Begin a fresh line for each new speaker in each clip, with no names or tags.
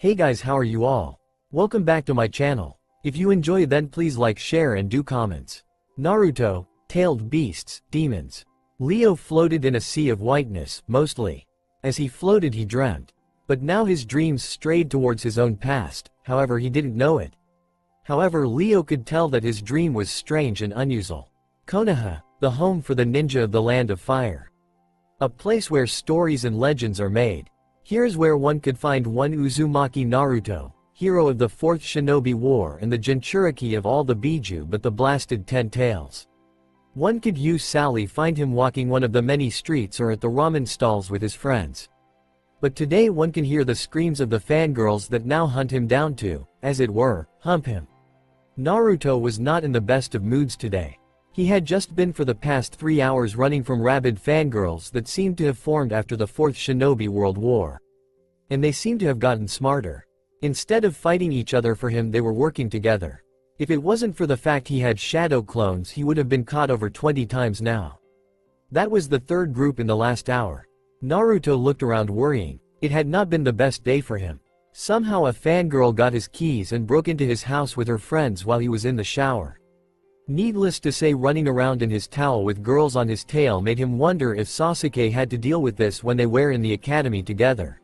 Hey guys, how are you all? Welcome back to my channel. If you enjoy then please like, share and do comments. Naruto, tailed beasts, demons. Leo floated in a sea of whiteness, mostly. As he floated he dreamt. But now his dreams strayed towards his own past, however he didn't know it. However, Leo could tell that his dream was strange and unusual. Konoha, the home for the ninja of the land of fire. A place where stories and legends are made. Here's where one could find one Uzumaki Naruto, hero of the 4th Shinobi War and the Jinchuriki of all the Biju but the blasted 10 tails. One could use Sally find him walking one of the many streets or at the ramen stalls with his friends. But today one can hear the screams of the fangirls that now hunt him down to, as it were, hump him. Naruto was not in the best of moods today. He had just been for the past 3 hours running from rabid fangirls that seemed to have formed after the 4th Shinobi World War. And they seemed to have gotten smarter. Instead of fighting each other for him they were working together. If it wasn't for the fact he had shadow clones he would have been caught over 20 times now. That was the third group in the last hour. Naruto looked around worrying. It had not been the best day for him. Somehow a fangirl got his keys and broke into his house with her friends while he was in the shower. Needless to say, running around in his towel with girls on his tail made him wonder if Sasuke had to deal with this when they were in the academy together.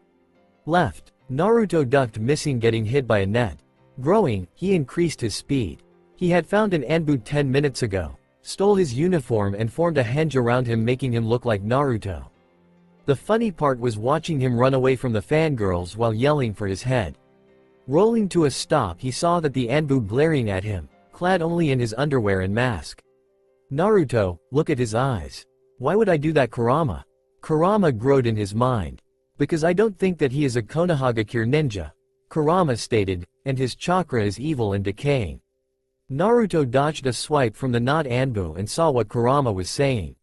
Left. Naruto ducked, missing getting hit by a net. Growing, he increased his speed. He had found an Anbu 10 minutes ago, stole his uniform and formed a henge around him, making him look like Naruto. The funny part was watching him run away from the fangirls while yelling for his head. Rolling to a stop he saw that the Anbu glaring at him, clad only in his underwear and mask. Naruto, look at his eyes. Why would I do that, Kurama? Kurama growled in his mind. Because I don't think that he is a Konohagakure ninja, Kurama stated, and his chakra is evil and decaying. Naruto dodged a swipe from the not Anbu and saw what Kurama was saying.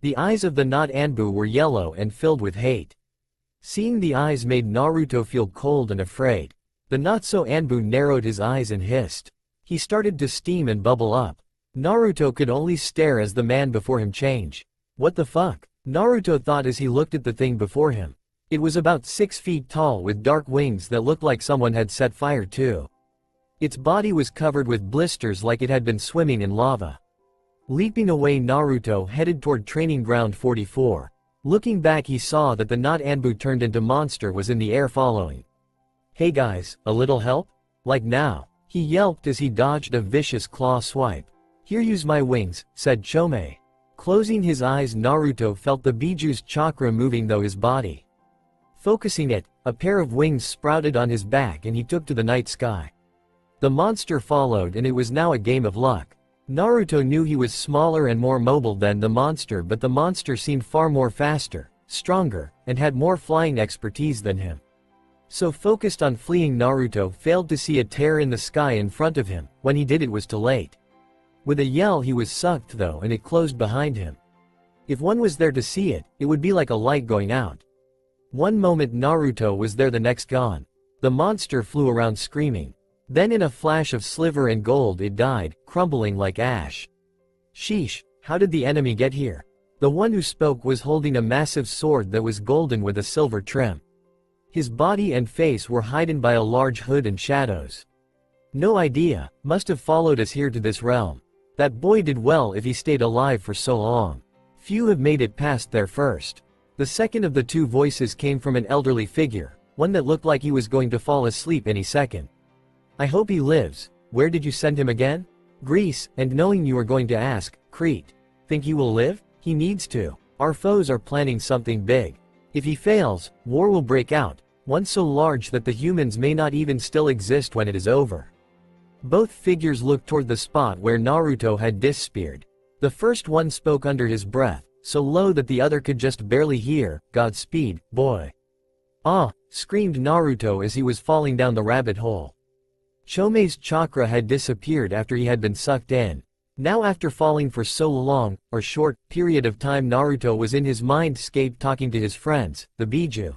The eyes of the not Anbu were yellow and filled with hate. Seeing the eyes made Naruto feel cold and afraid. The not so Anbu narrowed his eyes and hissed. He started to steam and bubble up. Naruto could only stare as the man before him change. What the fuck? Naruto thought as he looked at the thing before him. It was about 6 feet tall with dark wings that looked like someone had set fire to. Its body was covered with blisters like it had been swimming in lava. Leaping away, Naruto headed toward training ground 44. Looking back he saw that the not Anbu turned into monster was in the air following. Hey guys, a little help? Like now. He yelped as he dodged a vicious claw swipe. Here, use my wings, said Chome. Closing his eyes, Naruto felt the Biju's chakra moving through his body. Focusing it, a pair of wings sprouted on his back and he took to the night sky. The monster followed and it was now a game of luck. Naruto knew he was smaller and more mobile than the monster, but the monster seemed far more faster, stronger, and had more flying expertise than him. So focused on fleeing, Naruto failed to see a tear in the sky in front of him. When he did, it was too late. With a yell he was sucked though and it closed behind him. If one was there to see it, it would be like a light going out. One moment Naruto was there, the next gone. The monster flew around screaming. Then in a flash of silver and gold it died, crumbling like ash. Sheesh, how did the enemy get here? The one who spoke was holding a massive sword that was golden with a silver trim. His body and face were hidden by a large hood and shadows. No idea, must have followed us here to this realm. That boy did well if he stayed alive for so long. Few have made it past there first. The second of the two voices came from an elderly figure, one that looked like he was going to fall asleep any second. I hope he lives. Where did you send him again? Greece, and knowing you are going to ask, Crete. Think he will live? He needs to. Our foes are planning something big. If he fails, war will break out, one so large that the humans may not even still exist when it is over. Both figures looked toward the spot where Naruto had disappeared. The first one spoke under his breath, so low that the other could just barely hear, Godspeed, boy. Ah, screamed Naruto as he was falling down the rabbit hole. Chome's chakra had disappeared after he had been sucked in. Now after falling for so long, or short, period of time, Naruto was in his mindscape talking to his friends, the Biju.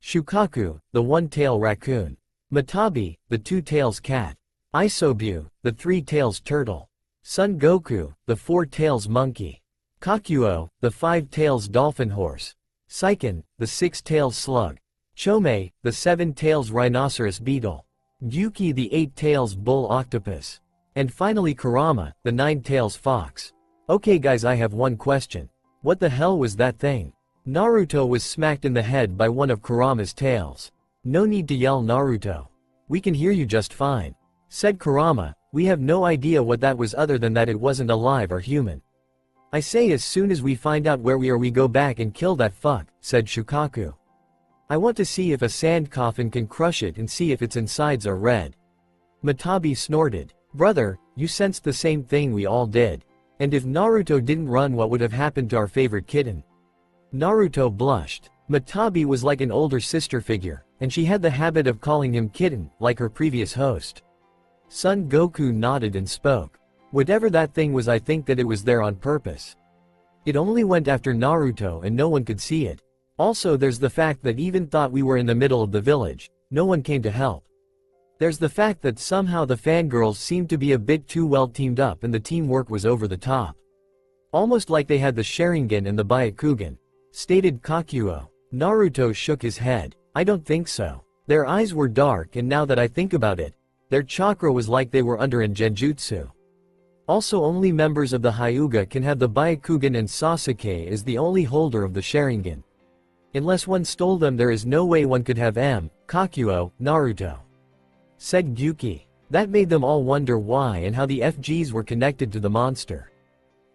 Shukaku, the one-tailed raccoon. Matabi, the two-tails cat. Isobu, the three-tails turtle. Son Goku, the four-tails monkey. Kakuo, the five-tails dolphin horse. Seiken, the six-tails slug. Chome, the 7 tails rhinoceros beetle. Gyuki, the 8 tails bull octopus. And finally Kurama, the 9 tails fox. Okay guys, I have one question. What the hell was that thing? Naruto was smacked in the head by one of Kurama's tails. No need to yell, Naruto. We can hear you just fine. Said Kurama, we have no idea what that was other than that it wasn't alive or human. I say as soon as we find out where we are we go back and kill that fuck, said Shukaku. I want to see if a sand coffin can crush it and see if its insides are red. Matabi snorted. Brother, you sensed the same thing we all did. And if Naruto didn't run, what would have happened to our favorite kitten? Naruto blushed. Matabi was like an older sister figure, and she had the habit of calling him kitten, like her previous host. Son Goku nodded and spoke. Whatever that thing was, I think that it was there on purpose. It only went after Naruto and no one could see it. Also there's the fact that even thought we were in the middle of the village, no one came to help. There's the fact that somehow the fangirls seemed to be a bit too well teamed up and the teamwork was over the top. Almost like they had the Sharingan and the Byakugan, stated Kakuo. Naruto shook his head. I don't think so. Their eyes were dark and now that I think about it, their chakra was like they were under in genjutsu. Also only members of the Hyuga can have the Byakugan and Sasuke is the only holder of the Sharingan. Unless one stole them there is no way one could have Kakuo, Naruto. Said Gyuki. That made them all wonder why and how the FGs were connected to the monster.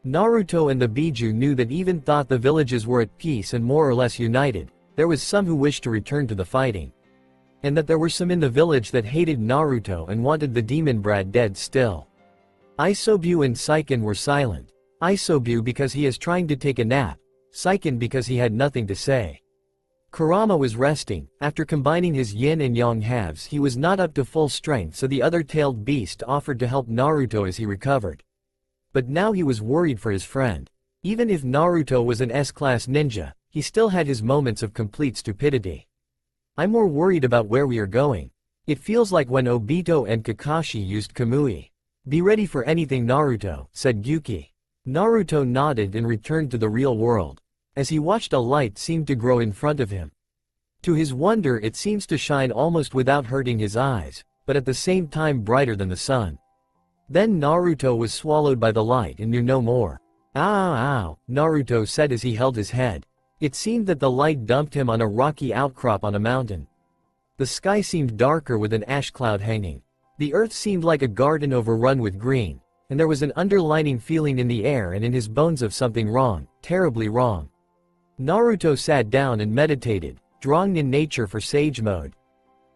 Naruto and the Biju knew that even thought the villages were at peace and more or less united, there was some who wished to return to the fighting. And that there were some in the village that hated Naruto and wanted the demon brat dead still. Isobu and Seiken were silent. Isobu because he is trying to take a nap, Seiken because he had nothing to say. Kurama was resting. After combining his yin and yang halves he was not up to full strength, so the other tailed beast offered to help Naruto as he recovered. But now he was worried for his friend. Even if Naruto was an S-class ninja, he still had his moments of complete stupidity. I'm more worried about where we are going. It feels like when Obito and Kakashi used Kamui. Be ready for anything, Naruto, said Gyuki. Naruto nodded and returned to the real world. As he watched, a light seemed to grow in front of him. To his wonder, it seems to shine almost without hurting his eyes, but at the same time brighter than the sun. Then Naruto was swallowed by the light and knew no more. Ow, Naruto said as he held his head. It seemed that the light dumped him on a rocky outcrop on a mountain. The sky seemed darker with an ash cloud hanging. The earth seemed like a garden overrun with green, and there was an underlining feeling in the air and in his bones of something wrong, terribly wrong. Naruto sat down and meditated, drawing in nature for sage mode.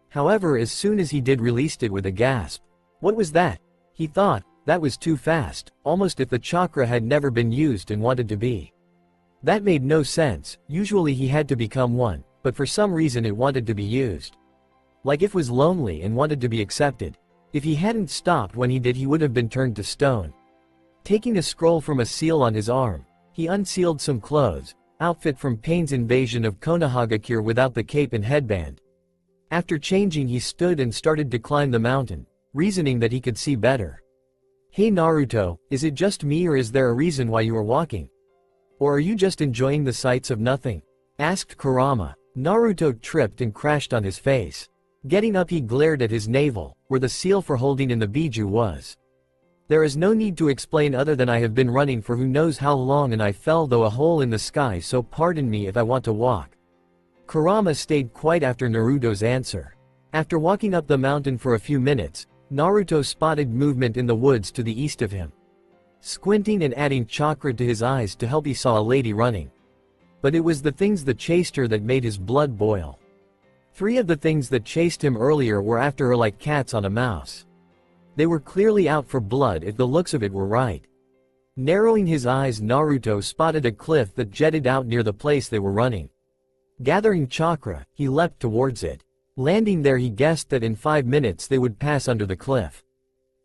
However, as soon as he did, released it with a gasp. What was that? He thought, that was too fast, almost if the chakra had never been used and wanted to be. That made no sense. Usually he had to become one, but for some reason it wanted to be used. Like if was lonely and wanted to be accepted. If he hadn't stopped when he did, he would have been turned to stone. Taking a scroll from a seal on his arm, he unsealed some clothes, outfit from Pain's invasion of Konohagakure without the cape and headband. After changing, he stood and started to climb the mountain, reasoning that he could see better. Hey Naruto, is it just me or is there a reason why you are walking? Or are you just enjoying the sights of nothing? Asked Kurama. Naruto tripped and crashed on his face. Getting up, he glared at his navel, where the seal for holding in the Biju was. There is no need to explain other than I have been running for who knows how long and I fell through a hole in the sky, so pardon me if I want to walk. Kurama stayed quiet after Naruto's answer. After walking up the mountain for a few minutes, Naruto spotted movement in the woods to the east of him. Squinting and adding chakra to his eyes to help, he saw a lady running. But it was the things that chased her that made his blood boil. 3 of the things that chased him earlier were after her like cats on a mouse. They were clearly out for blood if the looks of it were right. Narrowing his eyes, Naruto spotted a cliff that jetted out near the place they were running. Gathering chakra, he leapt towards it. Landing there, he guessed that in 5 minutes they would pass under the cliff.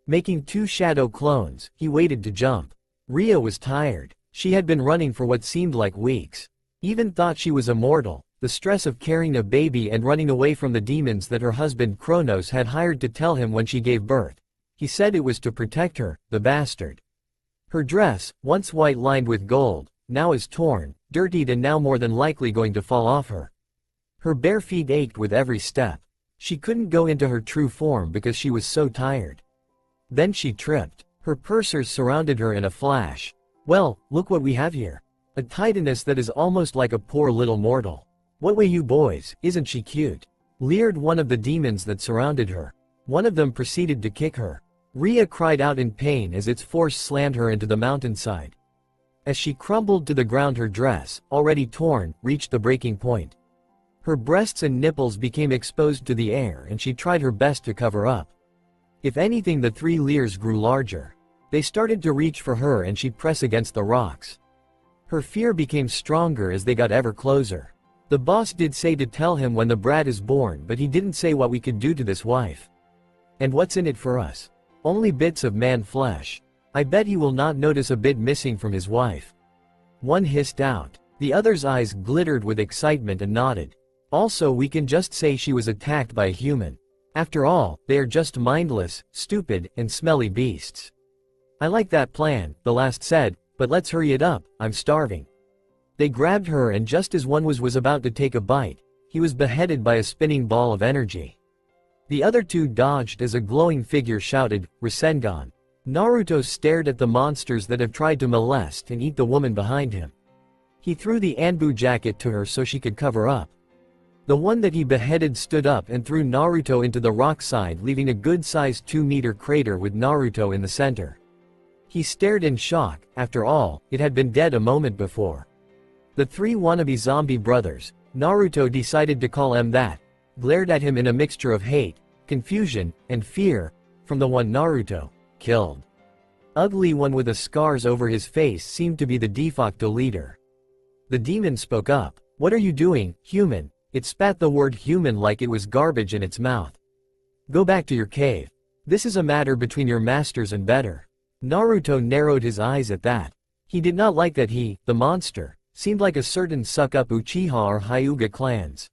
Making 2 shadow clones, he waited to jump. Ria was tired. She had been running for what seemed like weeks. Even thought she was immortal. The stress of carrying a baby and running away from the demons that her husband Kronos had hired to tell him when she gave birth. He said it was to protect her, the bastard. Her dress, once white lined with gold, now is torn, dirtied and now more than likely going to fall off her. Her bare feet ached with every step. She couldn't go into her true form because she was so tired. Then she tripped. Her pursuers surrounded her in a flash. "Well, look what we have here. A titaness that is almost like a poor little mortal. What way you boys, isn't she cute?" leered one of the demons that surrounded her. One of them proceeded to kick her. Rhea cried out in pain as its force slammed her into the mountainside. As she crumbled to the ground, her dress, already torn, reached the breaking point. Her breasts and nipples became exposed to the air and she tried her best to cover up. If anything, the three leers grew larger. They started to reach for her and she'd press against the rocks. Her fear became stronger as they got ever closer. The boss did say to tell him when the brat is born, but he didn't say what we could do to this wife. And what's in it for us? Only bits of man flesh. I bet he will not notice a bit missing from his wife. One hissed out. The other's eyes glittered with excitement and nodded. Also, we can just say she was attacked by a human. After all, they are just mindless, stupid, and smelly beasts. I like that plan, the last said, but let's hurry it up, I'm starving. They grabbed her and just as one was about to take a bite, he was beheaded by a spinning ball of energy. The other two dodged as a glowing figure shouted, "Rasengan." Naruto stared at the monsters that have tried to molest and eat the woman behind him. He threw the Anbu jacket to her so she could cover up. The one that he beheaded stood up and threw Naruto into the rock side, leaving a good-sized 2-meter crater with Naruto in the center. He stared in shock. After all, it had been dead a moment before. The three wannabe zombie brothers, Naruto decided to call them that, glared at him in a mixture of hate, confusion, and fear, from the one Naruto killed. Ugly one with the scars over his face seemed to be the de facto leader. The demon spoke up. "What are you doing, human?" It spat the word human like it was garbage in its mouth. "Go back to your cave. This is a matter between your masters and better." Naruto narrowed his eyes at that. He did not like that he, the monster, seemed like a certain suck-up Uchiha or Hyuga clans.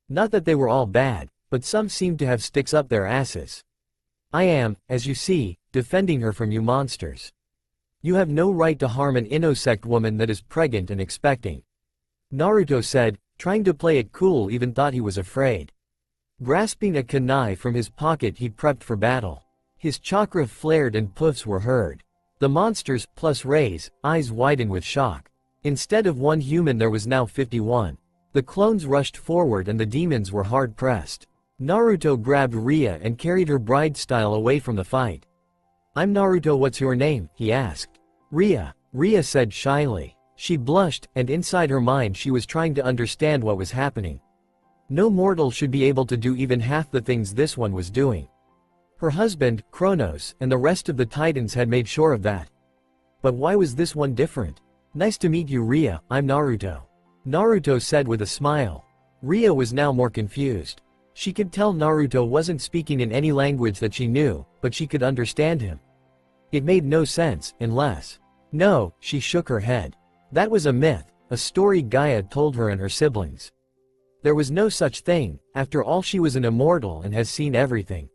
Not that they were all bad, but some seemed to have sticks up their asses. "I am, as you see, defending her from you monsters. You have no right to harm an Inosect woman that is pregnant and expecting," Naruto said, trying to play it cool, even thought he was afraid. Grasping a kunai from his pocket, he prepped for battle. His chakra flared and puffs were heard. The monsters, plus Rei's, eyes widened with shock. Instead of one human there was now 51. The clones rushed forward and the demons were hard-pressed. Naruto grabbed Rhea and carried her bride style away from the fight. "I'm Naruto, what's your name?" he asked. Rhea said shyly. She blushed, and inside her mind she was trying to understand what was happening. No mortal should be able to do even half the things this one was doing. Her husband, Kronos, and the rest of the Titans had made sure of that. But why was this one different? "Nice to meet you, Rhea, I'm Naruto," Naruto said with a smile. Rhea was now more confused. She could tell Naruto wasn't speaking in any language that she knew, but she could understand him. It made no sense, unless... No, she shook her head. That was a myth, a story Gaia told her and her siblings. There was no such thing, after all she was an immortal and has seen everything.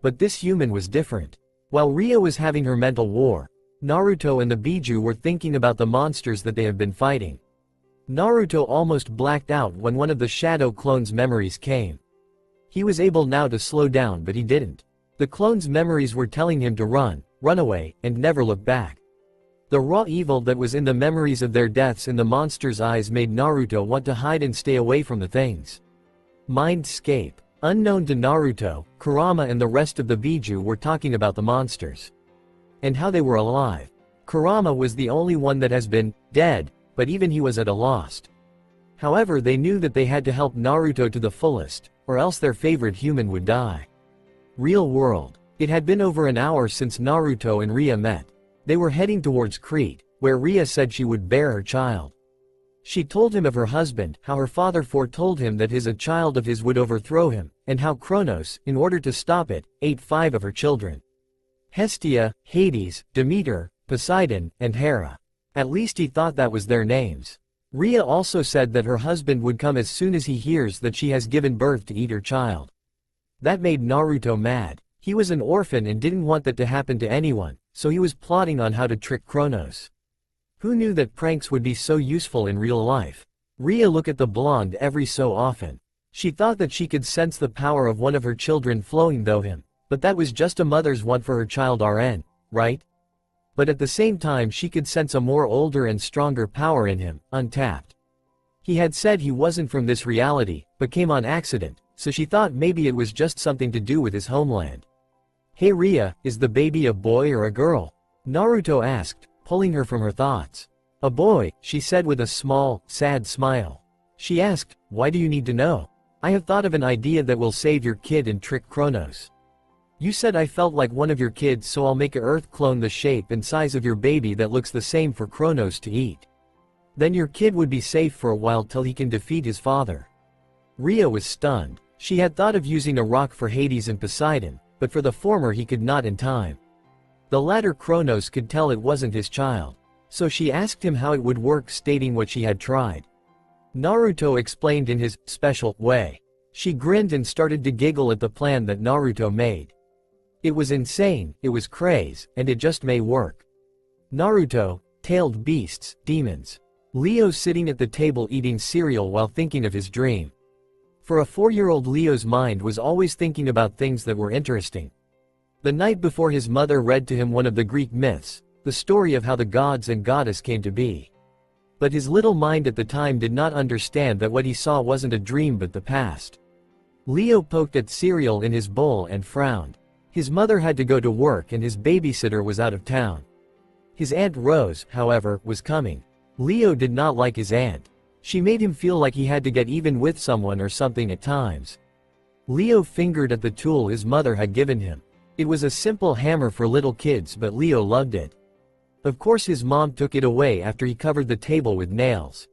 But this human was different. While Rhea was having her mental war, Naruto and the Biju were thinking about the monsters that they have been fighting. Naruto almost blacked out when one of the shadow clone's memories came. He was able now to slow down, but he didn't. The clone's memories were telling him to run away, and never look back. The raw evil that was in the memories of their deaths in the monster's eyes made Naruto want to hide and stay away from the things. Mindscape. Unknown to Naruto, Kurama and the rest of the Biju were talking about the monsters. And how they were alive. Kurama was the only one that has been dead, but even he was at a loss. However, they knew that they had to help Naruto to the fullest, or else their favorite human would die. Real world. It had been over an hour since Naruto and Rhea met. They were heading towards Crete, where Rhea said she would bear her child. She told him of her husband, how her father foretold him that a child of his would overthrow him, and how Kronos, in order to stop it, ate 5 of her children. Hestia, Hades, Demeter, Poseidon, and Hera. At least he thought that was their names. Rhea also said that her husband would come as soon as he hears that she has given birth to eat her child. That made Naruto mad. He was an orphan and didn't want that to happen to anyone, so he was plotting on how to trick Kronos. Who knew that pranks would be so useful in real life? Rhea looked at the blonde every so often. She thought that she could sense the power of one of her children flowing through him, but that was just a mother's want for her child RN, right? But at the same time she could sense a more older and stronger power in him, untapped. He had said he wasn't from this reality, but came on accident, so she thought maybe it was just something to do with his homeland. Hey Ria, is the baby a boy or a girl? Naruto asked, pulling her from her thoughts. A boy, she said with a small, sad smile. She asked, why do you need to know? I have thought of an idea that will save your kid and trick Kronos. You said I felt like one of your kids, so I'll make a Earth clone the shape and size of your baby that looks the same for Kronos to eat. Then your kid would be safe for a while till he can defeat his father. Ria was stunned. She had thought of using a rock for Hades and Poseidon, but for the former he could not in time. The latter Kronos could tell it wasn't his child. So she asked him how it would work, stating what she had tried. Naruto explained in his special way. She grinned and started to giggle at the plan that Naruto made. It was insane, it was craze, and it just may work. Naruto, tailed beasts, demons. Leo sitting at the table eating cereal while thinking of his dream. For a 4-year-old, Leo's mind was always thinking about things that were interesting. The night before, his mother read to him one of the Greek myths, the story of how the gods and goddess came to be. But his little mind at the time did not understand that what he saw wasn't a dream but the past. Leo poked at cereal in his bowl and frowned. His mother had to go to work and his babysitter was out of town. His Aunt Rose, however, was coming. Leo did not like his aunt. She made him feel like he had to get even with someone or something at times. Leo fingered at the tool his mother had given him. It was a simple hammer for little kids, but Leo loved it. Of course his mom took it away after he covered the table with nails.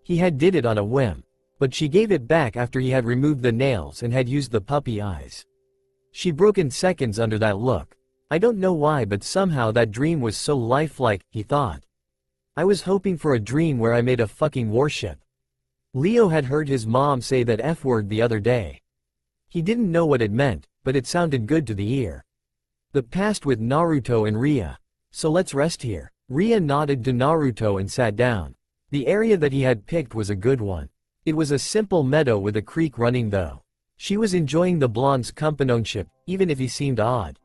He had did it on a whim. But she gave it back after he had removed the nails and had used the puppy eyes. She broke in seconds under that look. I don't know why, but somehow that dream was so lifelike, he thought. I was hoping for a dream where I made a fucking warship. Leo had heard his mom say that F word the other day. He didn't know what it meant, but it sounded good to the ear. The past with Naruto and Ria. So let's rest here. Ria nodded to Naruto and sat down. The area that he had picked was a good one. It was a simple meadow with a creek running though. She was enjoying the blonde's companionship, even if he seemed odd.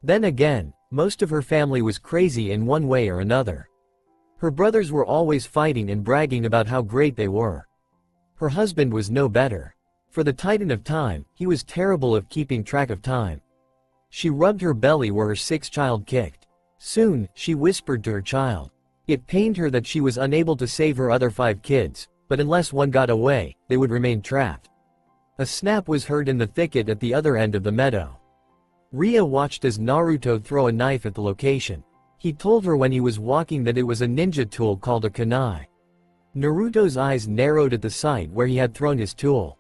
Then again, most of her family was crazy in one way or another. Her brothers were always fighting and bragging about how great they were. Her husband was no better. For the Titan of Time, he was terrible at keeping track of time. She rubbed her belly where her 6th child kicked. Soon, she whispered to her child. It pained her that she was unable to save her other 5 kids, but unless one got away, they would remain trapped. A snap was heard in the thicket at the other end of the meadow. Ria watched as Naruto throw a knife at the location. He told her when he was walking that it was a ninja tool called a kunai. Naruto's eyes narrowed at the site where he had thrown his tool.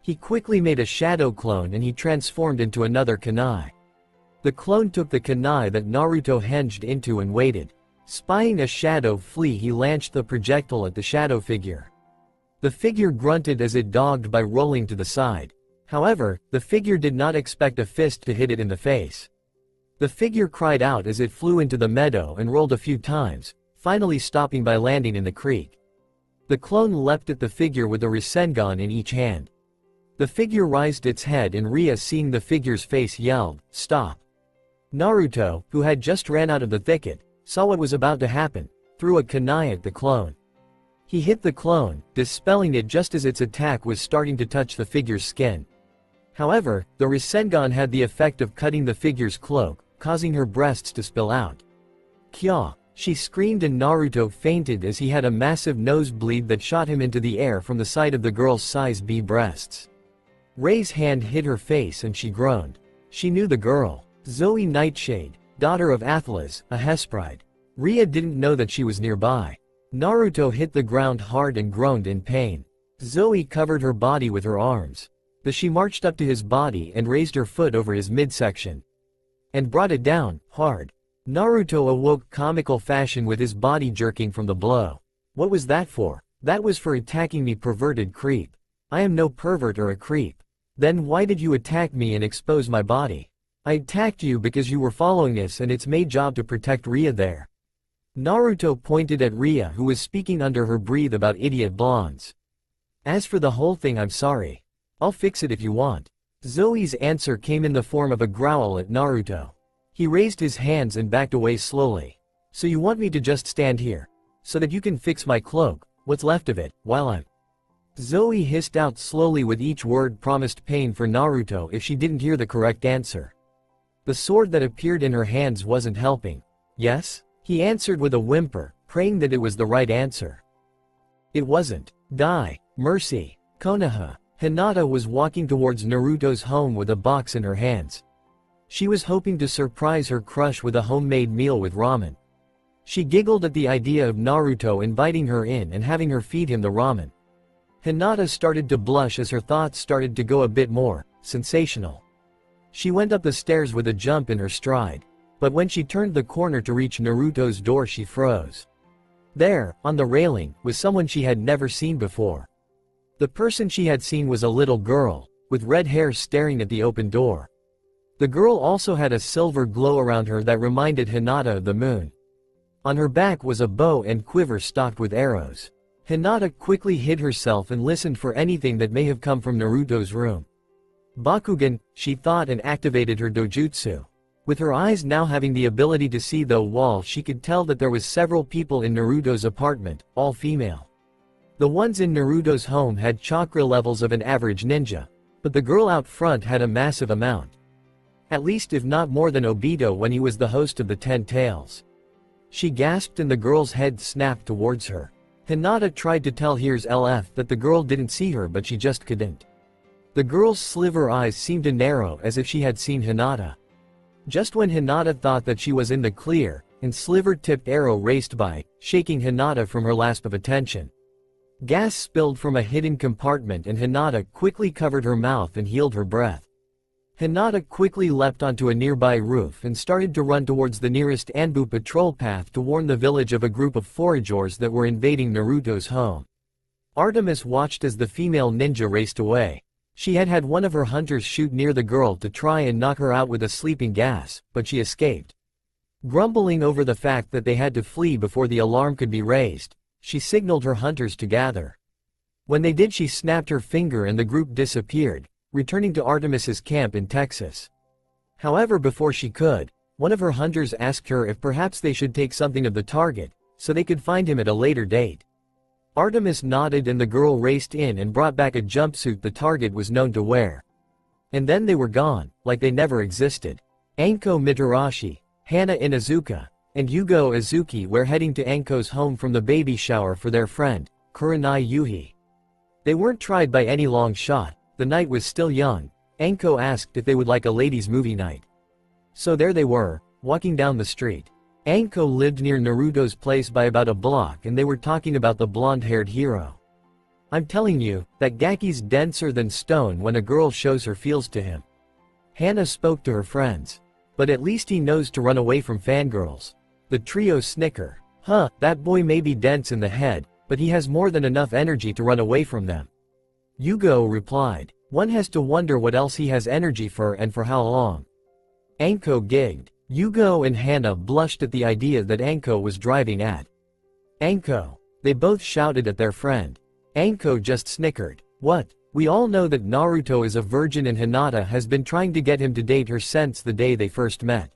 He quickly made a shadow clone and he transformed into another kunai. The clone took the kunai that Naruto hinged into and waited. Spying a shadow flee, he launched the projectile at the shadow figure. The figure grunted as it dodged by rolling to the side. However, the figure did not expect a fist to hit it in the face. The figure cried out as it flew into the meadow and rolled a few times, finally stopping by landing in the creek. The clone leapt at the figure with a Rasengan in each hand. The figure raised its head and Ria, seeing the figure's face, yelled, "Stop!" Naruto, who had just ran out of the thicket, saw what was about to happen, threw a kunai at the clone. He hit the clone, dispelling it just as its attack was starting to touch the figure's skin. However, the Rasengan had the effect of cutting the figure's cloak, causing her breasts to spill out. Kya! She screamed and Naruto fainted as he had a massive nosebleed that shot him into the air from the side of the girl's size B breasts. Rei's hand hit her face and she groaned. She knew the girl. Zoe Nightshade, daughter of Athlas, a Hesperide. Ria didn't know that she was nearby. Naruto hit the ground hard and groaned in pain. Zoe covered her body with her arms. She marched up to his body and raised her foot over his midsection. And brought it down, hard. Naruto awoke comical fashion with his body jerking from the blow. What was that for? That was for attacking me, perverted creep. I am no pervert or a creep. Then why did you attack me and expose my body? I attacked you because you were following us and it's my job to protect Ria there. Naruto pointed at Ria, who was speaking under her breath about idiot blondes. As for the whole thing, I'm sorry. I'll fix it if you want. Zoe's answer came in the form of a growl at Naruto. He raised his hands and backed away slowly. So you want me to just stand here? So that you can fix my cloak, what's left of it, while I'm... Zoe hissed out slowly with each word promised pain for Naruto if she didn't hear the correct answer. The sword that appeared in her hands wasn't helping. Yes? He answered with a whimper, praying that it was the right answer. It wasn't. Die. Mercy. Konoha. Hinata was walking towards Naruto's home with a box in her hands. She was hoping to surprise her crush with a homemade meal with ramen. She giggled at the idea of Naruto inviting her in and having her feed him the ramen. Hinata started to blush as her thoughts started to go a bit more sensational. She went up the stairs with a jump in her stride. But when she turned the corner to reach Naruto's door, she froze. There, on the railing, was someone she had never seen before. The person she had seen was a little girl, with red hair staring at the open door. The girl also had a silver glow around her that reminded Hinata of the moon. On her back was a bow and quiver stocked with arrows. Hinata quickly hid herself and listened for anything that may have come from Naruto's room. Bakugan, she thought, and activated her dojutsu. With her eyes now having the ability to see the wall, she could tell that there was several people in Naruto's apartment, all female. The ones in Naruto's home had chakra levels of an average ninja, but the girl out front had a massive amount. At least if not more than Obito when he was the host of the 10 Tails. She gasped and the girl's head snapped towards her. Hinata tried to tell Here's LF that the girl didn't see her, but she just couldn't. The girl's sliver eyes seemed to narrow as if she had seen Hinata. Just when Hinata thought that she was in the clear, an sliver-tipped arrow raced by, shaking Hinata from her lasp of attention. Gas spilled from a hidden compartment and Hinata quickly covered her mouth and held her breath. Hinata quickly leapt onto a nearby roof and started to run towards the nearest Anbu patrol path to warn the village of a group of foragers that were invading Naruto's home. Artemis watched as the female ninja raced away. She had had one of her hunters shoot near the girl to try and knock her out with a sleeping gas, but she escaped. Grumbling over the fact that they had to flee before the alarm could be raised, she signaled her hunters to gather. When they did, she snapped her finger and the group disappeared, returning to Artemis's camp in Texas. However, before she could, one of her hunters asked her if perhaps they should take something of the target, so they could find him at a later date. Artemis nodded and the girl raced in and brought back a jumpsuit the target was known to wear. And then they were gone, like they never existed. Anko Mitarashi, Hana Inuzuka, and Yugo Azuki were heading to Anko's home from the baby shower for their friend, Kurenai Yuhi. They weren't tried by any long shot. The night was still young. Anko asked if they would like a ladies' movie night. So there they were, walking down the street. Anko lived near Naruto's place by about a block and they were talking about the blonde-haired hero. I'm telling you, that Gaki's denser than stone when a girl shows her feels to him. Hana spoke to her friends. But at least he knows to run away from fangirls. The trio snicker. Huh, that boy may be dense in the head, but he has more than enough energy to run away from them. Yugo replied. One has to wonder what else he has energy for and for how long. Anko gigged. Yugo and Hana blushed at the idea that Anko was driving at Anko. They both shouted at their friend. Anko just snickered. What? We all know that Naruto is a virgin and Hinata has been trying to get him to date her since the day they first met.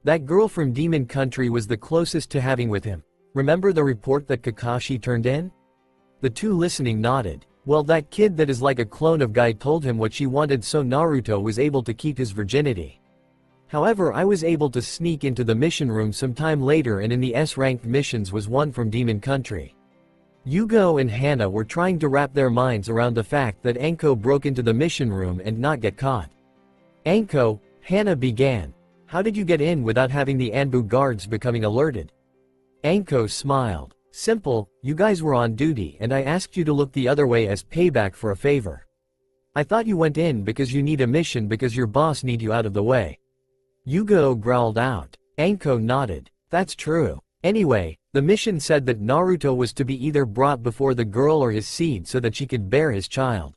That girl from Demon Country was the closest to having with him. Remember the report that Kakashi turned in? The two listening nodded. Well, that kid that is like a clone of Guy told him what she wanted, so Naruto was able to keep his virginity. However, I was able to sneak into the mission room sometime later and in the S-ranked missions was one from Demon Country. Yugo and Hana were trying to wrap their minds around the fact that Anko broke into the mission room and not get caught. Anko, Hana began. How did you get in without having the Anbu guards becoming alerted? Anko smiled. Simple, you guys were on duty and I asked you to look the other way as payback for a favor. I thought you went in because you need a mission because your boss need you out of the way. Yugo growled out. Anko nodded. That's true. Anyway, the mission said that Naruto was to be either brought before the girl or his seed so that she could bear his child.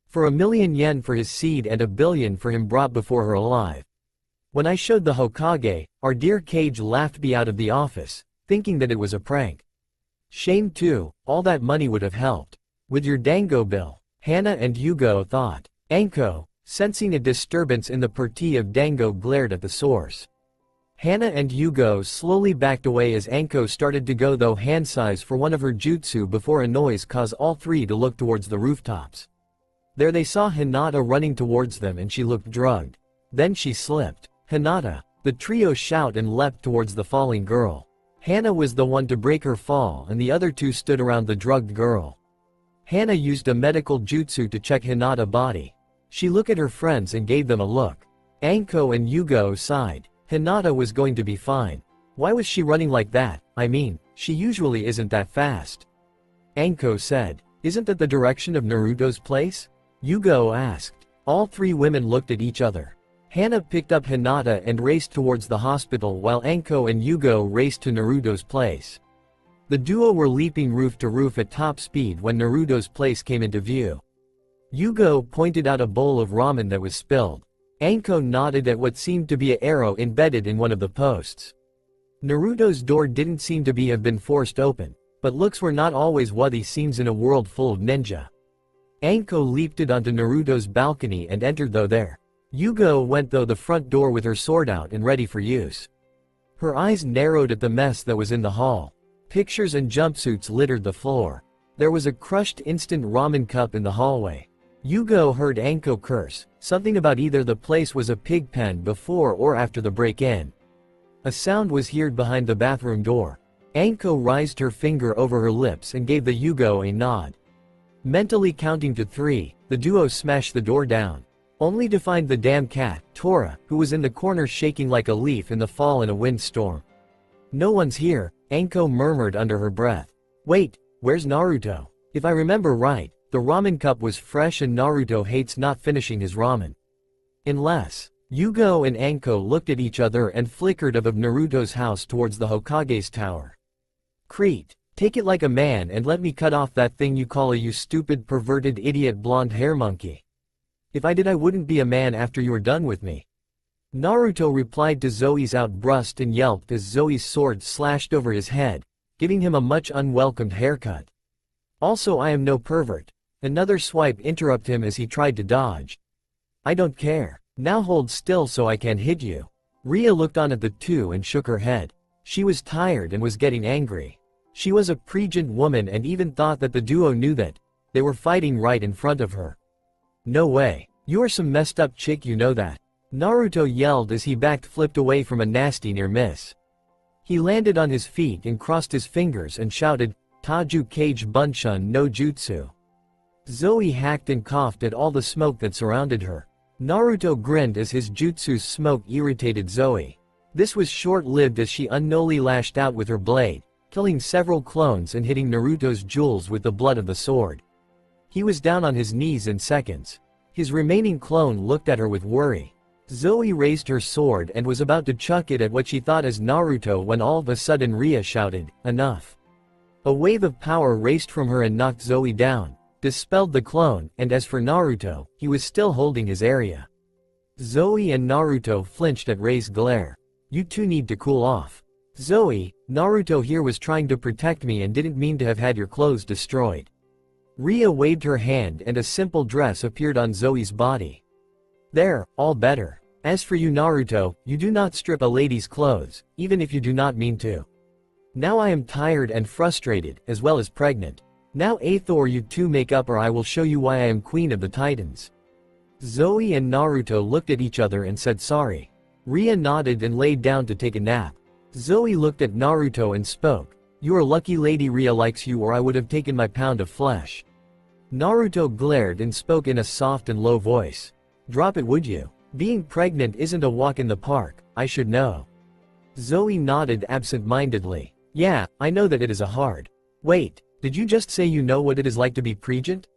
For 1,000,000 yen for his seed and 1,000,000,000 for him brought before her alive. When I showed the Hokage, our dear Cage laughed me out of the office, thinking that it was a prank. Shame too, all that money would have helped. With your dango bill. Hana and Yugo thought. Anko, sensing a disturbance in the party of Dango, glared at the source. Hana and Yugo slowly backed away as Anko started to go though hand size for one of her jutsu before a noise caused all three to look towards the rooftops. There they saw Hinata running towards them and she looked drugged. Then she slipped. Hinata, the trio shout and leapt towards the falling girl. Hana was the one to break her fall and the other two stood around the drugged girl. Hana used a medical jutsu to check Hinata's body. She looked at her friends and gave them a look. Anko and Yugo sighed. Hinata was going to be fine. Why was she running like that? I mean, she usually isn't that fast. Anko said. Isn't that the direction of Naruto's place? Yugo asked. All three women looked at each other. Hana picked up Hinata and raced towards the hospital while Anko and Yugo raced to Naruto's place. The duo were leaping roof to roof at top speed when Naruto's place came into view. Yugo pointed out a bowl of ramen that was spilled. Anko nodded at what seemed to be an arrow embedded in one of the posts. Naruto's door didn't seem to have been forced open, but looks were not always what he seems in a world full of ninja. Anko leaped it onto Naruto's balcony and entered though there. Yugo went though the front door with her sword out and ready for use. Her eyes narrowed at the mess that was in the hall. Pictures and jumpsuits littered the floor. There was a crushed instant ramen cup in the hallway. Yugo heard Anko curse, something about either the place was a pig pen before or after the break-in. A sound was heard behind the bathroom door. Anko raised her finger over her lips and gave the Yugo a nod. Mentally counting to 3, the duo smashed the door down. Only to find the damn cat, Tora, who was in the corner shaking like a leaf in the fall in a windstorm. No one's here, Anko murmured under her breath. Wait, where's Naruto? If I remember right, the ramen cup was fresh and Naruto hates not finishing his ramen. Unless. Yugo and Anko looked at each other and flickered of Naruto's house towards the Hokage's tower. Crete, take it like a man and let me cut off that thing you call you stupid perverted idiot blonde hair monkey. If I did I wouldn't be a man after you were done with me. Naruto replied to Zoe's outburst and yelped as Zoe's sword slashed over his head, giving him a much unwelcomed haircut. Also I am no pervert. Another swipe interrupted him as he tried to dodge. I don't care. Now hold still so I can hit you. Ria looked on at the two and shook her head. She was tired and was getting angry. She was a pregnant woman and even thought that the duo knew that. They were fighting right in front of her. No way. You are some messed up chick, you know that. Naruto yelled as he flipped away from a nasty near miss. He landed on his feet and crossed his fingers and shouted, Taju Kage Bunshun no Jutsu. Zoe hacked and coughed at all the smoke that surrounded her. Naruto grinned as his jutsu's smoke irritated Zoe. This was short-lived as she unknowingly lashed out with her blade, killing several clones and hitting Naruto's jewels with the blood of the sword. He was down on his knees in seconds. His remaining clone looked at her with worry. Zoe raised her sword and was about to chuck it at what she thought as Naruto when all of a sudden Ria shouted, enough. A wave of power raced from her and knocked Zoe down, dispelled the clone, and as for Naruto, he was still holding his area. Zoe and Naruto flinched at Rei's glare. You two need to cool off. Zoe, Naruto here was trying to protect me and didn't mean to have had your clothes destroyed. Ria waved her hand and a simple dress appeared on Zoe's body. There, all better. As for you Naruto, you do not strip a lady's clothes, even if you do not mean to. Now I am tired and frustrated, as well as pregnant. Now Aethor you two make up or I will show you why I am Queen of the Titans. Zoe and Naruto looked at each other and said sorry. Ria nodded and laid down to take a nap. Zoe looked at Naruto and spoke. You are lucky Lady Ria likes you or I would have taken my pound of flesh. Naruto glared and spoke in a soft and low voice. Drop it would you? Being pregnant isn't a walk in the park, I should know. Zoe nodded absent-mindedly. Yeah, I know that it is a hard. Wait, did you just say you know what it is like to be pregnant?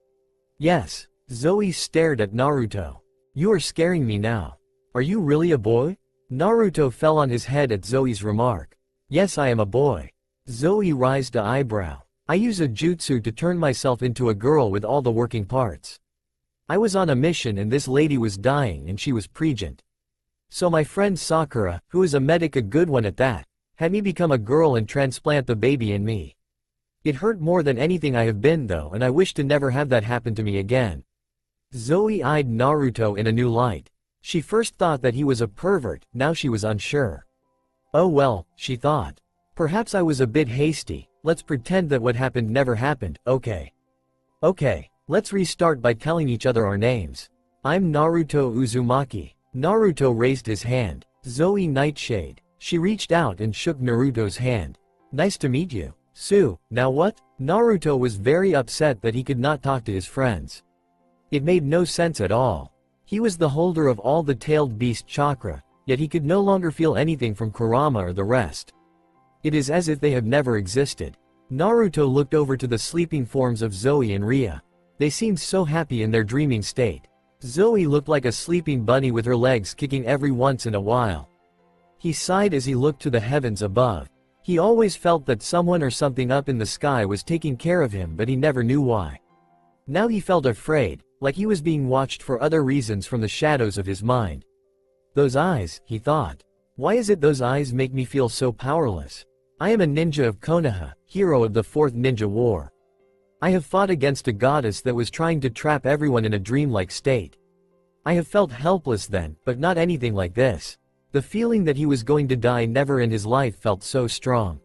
Yes. Zoe stared at Naruto. You are scaring me now. Are you really a boy? Naruto fell on his head at Zoe's remark. Yes I am a boy. Zoe raised an eyebrow. I use a jutsu to turn myself into a girl with all the working parts. I was on a mission and this lady was dying and she was pregnant. So my friend Sakura, who is a medic a good one at that, had me become a girl and transplant the baby in me. It hurt more than anything I have been though, and I wish to never have that happen to me again. Zoe eyed Naruto in a new light. She first thought that he was a pervert, now she was unsure. Oh well, she thought. Perhaps I was a bit hasty, let's pretend that what happened never happened, okay. Okay, let's restart by telling each other our names. I'm Naruto Uzumaki. Naruto raised his hand. Zoe Nightshade. She reached out and shook Naruto's hand. Nice to meet you. Sue, now what? Naruto was very upset that he could not talk to his friends. It made no sense at all. He was the holder of all the tailed beast chakra, yet he could no longer feel anything from Kurama or the rest. It is as if they have never existed. Naruto looked over to the sleeping forms of Zoe and Ria. They seemed so happy in their dreaming state. Zoe looked like a sleeping bunny with her legs kicking every once in a while. He sighed as he looked to the heavens above. He always felt that someone or something up in the sky was taking care of him, but he never knew why. Now he felt afraid, like he was being watched for other reasons from the shadows of his mind. Those eyes, he thought. Why is it those eyes make me feel so powerless? I am a ninja of Konoha, hero of the 4th Ninja War. I have fought against a goddess that was trying to trap everyone in a dreamlike state. I have felt helpless then, but not anything like this. The feeling that he was going to die never in his life felt so strong.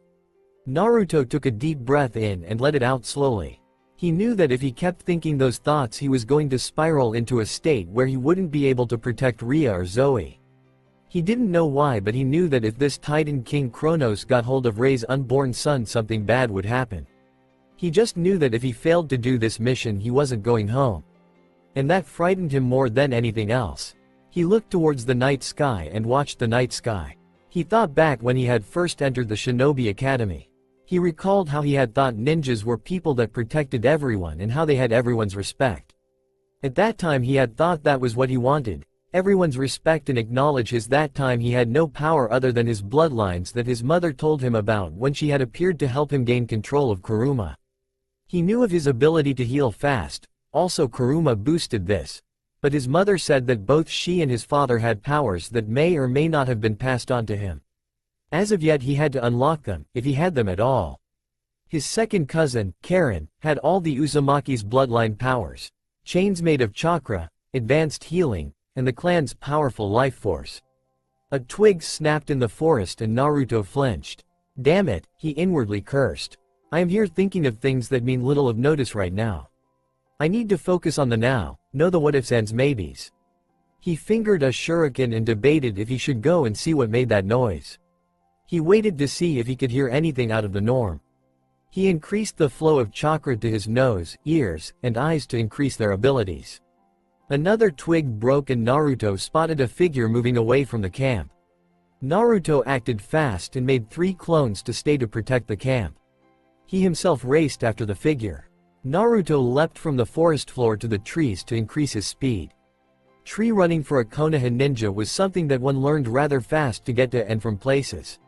Naruto took a deep breath in and let it out slowly. He knew that if he kept thinking those thoughts he was going to spiral into a state where he wouldn't be able to protect Ria or Zoe. He didn't know why, but he knew that if this Titan King Kronos got hold of Rei's unborn son, something bad would happen. He just knew that if he failed to do this mission he wasn't going home. And that frightened him more than anything else. He looked towards the night sky and watched the night sky. He thought back when he had first entered the Shinobi Academy. He recalled how he had thought ninjas were people that protected everyone and how they had everyone's respect. At that time he had thought that was what he wanted. Everyone's respect and acknowledge his. That time he had no power other than his bloodlines that his mother told him about when she had appeared to help him gain control of Kuruma. He knew of his ability to heal fast, also Kuruma boosted this. But his mother said that both she and his father had powers that may or may not have been passed on to him. As of yet he had to unlock them, if he had them at all. His second cousin, Karen, had all the Uzumaki's bloodline powers. Chains made of chakra, advanced healing, and the clan's powerful life force. A twig snapped in the forest and Naruto flinched. Damn it, he inwardly cursed. I am here thinking of things that mean little of notice right now. I need to focus on the now, know the what-ifs and maybes. He fingered a shuriken and debated if he should go and see what made that noise. He waited to see if he could hear anything out of the norm. He increased the flow of chakra to his nose, ears, and eyes to increase their abilities. Another twig broke and Naruto spotted a figure moving away from the camp. Naruto acted fast and made 3 clones to stay to protect the camp. He himself raced after the figure. Naruto leapt from the forest floor to the trees to increase his speed. Tree running for a Konoha ninja was something that one learned rather fast to get to and from places.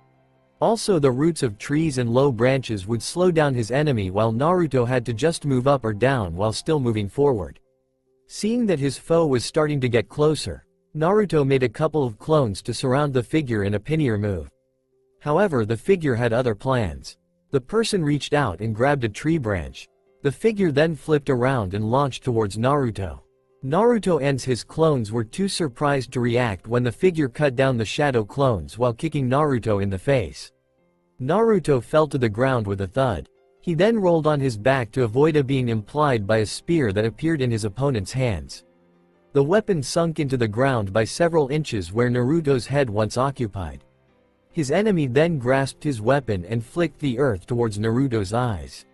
Also the roots of trees and low branches would slow down his enemy while Naruto had to just move up or down while still moving forward. Seeing that his foe was starting to get closer, Naruto made a couple of clones to surround the figure in a pincer move. However, the figure had other plans. The person reached out and grabbed a tree branch. The figure then flipped around and launched towards Naruto. Naruto and his clones were too surprised to react when the figure cut down the shadow clones while kicking Naruto in the face. Naruto fell to the ground with a thud. He then rolled on his back to avoid being implied by a spear that appeared in his opponent's hands. The weapon sunk into the ground by several inches where Naruto's head once occupied. His enemy then grasped his weapon and flicked the earth towards Naruto's eyes.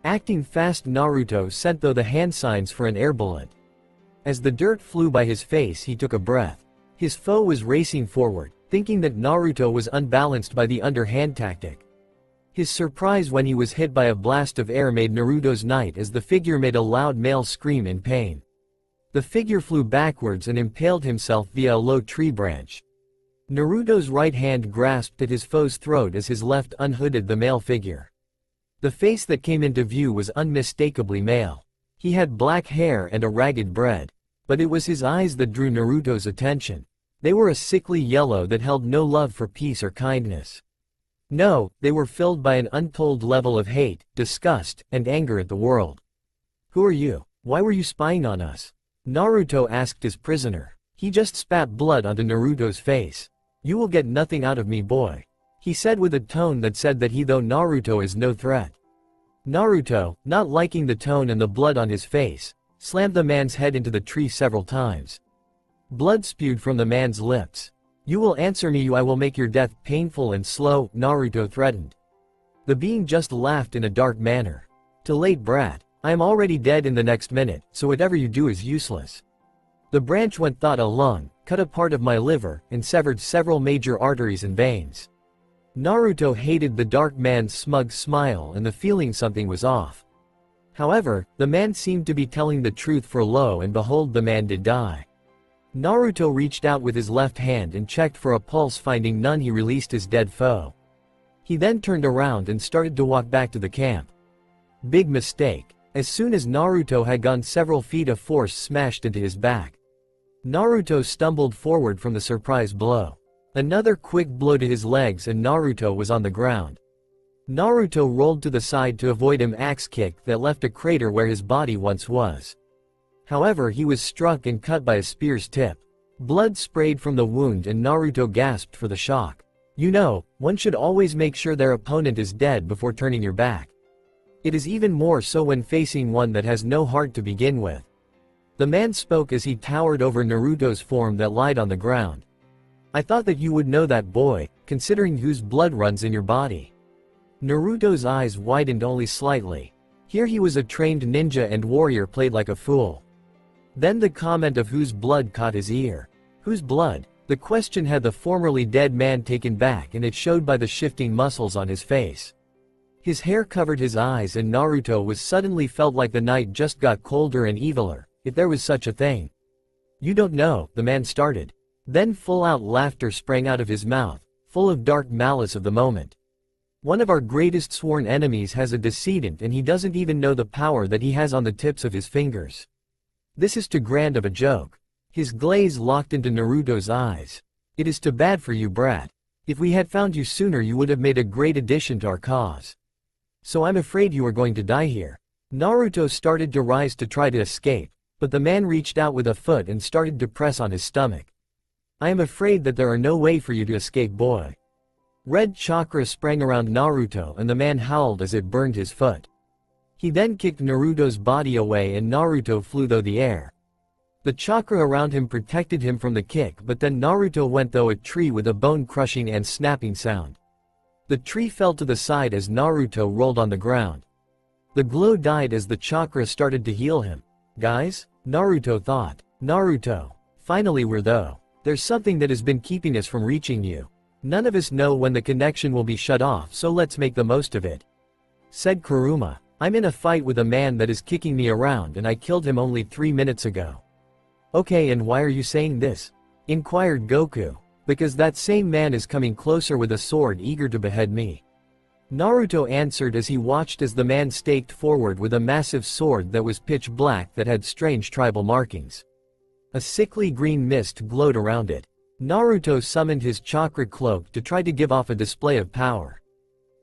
Acting fast, Naruto sent the hand signs for an air bullet. As the dirt flew by his face he took a breath. His foe was racing forward, thinking that Naruto was unbalanced by the underhand tactic. His surprise when he was hit by a blast of air made Naruto's night as the figure made a loud male scream in pain. The figure flew backwards and impaled himself via a low tree branch. Naruto's right hand grasped at his foe's throat as his left unhooded the male figure. The face that came into view was unmistakably male. He had black hair and a ragged beard. But it was his eyes that drew Naruto's attention. They were a sickly yellow that held no love for peace or kindness. No, they were filled by an untold level of hate, disgust, and anger at the world. Who are you? Why were you spying on us? Naruto asked his prisoner. He just spat blood onto Naruto's face. You will get nothing out of me, boy. He said with a tone that said that he though Naruto is no threat. Naruto, not liking the tone and the blood on his face, slammed the man's head into the tree several times. Blood spewed from the man's lips. You will answer me, I will make your death painful and slow, Naruto threatened. The being just laughed in a dark manner. Too late, brat. I am already dead in the next minute, so whatever you do is useless. The branch went thought a lung, cut a part of my liver, and severed several major arteries and veins. Naruto hated the dark man's smug smile and the feeling something was off. However, the man seemed to be telling the truth, for lo and behold the man did die. Naruto reached out with his left hand and checked for a pulse, finding none. He released his dead foe. He then turned around and started to walk back to the camp. Big mistake. As soon as Naruto had gone several feet, a force smashed into his back. Naruto stumbled forward from the surprise blow. Another quick blow to his legs and Naruto was on the ground. Naruto rolled to the side to avoid an axe kick that left a crater where his body once was. However, he was struck and cut by a spear's tip. Blood sprayed from the wound and Naruto gasped for the shock. You know, one should always make sure their opponent is dead before turning your back. It is even more so when facing one that has no heart to begin with. The man spoke as he towered over Naruto's form that lied on the ground. I thought that you would know that, boy, considering whose blood runs in your body. Naruto's eyes widened only slightly. Here he was, a trained ninja and warrior, played like a fool. Then the comment of whose blood caught his ear. Whose blood? The question had the formerly dead man taken back, and it showed by the shifting muscles on his face. His hair covered his eyes and Naruto was suddenly felt like the night just got colder and eviler, if there was such a thing. You don't know, the man started. Then full-out laughter sprang out of his mouth, full of dark malice of the moment. One of our greatest sworn enemies has a decedent and he doesn't even know the power that he has on the tips of his fingers. This is too grand of a joke. His glaze locked into Naruto's eyes. It is too bad for you, brat. If we had found you sooner, you would have made a great addition to our cause. So I'm afraid you are going to die here. Naruto started to rise to try to escape, but the man reached out with a foot and started to press on his stomach. I am afraid that there are no way for you to escape, boy. Red chakra sprang around Naruto and the man howled as it burned his foot. He then kicked Naruto's body away and Naruto flew through the air. The chakra around him protected him from the kick, but then Naruto went through a tree with a bone-crushing and snapping sound. The tree fell to the side as Naruto rolled on the ground. The glow died as the chakra started to heal him. Guys? Naruto thought. Naruto. Finally we're though. There's something that has been keeping us from reaching you. None of us know when the connection will be shut off, so let's make the most of it. Said Kuruma. I'm in a fight with a man that is kicking me around and I killed him only 3 minutes ago. Okay, and why are you saying this? Inquired Goku. Because that same man is coming closer with a sword eager to behead me. Naruto answered as he watched as the man staked forward with a massive sword that was pitch black that had strange tribal markings. A sickly green mist glowed around it. Naruto summoned his chakra cloak to try to give off a display of power.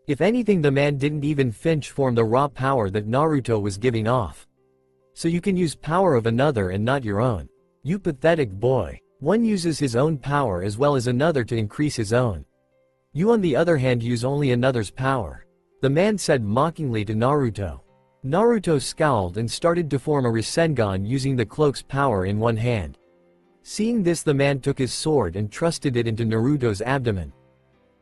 If anything, the man didn't even flinch from the raw power that Naruto was giving off. So you can use power of another and not your own. You pathetic boy. One uses his own power as well as another to increase his own. You on the other hand use only another's power. The man said mockingly to Naruto. Naruto scowled and started to form a Rasengan using the cloak's power in one hand. Seeing this, the man took his sword and thrusted it into Naruto's abdomen.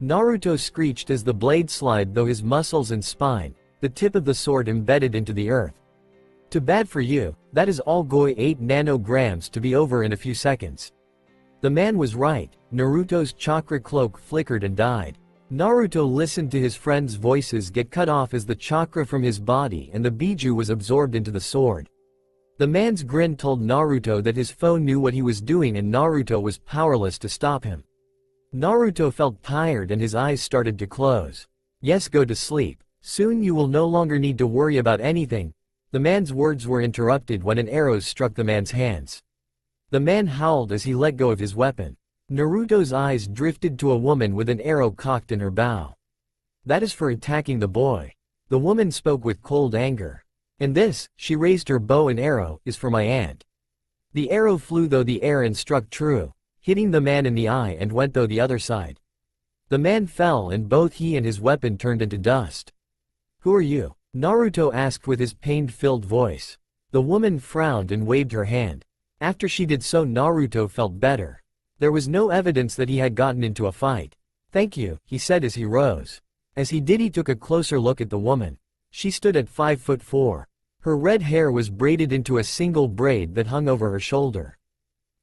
Naruto screeched as the blade slid through his muscles and spine, the tip of the sword embedded into the earth. Too bad for you, that is all going 8 nanograms to be over in a few seconds. The man was right. Naruto's chakra cloak flickered and died. Naruto listened to his friends' voices get cut off as the chakra from his body and the biju was absorbed into the sword. The man's grin told Naruto that his foe knew what he was doing and Naruto was powerless to stop him. Naruto felt tired and his eyes started to close. Yes, go to sleep. Soon you will no longer need to worry about anything. The man's words were interrupted when an arrow struck the man's hands. The man howled as he let go of his weapon. Naruto's eyes drifted to a woman with an arrow cocked in her bow. That is for attacking the boy. The woman spoke with cold anger. And this, she raised her bow and arrow, is for my aunt. The arrow flew through the air and struck true, hitting the man in the eye and went through the other side. The man fell and both he and his weapon turned into dust. Who are you? Naruto asked with his pain-filled voice. The woman frowned and waved her hand. After she did so, Naruto felt better. There was no evidence that he had gotten into a fight. Thank you, he said as he rose. As he did, he took a closer look at the woman. She stood at 5'4". Her red hair was braided into a single braid that hung over her shoulder.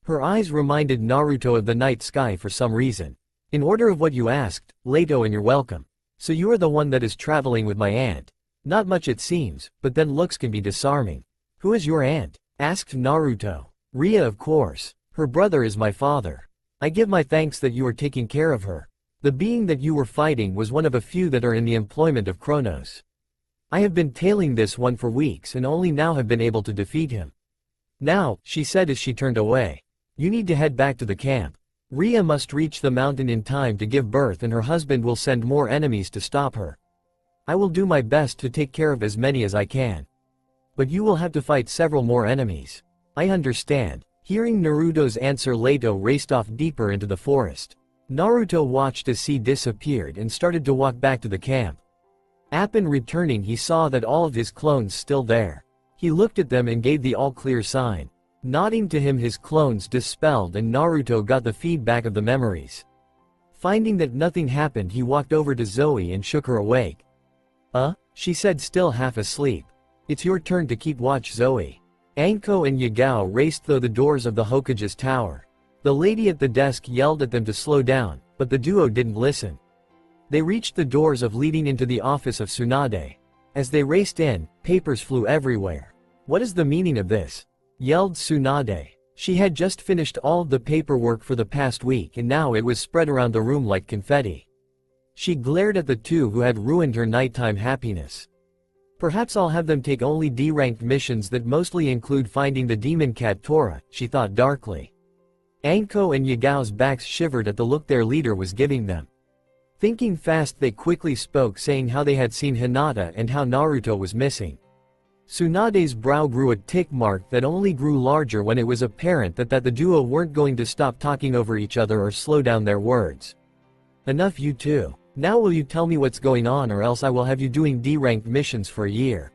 Her eyes reminded Naruto of the night sky for some reason. In order of what you asked, Leato, and you're welcome. So you are the one that is traveling with my aunt. Not much it seems, but then looks can be disarming. Who is your aunt? Asked Naruto. Ria, of course. Her brother is my father. I give my thanks that you are taking care of her. The being that you were fighting was one of a few that are in the employment of Kronos. I have been tailing this one for weeks and only now have been able to defeat him. Now, she said as she turned away. You need to head back to the camp. Ria must reach the mountain in time to give birth and her husband will send more enemies to stop her. I will do my best to take care of as many as I can. But you will have to fight several more enemies. I understand. Hearing Naruto's answer, Leato raced off deeper into the forest. Naruto watched as he disappeared and started to walk back to the camp. Upon returning, he saw that all of his clones still there. He looked at them and gave the all-clear sign. Nodding to him, his clones dispelled and Naruto got the feedback of the memories. Finding that nothing happened, he walked over to Zoe and shook her awake. She said, still half asleep. It's your turn to keep watch, Zoe. Anko and Yagao raced through the doors of the Hokage's tower. The lady at the desk yelled at them to slow down, but the duo didn't listen. They reached the doors of leading into the office of Tsunade. As they raced in, papers flew everywhere. What is the meaning of this? Yelled Tsunade. She had just finished all of the paperwork for the past week and now it was spread around the room like confetti. She glared at the two who had ruined her nighttime happiness. Perhaps I'll have them take only D-ranked missions that mostly include finding the demon cat Tora, she thought darkly. Anko and Yagao's backs shivered at the look their leader was giving them. Thinking fast, they quickly spoke, saying how they had seen Hinata and how Naruto was missing. Tsunade's brow grew a tick mark that only grew larger when it was apparent that the duo weren't going to stop talking over each other or slow down their words. Enough, you two. Now will you tell me what's going on, or else I will have you doing D-ranked missions for a year.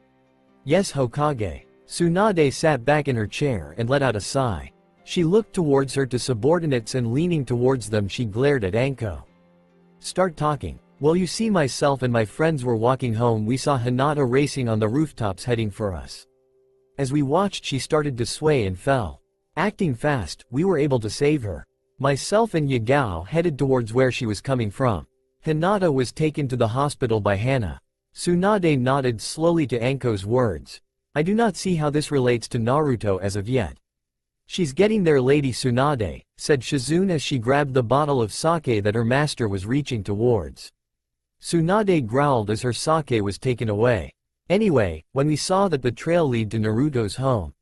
Yes, Hokage. Tsunade sat back in her chair and let out a sigh. She looked towards her two subordinates and leaning towards them she glared at Anko. Start talking. Well, you see, myself and my friends were walking home. We saw Hinata racing on the rooftops heading for us. As we watched, she started to sway and fell. Acting fast, we were able to save her. Myself and Yagao headed towards where she was coming from. Hinata was taken to the hospital by Hana. Tsunade nodded slowly to Anko's words. I do not see how this relates to Naruto as of yet. She's getting there, Lady Tsunade, said Shizune as she grabbed the bottle of sake that her master was reaching towards. Tsunade growled as her sake was taken away. Anyway, when we saw that the trail lead to Naruto's home,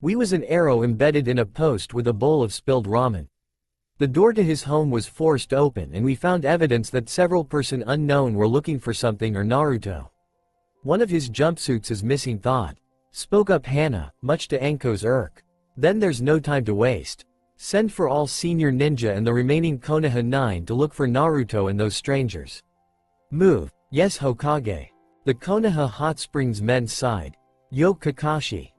we was an arrow embedded in a post with a bowl of spilled ramen. The door to his home was forced open and we found evidence that several person unknown were looking for something or Naruto. One of his jumpsuits is missing, thought. Spoke up Hana, much to Anko's irk. Then there's no time to waste. Send for all senior ninja and the remaining Konoha 9 to look for Naruto and those strangers. Move. Yes, Hokage. The Konoha Hot Springs men sighed. Yo, Kakashi.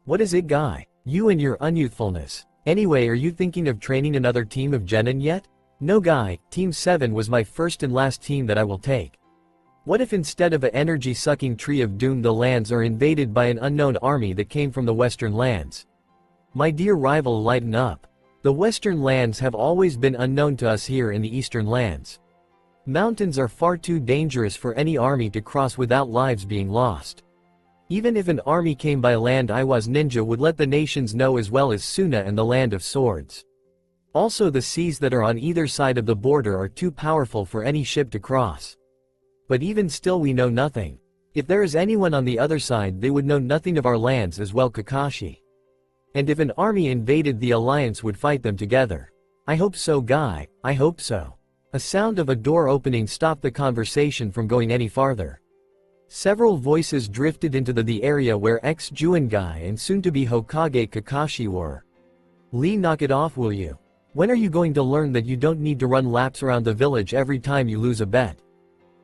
What is it, guy? You and your unyouthfulness. Anyway, are you thinking of training another team of genin yet? No, guy. Team 7 was my first and last team that I will take. What if instead of an energy-sucking tree of doom the lands are invaded by an unknown army that came from the western lands? My dear rival, lighten up. The western lands have always been unknown to us here in the eastern lands. Mountains are far too dangerous for any army to cross without lives being lost. Even if an army came by land, Iwa's ninja would let the nations know, as well as Suna and the Land of Swords. Also, the seas that are on either side of the border are too powerful for any ship to cross. But even still, we know nothing. If there is anyone on the other side, they would know nothing of our lands as well, Kakashi. And if an army invaded, the alliance would fight them together. I hope so, guy, I hope so. A sound of a door opening stopped the conversation from going any farther. Several voices drifted into the area where ex-Juin-gai and soon-to-be Hokage Kakashi were. Lee, knock it off, will you? When are you going to learn that you don't need to run laps around the village every time you lose a bet?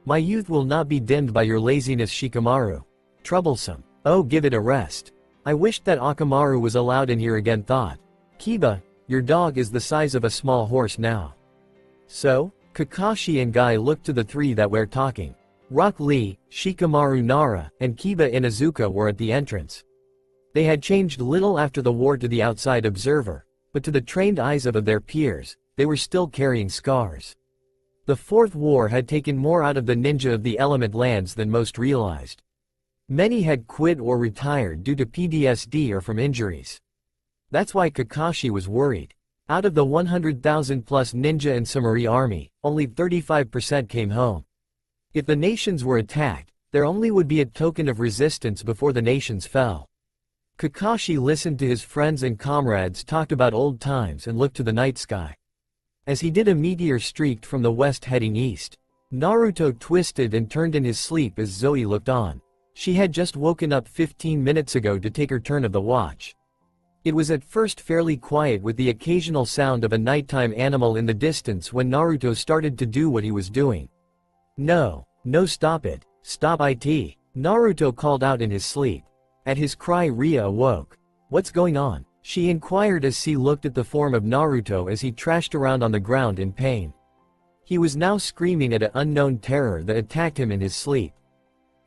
My youth will not be dimmed by your laziness, Shikamaru. Troublesome. Oh, give it a rest. I wished that Akamaru was allowed in here again, thought. Kiba, your dog is the size of a small horse now. So? Kakashi and Guy looked to the three that were talking. Rock Lee, Shikamaru Nara, and Kiba Inuzuka were at the entrance. They had changed little after the war to the outside observer, but to the trained eyes of their peers, they were still carrying scars. The Fourth War had taken more out of the ninja of the element lands than most realized. Many had quit or retired due to PTSD or from injuries. That's why Kakashi was worried. Out of the 100,000 plus ninja and samurai army, only 35% came home. If the nations were attacked, there only would be a token of resistance before the nations fell. Kakashi listened to his friends and comrades talked about old times and looked to the night sky. As he did, a meteor streaked from the west heading east. Naruto twisted and turned in his sleep as Zoe looked on. She had just woken up 15 minutes ago to take her turn of the watch. It was at first fairly quiet with the occasional sound of a nighttime animal in the distance when Naruto started to do what he was doing. No, stop it, stop it, Naruto called out in his sleep. At his cry, Ria awoke. What's going on? She inquired as she looked at the form of Naruto as he trashed around on the ground in pain. He was now screaming at an unknown terror that attacked him in his sleep.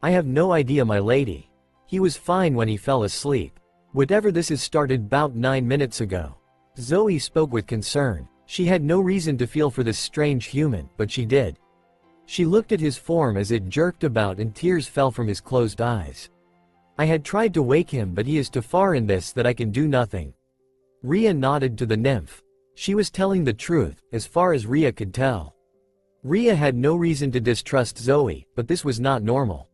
I have no idea, my lady. He was fine when he fell asleep. Whatever this is started about 9 minutes ago. Zoe spoke with concern. She had no reason to feel for this strange human, but she did. She looked at his form as it jerked about and tears fell from his closed eyes. I had tried to wake him, but he is too far in this that I can do nothing. Ria nodded to the nymph. She was telling the truth, as far as Ria could tell. Ria had no reason to distrust Zoe, but this was not normal.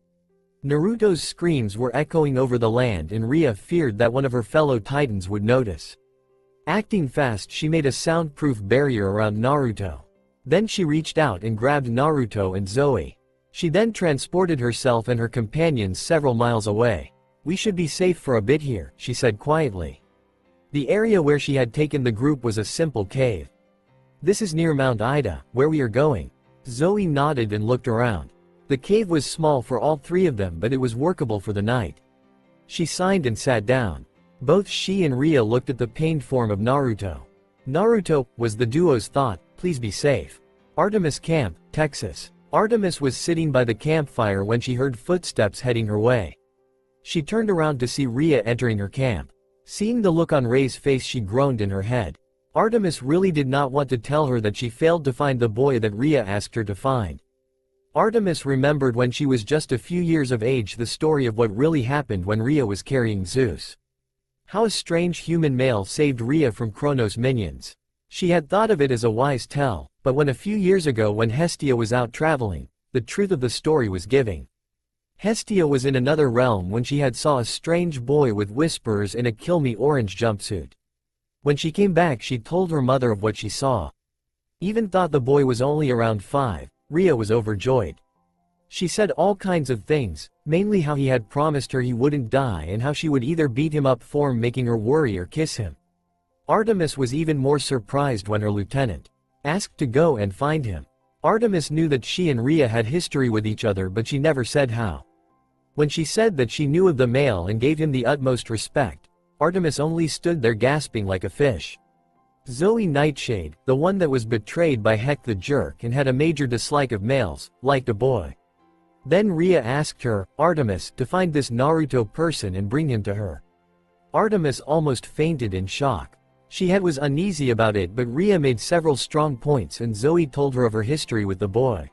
Naruto's screams were echoing over the land and Ria feared that one of her fellow titans would notice. Acting fast, she made a soundproof barrier around Naruto. Then she reached out and grabbed Naruto and Zoe. She then transported herself and her companions several miles away. We should be safe for a bit here, she said quietly. The area where she had taken the group was a simple cave. This is near Mount Ida, where we are going. Zoe nodded and looked around. The cave was small for all three of them, but it was workable for the night. She signed and sat down. Both she and Ria looked at the pained form of Naruto. Naruto, was the duo's thought, please be safe. Artemis Camp, Texas. Artemis was sitting by the campfire when she heard footsteps heading her way. She turned around to see Ria entering her camp. Seeing the look on Ray's face, she groaned in her head. Artemis really did not want to tell her that she failed to find the boy that Ria asked her to find. Artemis remembered when she was just a few years of age the story of what really happened when Ria was carrying Zeus. How a strange human male saved Ria from Kronos' minions. She had thought of it as a wise tale, but when a few years ago when Hestia was out traveling, the truth of the story was giving. Hestia was in another realm when she had saw a strange boy with whispers in a kill-me orange jumpsuit. When she came back, she told her mother of what she saw. Even thought the boy was only around 5, Ria was overjoyed. She said all kinds of things, mainly how he had promised her he wouldn't die and how she would either beat him up for making her worry or kiss him. Artemis was even more surprised when her lieutenant asked to go and find him. Artemis knew that she and Ria had history with each other, but she never said how. When she said that she knew of the male and gave him the utmost respect, Artemis only stood there gasping like a fish. Zoe Nightshade, the one that was betrayed by Heck the Jerk and had a major dislike of males, liked a boy. Then Ria asked her, Artemis, to find this Naruto person and bring him to her. Artemis almost fainted in shock. She was uneasy about it, but Ria made several strong points and Zoe told her of her history with the boy.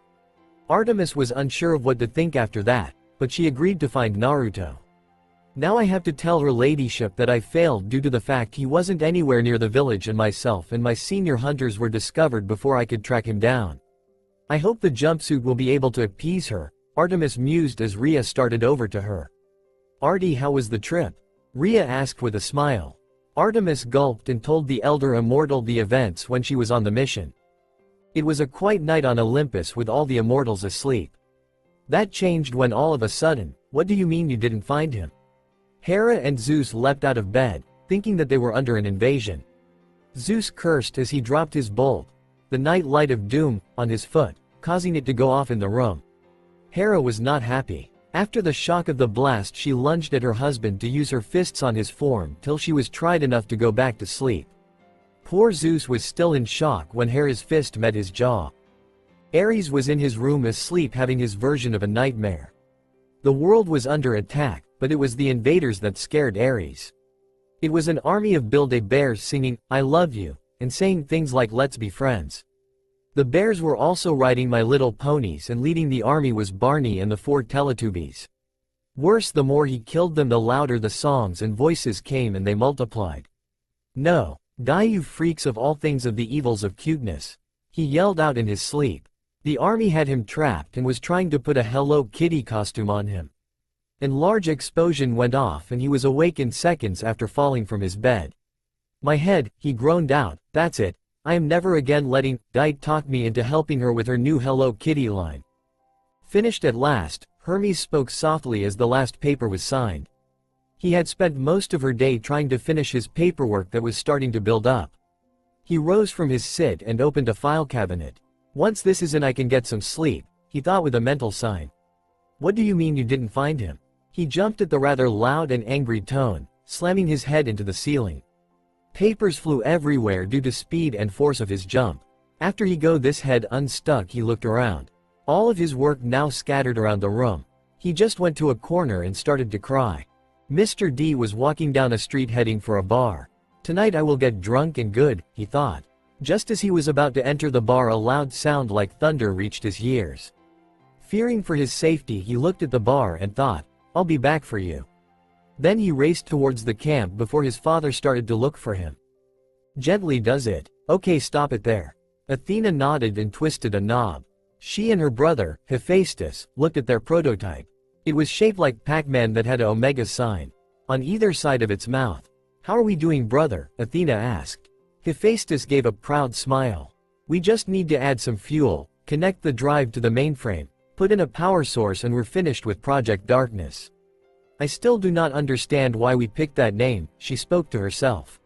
Artemis was unsure of what to think after that, but she agreed to find Naruto. Now I have to tell her ladyship that I failed due to the fact he wasn't anywhere near the village and myself and my senior hunters were discovered before I could track him down. I hope the jumpsuit will be able to appease her, Artemis mused as Ria started over to her. Artie, how was the trip? Ria asked with a smile. Artemis gulped and told the elder Immortal the events when she was on the mission. It was a quiet night on Olympus with all the immortals asleep. That changed when all of a sudden, "What do you mean you didn't find him?" Hera and Zeus leapt out of bed, thinking that they were under an invasion. Zeus cursed as he dropped his bolt, the night light of doom, on his foot, causing it to go off in the room. Hera was not happy. After the shock of the blast, she lunged at her husband to use her fists on his form till she was tried enough to go back to sleep. Poor Zeus was still in shock when Hera's fist met his jaw. Ares was in his room asleep, having his version of a nightmare. The world was under attack, but it was the invaders that scared Ares. It was an army of Build-A-Bears singing, "I love you," and saying things like "let's be friends." The bears were also riding My Little Ponies, and leading the army was Barney and the 4 Teletubbies. Worse, the more he killed them, the louder the songs and voices came, and they multiplied. "No, die you freaks of all things, of the evils of cuteness," he yelled out in his sleep. The army had him trapped and was trying to put a Hello Kitty costume on him. An large explosion went off and he was awake in seconds after falling from his bed. "My head," he groaned out, "that's it. I am never again letting Diet talk me into helping her with her new Hello Kitty line." Finished at last, Hermes spoke softly as the last paper was signed. He had spent most of her day trying to finish his paperwork that was starting to build up. He rose from his sit and opened a file cabinet. "Once this is in, I can get some sleep," he thought with a mental sign. "What do you mean you didn't find him?" He jumped at the rather loud and angry tone, slamming his head into the ceiling. Papers flew everywhere due to speed and force of his jump. After he got his head unstuck, he looked around. All of his work now scattered around the room. He just went to a corner and started to cry. Mr. D was walking down a street heading for a bar. "Tonight I will get drunk and good," he thought. Just as he was about to enter the bar, a loud sound like thunder reached his ears. Fearing for his safety, he looked at the bar and thought, "I'll be back for you." Then he raced towards the camp before his father started to look for him. "Gently does it. Okay, stop it there." Athena nodded and twisted a knob. She and her brother, Hephaestus, looked at their prototype. It was shaped like Pac-Man that had an omega sign on either side of its mouth. "How are we doing, brother?" Athena asked. Hephaestus gave a proud smile. "We just need to add some fuel, connect the drive to the mainframe, put in a power source, and we're finished with Project Darkness." "I still do not understand why we picked that name," she spoke to herself.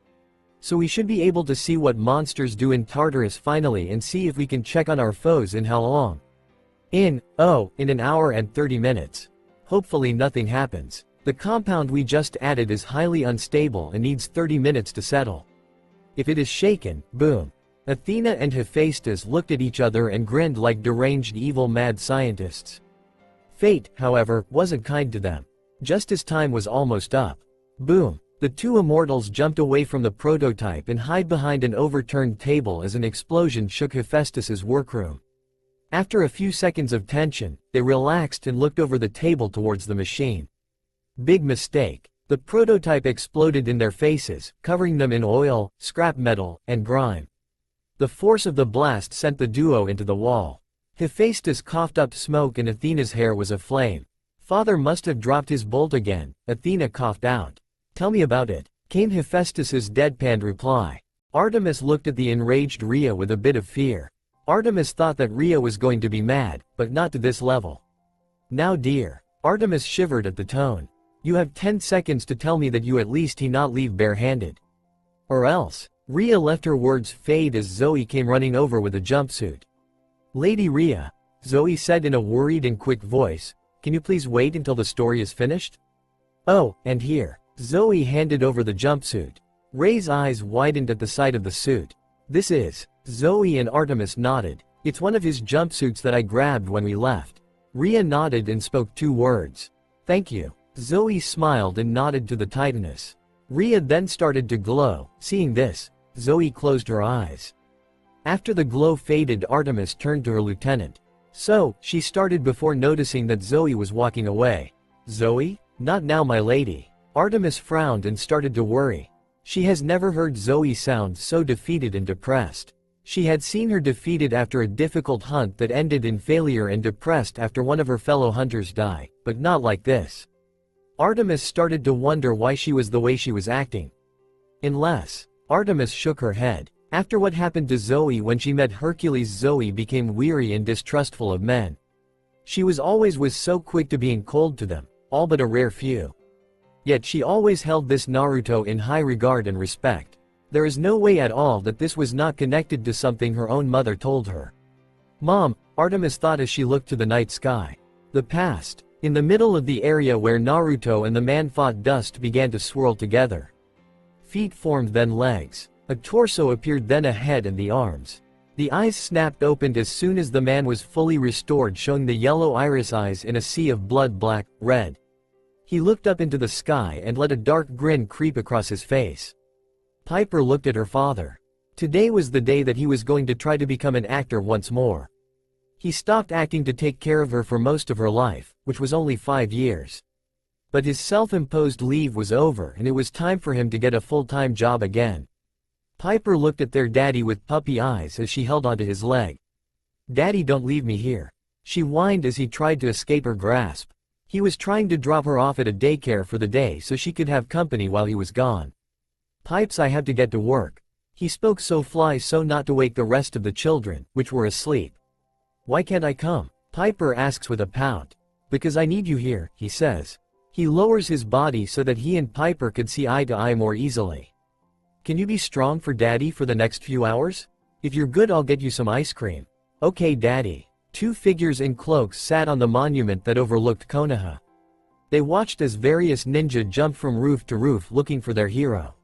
"So we should be able to see what monsters do in Tartarus finally, and see if we can check on our foes in how long? In an hour and 30 minutes. Hopefully nothing happens. The compound we just added is highly unstable and needs 30 minutes to settle. If it is shaken, boom." Athena and Hephaestus looked at each other and grinned like deranged evil mad scientists. Fate, however, wasn't kind to them. Just as time was almost up. Boom. The 2 immortals jumped away from the prototype and hid behind an overturned table as an explosion shook Hephaestus's workroom. After a few seconds of tension, they relaxed and looked over the table towards the machine. Big mistake. The prototype exploded in their faces, covering them in oil, scrap metal, and grime. The force of the blast sent the duo into the wall. Hephaestus coughed up smoke and Athena's hair was aflame. "Father must have dropped his bolt again," Athena coughed out. "Tell me about it," came Hephaestus's deadpanned reply. Artemis looked at the enraged Rhea with a bit of fear. Artemis thought that Rhea was going to be mad, but not to this level. "Now dear." Artemis shivered at the tone. "You have 10 seconds to tell me that you at least he not leave bare-handed. Or else." Rhea left her words fade as Zoe came running over with a jumpsuit. "Lady Rhea," Zoe said in a worried and quick voice, "can you please wait until the story is finished?" "Oh, and here." Zoe handed over the jumpsuit. Ray's eyes widened at the sight of the suit. "This is..." Zoe and Artemis nodded. "It's one of his jumpsuits that I grabbed when we left." Rhea nodded and spoke 2 words. "Thank you." Zoe smiled and nodded to the Titaness. Rhea then started to glow. Seeing this, Zoe closed her eyes. After the glow faded, Artemis turned to her lieutenant. "So," she started before noticing that Zoe was walking away. "Zoe? Not now, my lady." Artemis frowned and started to worry. She has never heard Zoe sound so defeated and depressed. She had seen her defeated after a difficult hunt that ended in failure and depressed after one of her fellow hunters died, but not like this. Artemis started to wonder why she was the way she was acting. Unless. Artemis shook her head. After what happened to Zoe when she met Hercules, Zoe became weary and distrustful of men. She was so quick to being cold to them, all but a rare few. Yet she always held this Naruto in high regard and respect. There is no way at all that this was not connected to something her own mother told her. "Mom," Artemis thought as she looked to the night sky. The past. In the middle of the area where Naruto and the man fought, dust began to swirl together. Feet formed, then legs. A torso appeared, then a head and the arms. The eyes snapped open as soon as the man was fully restored, showing the yellow iris eyes in a sea of blood, black, red. He looked up into the sky and let a dark grin creep across his face. Piper looked at her father. Today was the day that he was going to try to become an actor once more. He stopped acting to take care of her for most of her life, which was only 5 years. But his self-imposed leave was over and it was time for him to get a full-time job again. Piper looked at their daddy with puppy eyes as she held onto his leg. "Daddy, don't leave me here," she whined as he tried to escape her grasp. He was trying to drop her off at a daycare for the day so she could have company while he was gone. "Pipes, I have to get to work." He spoke so not to wake the rest of the children, which were asleep. "Why can't I come?" Piper asks with a pout. "Because I need you here," he says. He lowers his body so that he and Piper could see eye to eye more easily. "Can you be strong for Daddy for the next few hours? If you're good, I'll get you some ice cream." "Okay, Daddy." 2 figures in cloaks sat on the monument that overlooked Konoha. They watched as various ninja jumped from roof to roof looking for their hero.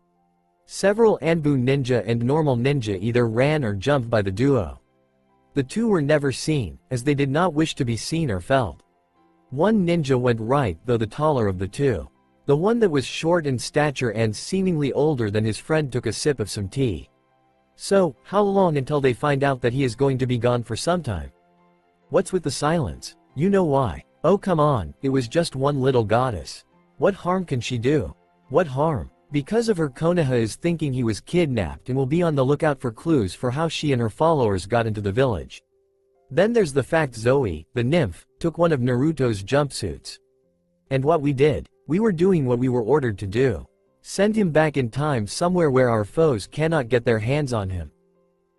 Several Anbu ninja and normal ninja either ran or jumped by the duo. The 2 were never seen, as they did not wish to be seen or felt. One ninja went right, though the taller of the 2. The one that was short in stature and seemingly older than his friend took a sip of some tea. "So, how long until they find out that he is going to be gone for some time?" "What's with the silence? You know why." "Oh come on, it was just one little goddess. What harm can she do?" "What harm?" "Because of her, Konoha is thinking he was kidnapped and will be on the lookout for clues for how she and her followers got into the village. Then there's the fact Zoe, the nymph, took one of Naruto's jumpsuits. And what we did, we were doing what we were ordered to do. Send him back in time somewhere where our foes cannot get their hands on him.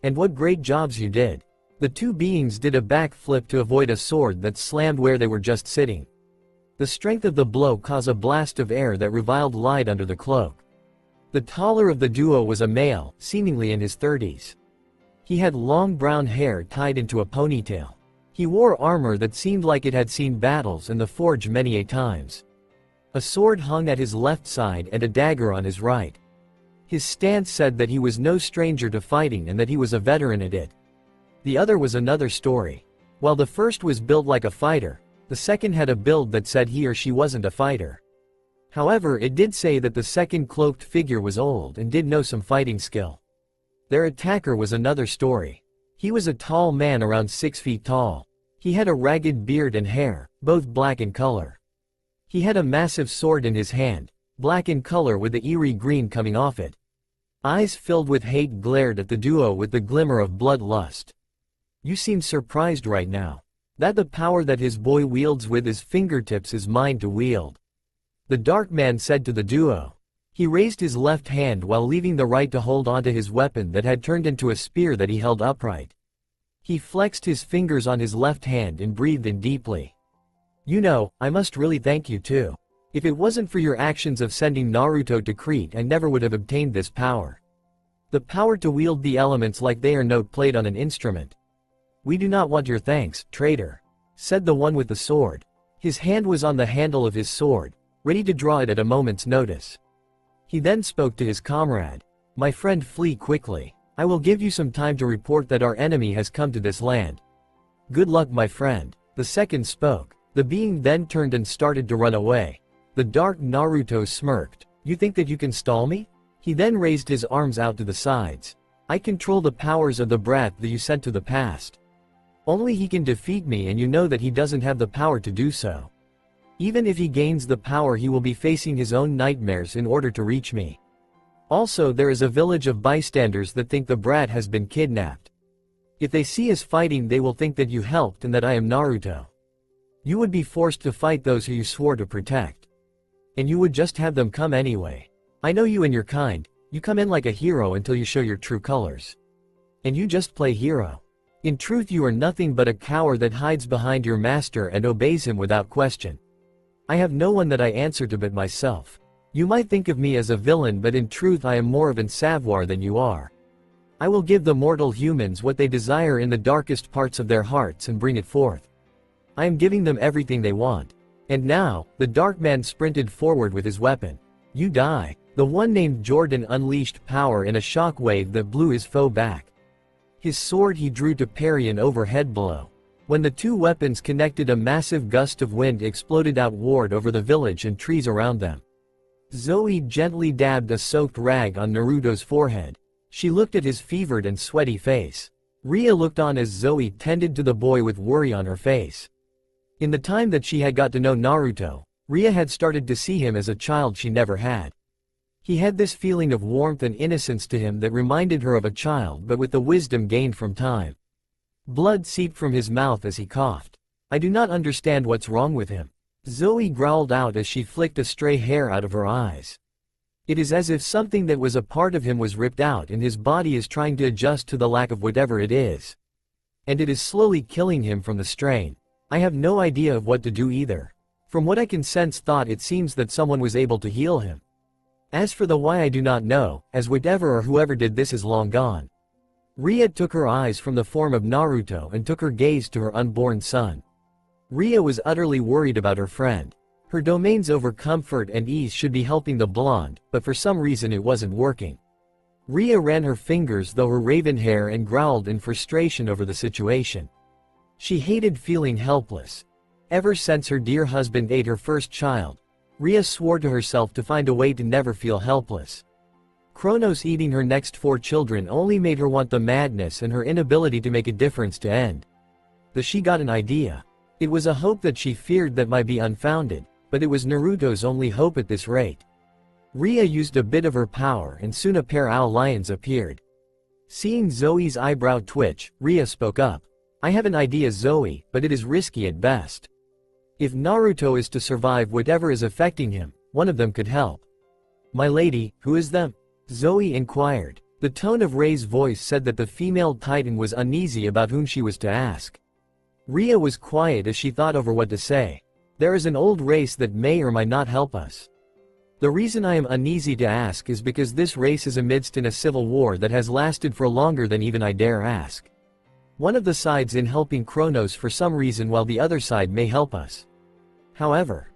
And what great jobs you did." The 2 beings did a backflip to avoid a sword that slammed where they were just sitting. The strength of the blow caused a blast of air that reviled light under the cloak. The taller of the duo was a male, seemingly in his 30s. He had long brown hair tied into a ponytail. He wore armor that seemed like it had seen battles and the forge many a times. A sword hung at his left side and a dagger on his right. His stance said that he was no stranger to fighting and that he was a veteran at it. The other was another story. While the first was built like a fighter, the second had a build that said he or she wasn't a fighter. However, it did say that the second cloaked figure was old and did know some fighting skill. Their attacker was another story. He was a tall man around 6 feet tall. He had a ragged beard and hair, both black in color. He had a massive sword in his hand, black in color with the eerie green coming off it. Eyes filled with hate glared at the duo with the glimmer of bloodlust. "You seem surprised right now. That the power that his boy wields with his fingertips is mine to wield," the dark man said to the duo. He raised his left hand while leaving the right to hold onto his weapon that had turned into a spear that he held upright. He flexed his fingers on his left hand and breathed in deeply. "You know, I must really thank you too. If it wasn't for your actions of sending Naruto to Crete, I never would have obtained this power. The power to wield the elements like they are note played on an instrument." "We do not want your thanks, traitor," said the one with the sword. His hand was on the handle of his sword, ready to draw it at a moment's notice. He then spoke to his comrade. "My friend, flee quickly. I will give you some time to report that our enemy has come to this land." "Good luck, my friend," the second spoke. The being then turned and started to run away. The dark Naruto smirked. "You think that you can stall me?" He then raised his arms out to the sides. "I control the powers of the brat that you sent to the past. Only he can defeat me, and you know that he doesn't have the power to do so. Even if he gains the power, he will be facing his own nightmares in order to reach me. Also, there is a village of bystanders that think the brat has been kidnapped. If they see us fighting, they will think that you helped and that I am Naruto. You would be forced to fight those who you swore to protect. And you would just have them come anyway. I know you and your kind. You come in like a hero until you show your true colors. And you just play hero. In truth you are nothing but a coward that hides behind your master and obeys him without question. I have no one that I answer to but myself. You might think of me as a villain, but in truth I am more of an savoir than you are. I will give the mortal humans what they desire in the darkest parts of their hearts and bring it forth. I am giving them everything they want. And now, the dark man sprinted forward with his weapon. You die. The one named Jordan unleashed power in a shockwave that blew his foe back. His sword he drew to parry an overhead blow. When the two weapons connected, a massive gust of wind exploded outward over the village and trees around them. Zoe gently dabbed a soaked rag on Naruto's forehead. She looked at his fevered and sweaty face. Ria looked on as Zoe tended to the boy with worry on her face. In the time that she had got to know Naruto, Ria had started to see him as a child she never had. He had this feeling of warmth and innocence to him that reminded her of a child, but with the wisdom gained from time. Blood seeped from his mouth as he coughed. I do not understand what's wrong with him. Zoe growled out as she flicked a stray hair out of her eyes. It is as if something that was a part of him was ripped out and his body is trying to adjust to the lack of whatever it is. And it is slowly killing him from the strain. I have no idea of what to do either. From what I can sense it seems that someone was able to heal him. As for the why I do not know, as whatever or whoever did this is long gone. Ria took her eyes from the form of Naruto and took her gaze to her unborn son. Ria was utterly worried about her friend. Her domains over comfort and ease should be helping the blonde, but for some reason it wasn't working. Ria ran her fingers through her raven hair and growled in frustration over the situation. She hated feeling helpless. Ever since her dear husband ate her first child, Ria swore to herself to find a way to never feel helpless. Kronos eating her next 4 children only made her want the madness and her inability to make a difference to end. Thus she got an idea. It was a hope that she feared that might be unfounded, but it was Naruto's only hope at this rate. Ria used a bit of her power and soon a pair of lions appeared. Seeing Zoe's eyebrow twitch, Ria spoke up. I have an idea, Zoe, but it is risky at best. If Naruto is to survive whatever is affecting him, one of them could help. My lady, who is them? Zoe inquired. The tone of Rei's voice said that the female titan was uneasy about whom she was to ask. Ria was quiet as she thought over what to say. There is an old race that may or might not help us. The reason I am uneasy to ask is because this race is amidst in a civil war that has lasted for longer than even I dare ask. One of the sides in helping Kronos for some reason while the other side may help us. However,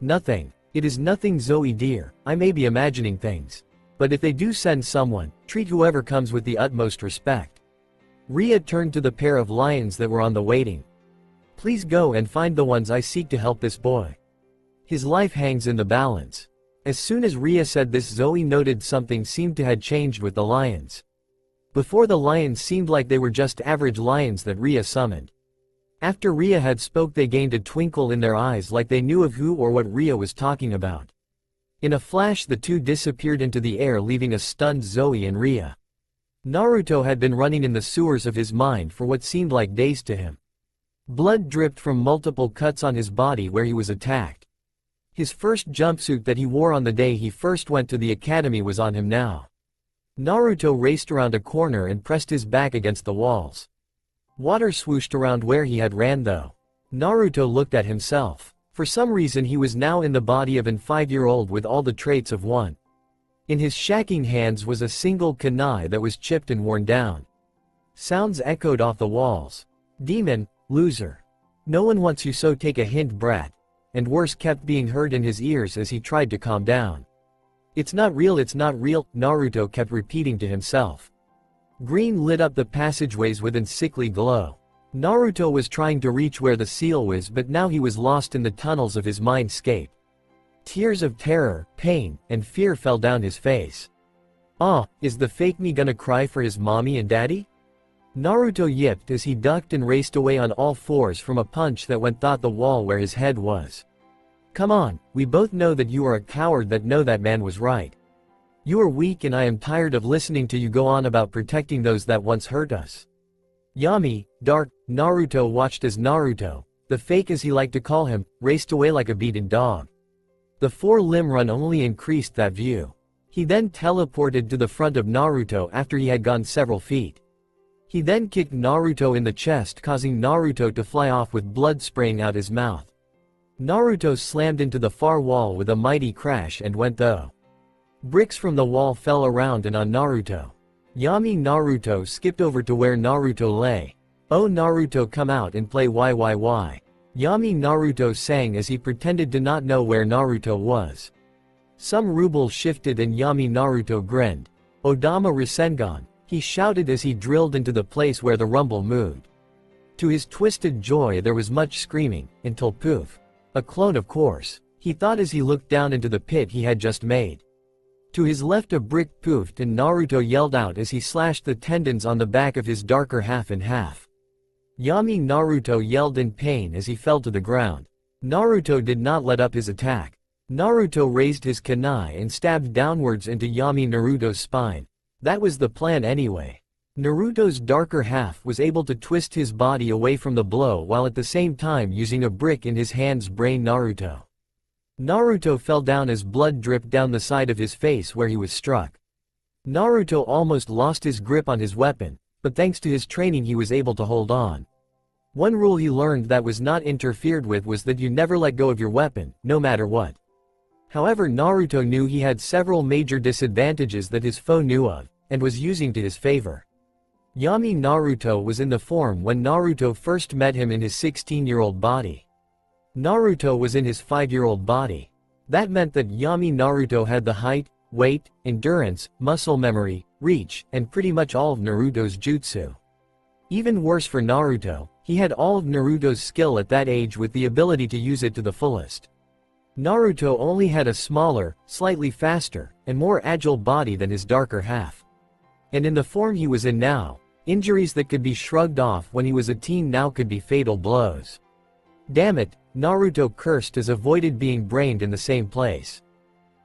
nothing. It is nothing, Zoe dear, I may be imagining things. But if they do send someone, treat whoever comes with the utmost respect. Ria turned to the pair of lions that were on the waiting. Please go and find the ones I seek to help this boy. His life hangs in the balance. As soon as Ria said this, Zoe noted something seemed to had changed with the lions. Before, the lions seemed like they were just average lions that Ria summoned. After Ria had spoke, they gained a twinkle in their eyes like they knew of who or what Ria was talking about. In a flash the two disappeared into the air, leaving a stunned Zoe and Ria. Naruto had been running in the sewers of his mind for what seemed like days to him. Blood dripped from multiple cuts on his body where he was attacked. His first jumpsuit that he wore on the day he first went to the academy was on him now. Naruto raced around a corner and pressed his back against the walls. Water swooshed around where he had ran though. Naruto looked at himself. For some reason he was now in the body of an 5-year-old with all the traits of one. In his shacking hands was a single kunai that was chipped and worn down. Sounds echoed off the walls. Demon, loser. No one wants you, so take a hint, brat. And worse kept being heard in his ears as he tried to calm down. It's not real, Naruto kept repeating to himself. Green lit up the passageways with a sickly glow. Naruto was trying to reach where the seal was, but now he was lost in the tunnels of his mindscape. Tears of terror, pain, and fear fell down his face. Is the fake me gonna cry for his mommy and daddy? Naruto yipped as he ducked and raced away on all fours from a punch that went through the wall where his head was. Come on, we both know that you are a coward, that man was right. You are weak and I am tired of listening to you go on about protecting those that once hurt us. Yami, dark, Naruto watched as Naruto, the fake as he liked to call him, raced away like a beaten dog. The 4-limb run only increased that view. He then teleported to the front of Naruto after he had gone several feet. He then kicked Naruto in the chest, causing Naruto to fly off with blood spraying out his mouth. Naruto slammed into the far wall with a mighty crash and went though. Bricks from the wall fell around and on Naruto. Yami Naruto skipped over to where Naruto lay. "Oh Naruto, come out and play YYY." Yami Naruto sang as he pretended to not know where Naruto was. Some rubles shifted and Yami Naruto grinned. "Odama Rasengan," he shouted as he drilled into the place where the rumble moved. To his twisted joy there was much screaming, until poof. A clone, of course, he thought as he looked down into the pit he had just made. To his left a brick poofed and Naruto yelled out as he slashed the tendons on the back of his darker half in half. Yami Naruto yelled in pain as he fell to the ground. Naruto did not let up his attack. Naruto raised his kunai and stabbed downwards into Yami Naruto's spine. That was the plan anyway. Naruto's darker half was able to twist his body away from the blow while at the same time using a brick in his hands brain Naruto. Naruto fell down as blood dripped down the side of his face where he was struck. Naruto almost lost his grip on his weapon, but thanks to his training he was able to hold on. One rule he learned that was not interfered with was that you never let go of your weapon, no matter what. However, Naruto knew he had several major disadvantages that his foe knew of, and was using to his favor. Yami Naruto was in the form when Naruto first met him in his 16-year-old body. Naruto was in his 5-year-old body. That meant that Yami Naruto had the height, weight, endurance, muscle memory, reach, and pretty much all of Naruto's jutsu. Even worse for Naruto, he had all of Naruto's skill at that age with the ability to use it to the fullest. Naruto only had a smaller, slightly faster, and more agile body than his darker half. And in the form he was in now, injuries that could be shrugged off when he was a teen now could be fatal blows. Damn it, Naruto cursed as avoided being brained in the same place.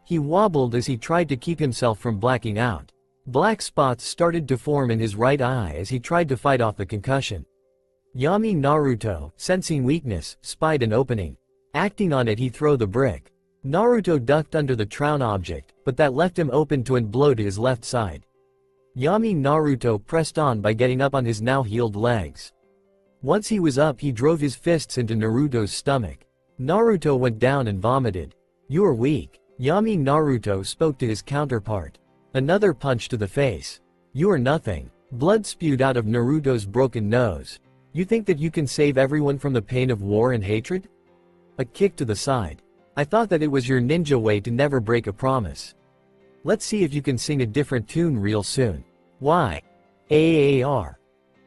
He wobbled as he tried to keep himself from blacking out. Black spots started to form in his right eye as he tried to fight off the concussion. Yami Naruto, sensing weakness, spied an opening. Acting on it he threw the brick. Naruto ducked under the thrown object, but that left him open to and blow to his left side. Yami Naruto pressed on by getting up on his now healed legs. Once he was up he drove his fists into Naruto's stomach. Naruto went down and vomited. "You are weak." Yami Naruto spoke to his counterpart. Another punch to the face. "You are nothing." Blood spewed out of Naruto's broken nose. "You think that you can save everyone from the pain of war and hatred?" A kick to the side. "I thought that it was your ninja way to never break a promise. Let's see if you can sing a different tune real soon." "Why? AAR.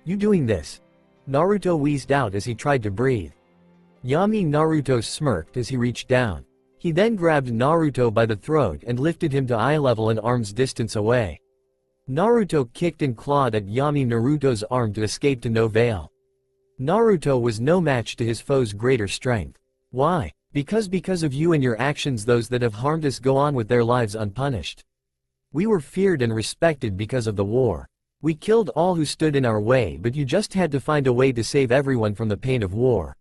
You doing this?" Naruto wheezed out as he tried to breathe. Yami Naruto smirked as he reached down. He then grabbed Naruto by the throat and lifted him to eye level and arm's distance away. Naruto kicked and clawed at Yami Naruto's arm to escape to no avail. Naruto was no match to his foe's greater strength. "Why? Because of you and your actions those that have harmed us go on with their lives unpunished. We were feared and respected because of the war. We killed all who stood in our way, but you just had to find a way to save everyone from the pain of war.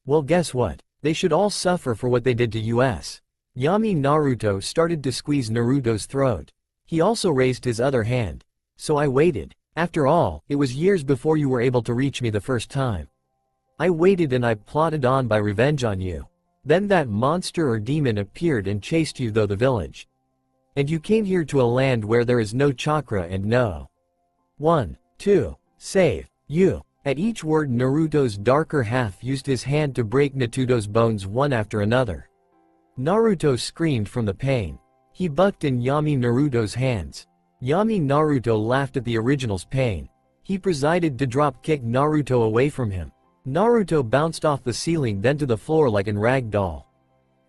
Well, guess what? They should all suffer for what they did to us." Yami Naruto started to squeeze Naruto's throat. He also raised his other hand. "So I waited. After all, it was years before you were able to reach me the first time. I waited and I plotted on by revenge on you. Then that monster or demon appeared and chased you through the village. And you came here to a land where there is no chakra and no one to save you." At each word Naruto's darker half used his hand to break Naruto's bones one after another. Naruto screamed from the pain. He bucked in Yami Naruto's hands. Yami Naruto laughed at the original's pain. He proceeded to drop kick Naruto away from him. Naruto bounced off the ceiling then to the floor like an rag doll.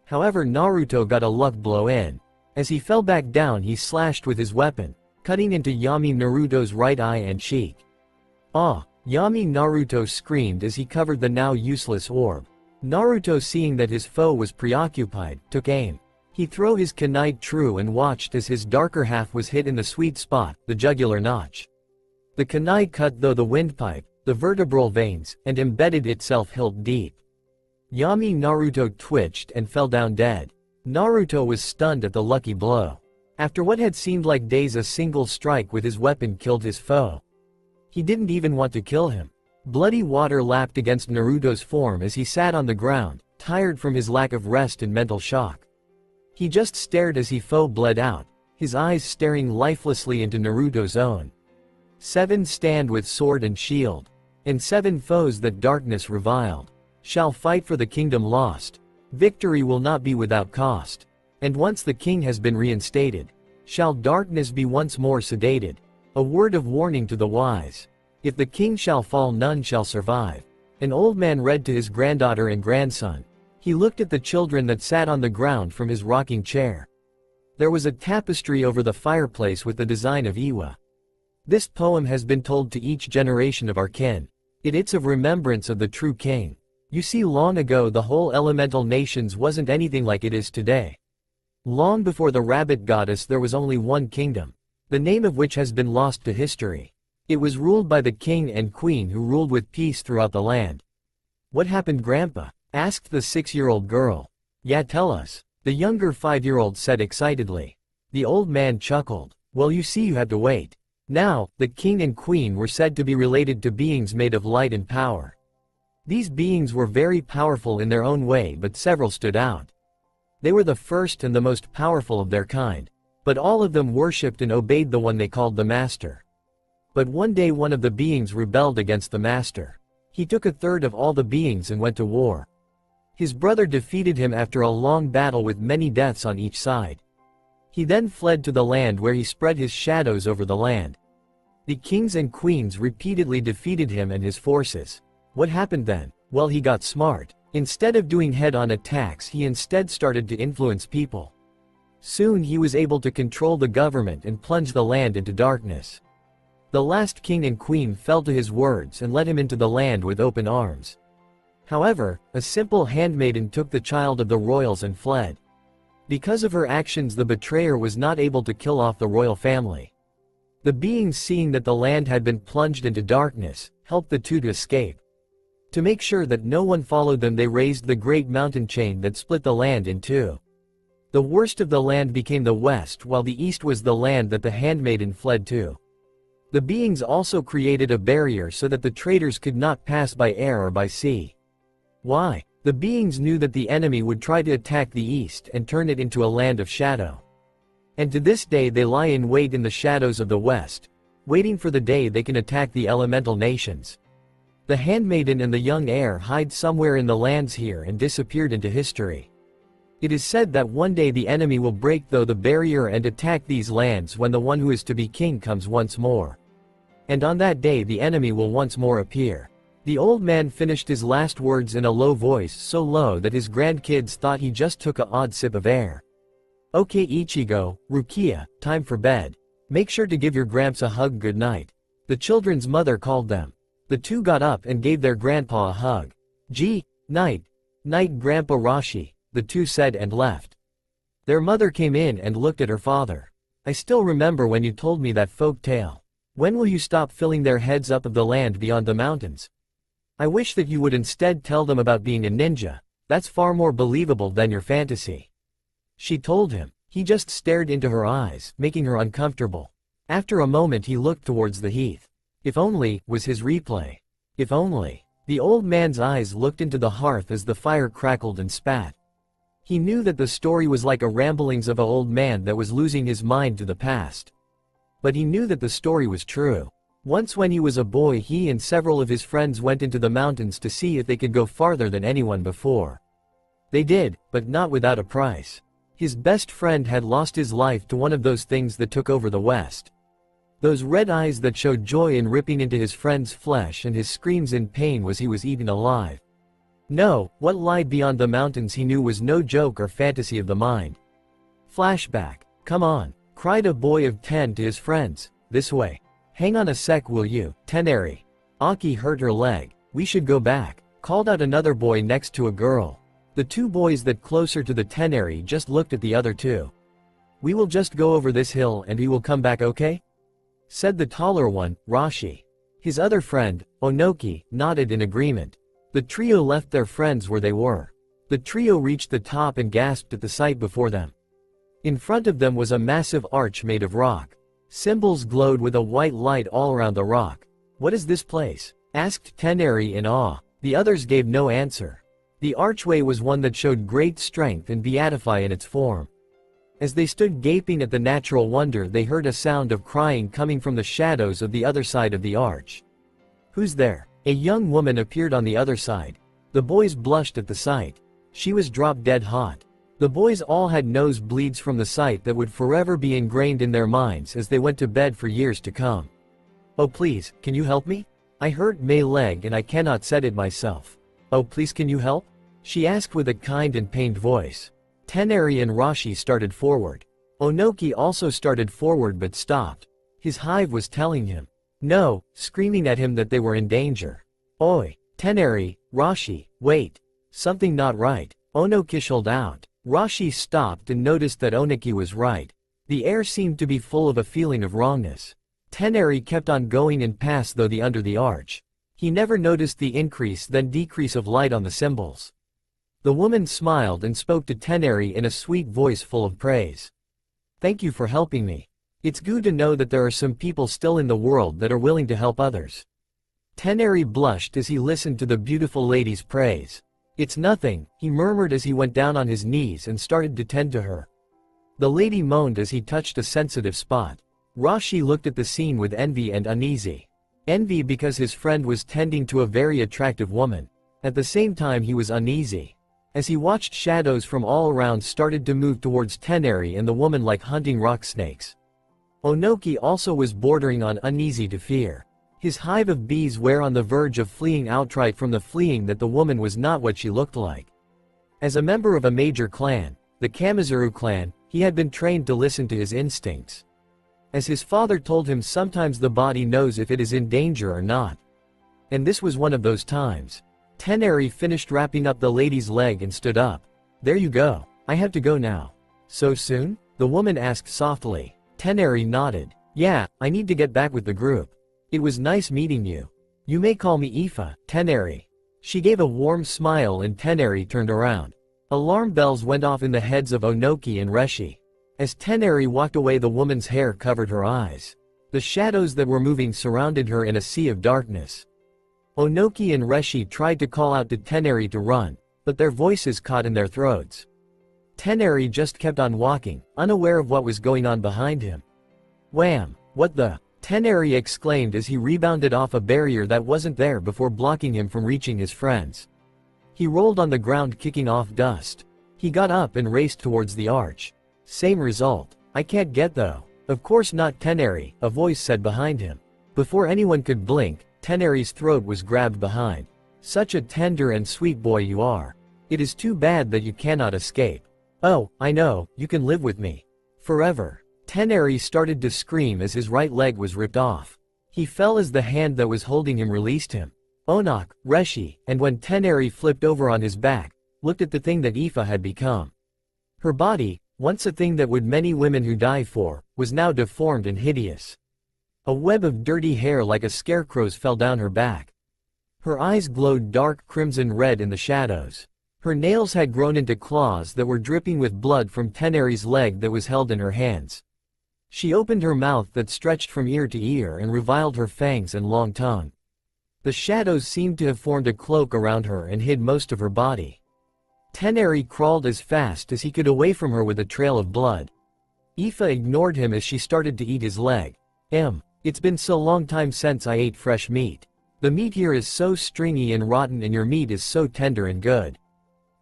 However, Naruto got a luck blow in. As he fell back down he slashed with his weapon, cutting into Yami Naruto's right eye and cheek. "Ah!" Yami Naruto screamed as he covered the now useless orb. Naruto, seeing that his foe was preoccupied, took aim. He threw his kunai true and watched as his darker half was hit in the sweet spot, the jugular notch. The kunai cut through the windpipe, the vertebral veins, and embedded itself hilt deep. Yami Naruto twitched and fell down dead. Naruto was stunned at the lucky blow. After what had seemed like days, a single strike with his weapon killed his foe. He didn't even want to kill him. Bloody water lapped against Naruto's form as he sat on the ground, tired from his lack of rest and mental shock. He just stared as he bled out, his eyes staring lifelessly into Naruto's own. 7 stand with sword and shield, and 7 foes that darkness reviled, shall fight for the kingdom lost. Victory will not be without cost. And once the king has been reinstated, shall darkness be once more sedated. A word of warning to the wise. If the king shall fall, none shall survive. An old man read to his granddaughter and grandson. He looked at the children that sat on the ground from his rocking chair. There was a tapestry over the fireplace with the design of Iwa. This poem has been told to each generation of our kin. It's of remembrance of the true king. You see, long ago the whole elemental nations wasn't anything like it is today. Long before the rabbit goddess there was only one kingdom, the name of which has been lost to history. It was ruled by the king and queen who ruled with peace throughout the land. What happened, Grandpa? Asked the 6-year-old girl. Yeah, tell us, the younger 5-year-old said excitedly. The old man chuckled. Well, you see, you had to wait. Now, the king and queen were said to be related to beings made of light and power. These beings were very powerful in their own way, but several stood out. They were the first and the most powerful of their kind, but all of them worshipped and obeyed the one they called the master. But one day one of the beings rebelled against the master. He took 1/3 of all the beings and went to war. His brother defeated him after a long battle with many deaths on each side. He then fled to the land where he spread his shadows over the land. The kings and queens repeatedly defeated him and his forces. What happened then? Well, he got smart. Instead of doing head-on attacks, he instead started to influence people. Soon he was able to control the government and plunge the land into darkness. The last king and queen fell to his words and let him into the land with open arms. However, a simple handmaiden took the child of the royals and fled. Because of her actions, the betrayer was not able to kill off the royal family. The beings, seeing that the land had been plunged into darkness, helped the two to escape. To make sure that no one followed them, they raised the great mountain chain that split the land in two. The worst of the land became the west, while the east was the land that the handmaiden fled to. The beings also created a barrier so that the traders could not pass by air or by sea. Why? The beings knew that the enemy would try to attack the east and turn it into a land of shadow. And to this day they lie in wait in the shadows of the west, waiting for the day they can attack the elemental nations. The handmaiden and the young heir hide somewhere in the lands here and disappeared into history. It is said that one day the enemy will break through the barrier and attack these lands when the one who is to be king comes once more. And on that day the enemy will once more appear. The old man finished his last words in a low voice, so low that his grandkids thought he just took an odd sip of air. Okay Ichigo, Rukia, time for bed. Make sure to give your gramps a hug good night. The children's mother called them. The two got up and gave their grandpa a hug. Gee, night. Night Grandpa Rashi, the two said and left. Their mother came in and looked at her father. I still remember when you told me that folk tale. When will you stop filling their heads up of the land beyond the mountains? I wish that you would instead tell them about being a ninja. That's far more believable than your fantasy. She told him. He just stared into her eyes, making her uncomfortable. After a moment he looked towards the heath. If only, was his replay. If only. The old man's eyes looked into the hearth as the fire crackled and spat. He knew that the story was like a ramblings of an old man that was losing his mind to the past. But he knew that the story was true. Once when he was a boy, he and several of his friends went into the mountains to see if they could go farther than anyone before. They did, but not without a price. His best friend had lost his life to one of those things that took over the West. Those red eyes that showed joy in ripping into his friend's flesh, and his screams in pain was he was eaten alive. No, what lied beyond the mountains he knew was no joke or fantasy of the mind. Flashback. Come on, cried a boy of 10 to his friends. This way. Hang on a sec, will you, Tenari? Aki hurt her leg. We should go back, called out another boy next to a girl. The two boys that closer to the Tenari just looked at the other two. We will just go over this hill and we will come back, okay? Said the taller one, Rashi. His other friend, Onoki, nodded in agreement. The trio left their friends where they were. The trio reached the top and gasped at the sight before them. In front of them was a massive arch made of rock. Symbols glowed with a white light all around the rock. What is this place? Asked Teneri in awe. The others gave no answer. The archway was one that showed great strength and beatify in its form. As they stood gaping at the natural wonder, they heard a sound of crying coming from the shadows of the other side of the arch. Who's there? A young woman appeared on the other side. The boys blushed at the sight. She was drop dead hot. The boys all had nosebleeds from the sight that would forever be ingrained in their minds as they went to bed for years to come. Oh please, can you help me? I hurt my leg and I cannot set it myself. Oh please, can you help? She asked with a kind and pained voice. Teneri and Rashi started forward. Onoki also started forward but stopped. His hive was telling him no, screaming at him that they were in danger. Oi, Teneri, Rashi, wait. Something not right. Onoki shelled out. Rashi stopped and noticed that Onoki was right. The air seemed to be full of a feeling of wrongness. Teneri kept on going and passed though under the arch. He never noticed the increase then decrease of light on the symbols. The woman smiled and spoke to Teneri in a sweet voice full of praise. Thank you for helping me. It's good to know that there are some people still in the world that are willing to help others. Teneri blushed as he listened to the beautiful lady's praise. It's nothing, he murmured as he went down on his knees and started to tend to her. The lady moaned as he touched a sensitive spot. Rashi looked at the scene with envy and uneasy. Envy because his friend was tending to a very attractive woman. At the same time he was uneasy. As he watched, shadows from all around started to move towards Teneri and the woman like hunting rock snakes. Onoki also was bordering on uneasy to fear. His hive of bees were on the verge of fleeing outright from the fleeing that the woman was not what she looked like. As a member of a major clan, the Kamizuru clan, he had been trained to listen to his instincts. As his father told him, sometimes the body knows if it is in danger or not. And this was one of those times. Teneri finished wrapping up the lady's leg and stood up. There you go. I have to go now. So soon? The woman asked softly. Teneri nodded. Yeah, I need to get back with the group. It was nice meeting you. You may call me Ifa, Teneri. She gave a warm smile and Teneri turned around. Alarm bells went off in the heads of Onoki and Reshi. As Teneri walked away, the woman's hair covered her eyes. The shadows that were moving surrounded her in a sea of darkness. Onoki and Reshi tried to call out to Teneri to run, but their voices caught in their throats. Teneri just kept on walking, unaware of what was going on behind him. Wham! What the? Teneri exclaimed as he rebounded off a barrier that wasn't there before blocking him from reaching his friends. He rolled on the ground kicking off dust. He got up and raced towards the arch. Same result. I can't get though. Of course not, Teneri, a voice said behind him. Before anyone could blink, Teneri's throat was grabbed behind. Such a tender and sweet boy you are. It is too bad that you cannot escape. Oh, I know, you can live with me. Forever. Teneri started to scream as his right leg was ripped off. He fell as the hand that was holding him released him. Onak, Reshi, and when Teneri flipped over on his back, looked at the thing that Ifa had become. Her body, once a thing that would many women who die for, was now deformed and hideous. A web of dirty hair like a scarecrow's fell down her back. Her eyes glowed dark crimson red in the shadows. Her nails had grown into claws that were dripping with blood from Teneri's leg that was held in her hands. She opened her mouth that stretched from ear to ear and revealed her fangs and long tongue. The shadows seemed to have formed a cloak around her and hid most of her body. Teneri crawled as fast as he could away from her with a trail of blood. Ifa ignored him as she started to eat his leg. It's been so long time since I ate fresh meat. The meat here is so stringy and rotten and your meat is so tender and good.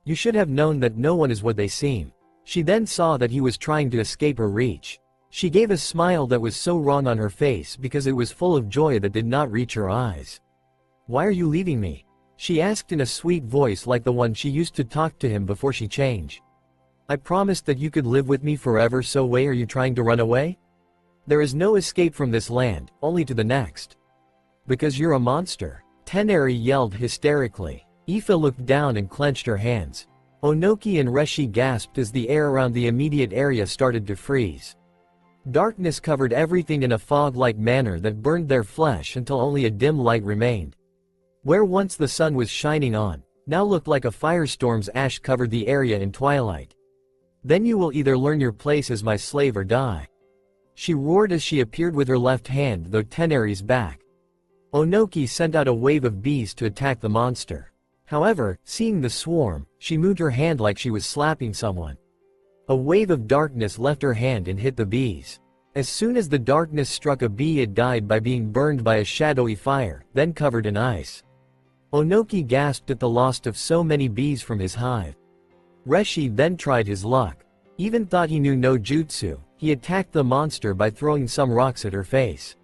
You should have known that no one is what they seem. She then saw that he was trying to escape her reach. She gave a smile that was so wrong on her face because it was full of joy that did not reach her eyes. Why are you leaving me? She asked in a sweet voice like the one she used to talk to him before she changed. I promised that you could live with me forever, so why are you trying to run away? There is no escape from this land, only to the next. Because you're a monster. Teneri yelled hysterically. Ifa looked down and clenched her hands. Onoki and Reshi gasped as the air around the immediate area started to freeze. Darkness covered everything in a fog-like manner that burned their flesh until only a dim light remained. Where once the sun was shining on, now looked like a firestorm's ash covered the area in twilight. Then you will either learn your place as my slave or die. She roared as she appeared with her left hand though Teneri's back. Onoki sent out a wave of bees to attack the monster. However, seeing the swarm, she moved her hand like she was slapping someone. A wave of darkness left her hand and hit the bees. As soon as the darkness struck a bee, it died by being burned by a shadowy fire, then covered in ice. Onoki gasped at the loss of so many bees from his hive. Reshi then tried his luck. Even thought he knew no jutsu, he attacked the monster by throwing some rocks at her face.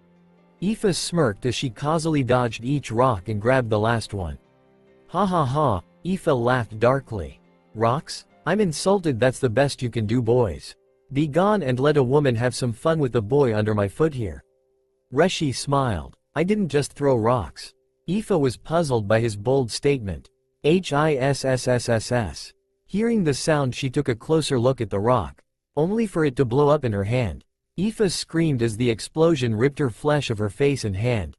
Aoife smirked as she causally dodged each rock and grabbed the last one. Ha ha ha, Aoife laughed darkly. Rocks? I'm insulted, that's the best you can do, boys. Be gone and let a woman have some fun with the boy under my foot here. Reshi smiled. I didn't just throw rocks. Aoife was puzzled by his bold statement. Hisssss. Hearing the sound, she took a closer look at the rock, only for it to blow up in her hand. Aoife screamed as the explosion ripped her flesh of her face and hand.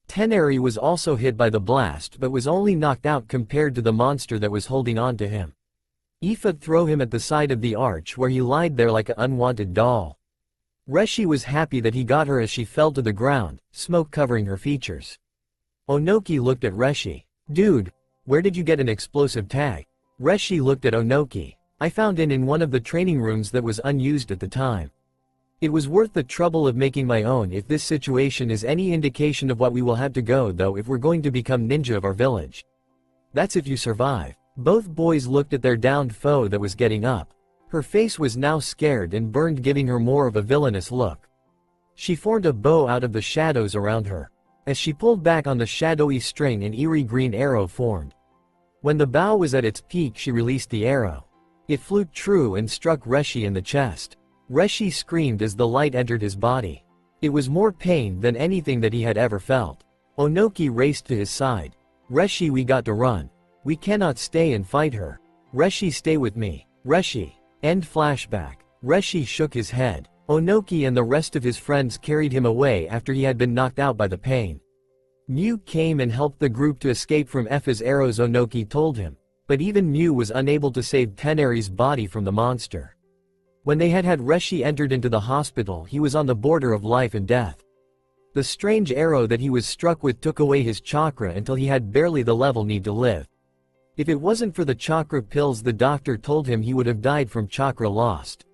Tenari was also hit by the blast but was only knocked out compared to the monster that was holding on to him. Aoife threw him at the side of the arch where he lied there like an unwanted doll. Reshi was happy that he got her as she fell to the ground, smoke covering her features. Onoki looked at Reshi. Dude, where did you get an explosive tag? Reshi looked at Onoki. I found it in one of the training rooms that was unused at the time. It was worth the trouble of making my own if this situation is any indication of what we will have to go though if we're going to become ninja of our village. That's if you survive. Both boys looked at their downed foe that was getting up. Her face was now scared and burned, giving her more of a villainous look. She formed a bow out of the shadows around her. As she pulled back on the shadowy string, an eerie green arrow formed. When the bow was at its peak, she released the arrow. It flew true and struck Reshi in the chest. Reshi screamed as the light entered his body. It was more pain than anything that he had ever felt. Onoki raced to his side. Reshi, we got to run. We cannot stay and fight her. Reshi, stay with me. Reshi. End flashback. Reshi shook his head. Onoki and the rest of his friends carried him away after he had been knocked out by the pain. Mew came and helped the group to escape from Effa's arrows, Onoki told him. But even Mew was unable to save Tenari's body from the monster. When they had Reshi entered into the hospital, he was on the border of life and death. The strange arrow that he was struck with took away his chakra until he had barely the level need to live. If it wasn't for the chakra pills, the doctor told him he would have died from chakra lost.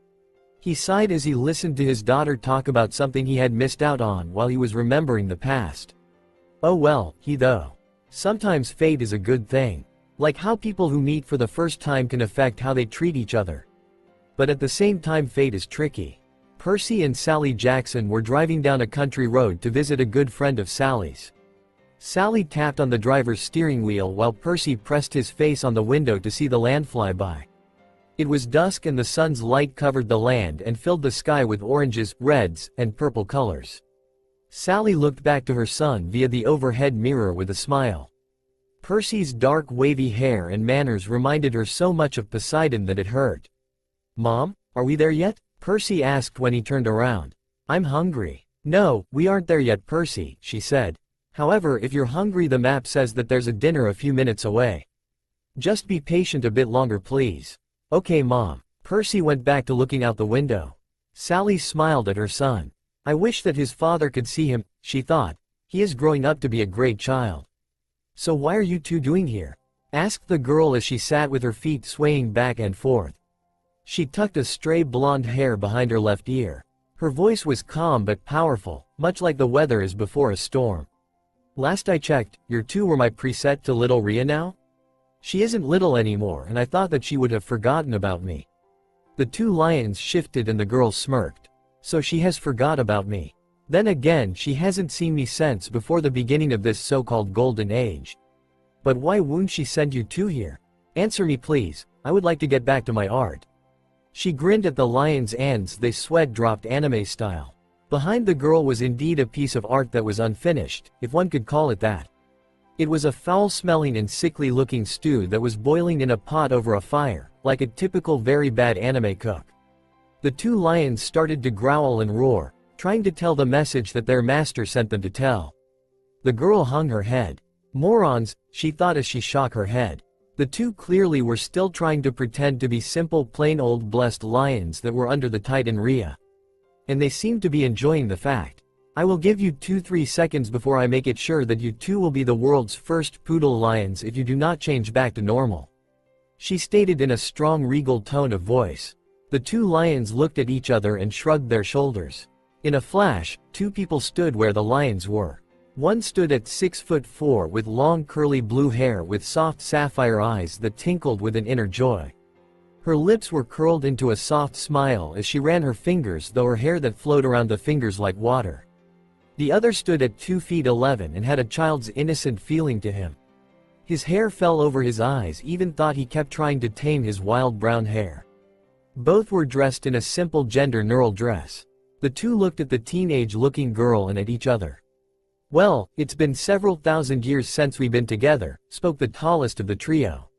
He sighed as he listened to his daughter talk about something he had missed out on while he was remembering the past. Oh well, sometimes fate is a good thing. Like how people who meet for the first time can affect how they treat each other. But at the same time, fate is tricky. Percy and Sally Jackson were driving down a country road to visit a good friend of Sally's. Sally tapped on the driver's steering wheel while Percy pressed his face on the window to see the land fly by. It was dusk and the sun's light covered the land and filled the sky with oranges, reds, and purple colors. Sally looked back to her son via the overhead mirror with a smile. Percy's dark wavy hair and manners reminded her so much of Poseidon that it hurt. Mom, are we there yet? Percy asked when he turned around. I'm hungry. No, we aren't there yet, Percy, she said. However, if you're hungry, the map says that there's a dinner a few minutes away. Just be patient a bit longer, please. Okay, Mom. Percy went back to looking out the window. Sally smiled at her son. I wish that his father could see him, she thought. He is growing up to be a great child. So why are you two doing here? Asked the girl as she sat with her feet swaying back and forth. She tucked a stray blonde hair behind her left ear. Her voice was calm but powerful, much like the weather is before a storm. Last I checked, your two were my preset to little Rhea now? She isn't little anymore and I thought that she would have forgotten about me. The two lions shifted and the girl smirked. So she has forgot about me. Then again, she hasn't seen me since before the beginning of this so-called golden age. But why won't she send you two here? Answer me please, I would like to get back to my art. She grinned at the lions and they sweat dropped anime style. Behind the girl was indeed a piece of art that was unfinished, if one could call it that. It was a foul-smelling and sickly-looking stew that was boiling in a pot over a fire, like a typical very bad anime cook. The two lions started to growl and roar, trying to tell the message that their master sent them to tell. The girl hung her head. Morons, she thought as she shook her head. The two clearly were still trying to pretend to be simple plain old blessed lions that were under the Titan Rhea. And they seemed to be enjoying the fact. I will give you 2-3 seconds before I make it sure that you two will be the world's first poodle lions if you do not change back to normal. She stated in a strong regal tone of voice. The two lions looked at each other and shrugged their shoulders. In a flash, two people stood where the lions were. One stood at 6'4" with long curly blue hair with soft sapphire eyes that tinkled with an inner joy. Her lips were curled into a soft smile as she ran her fingers through her hair that flowed around the fingers like water. The other stood at 2'11" and had a child's innocent feeling to him. His hair fell over his eyes, even thought he kept trying to tame his wild brown hair. Both were dressed in a simple gender-neutral dress. The two looked at the teenage-looking girl and at each other. Well, it's been several thousand years since we've been together, spoke the tallest of the trio.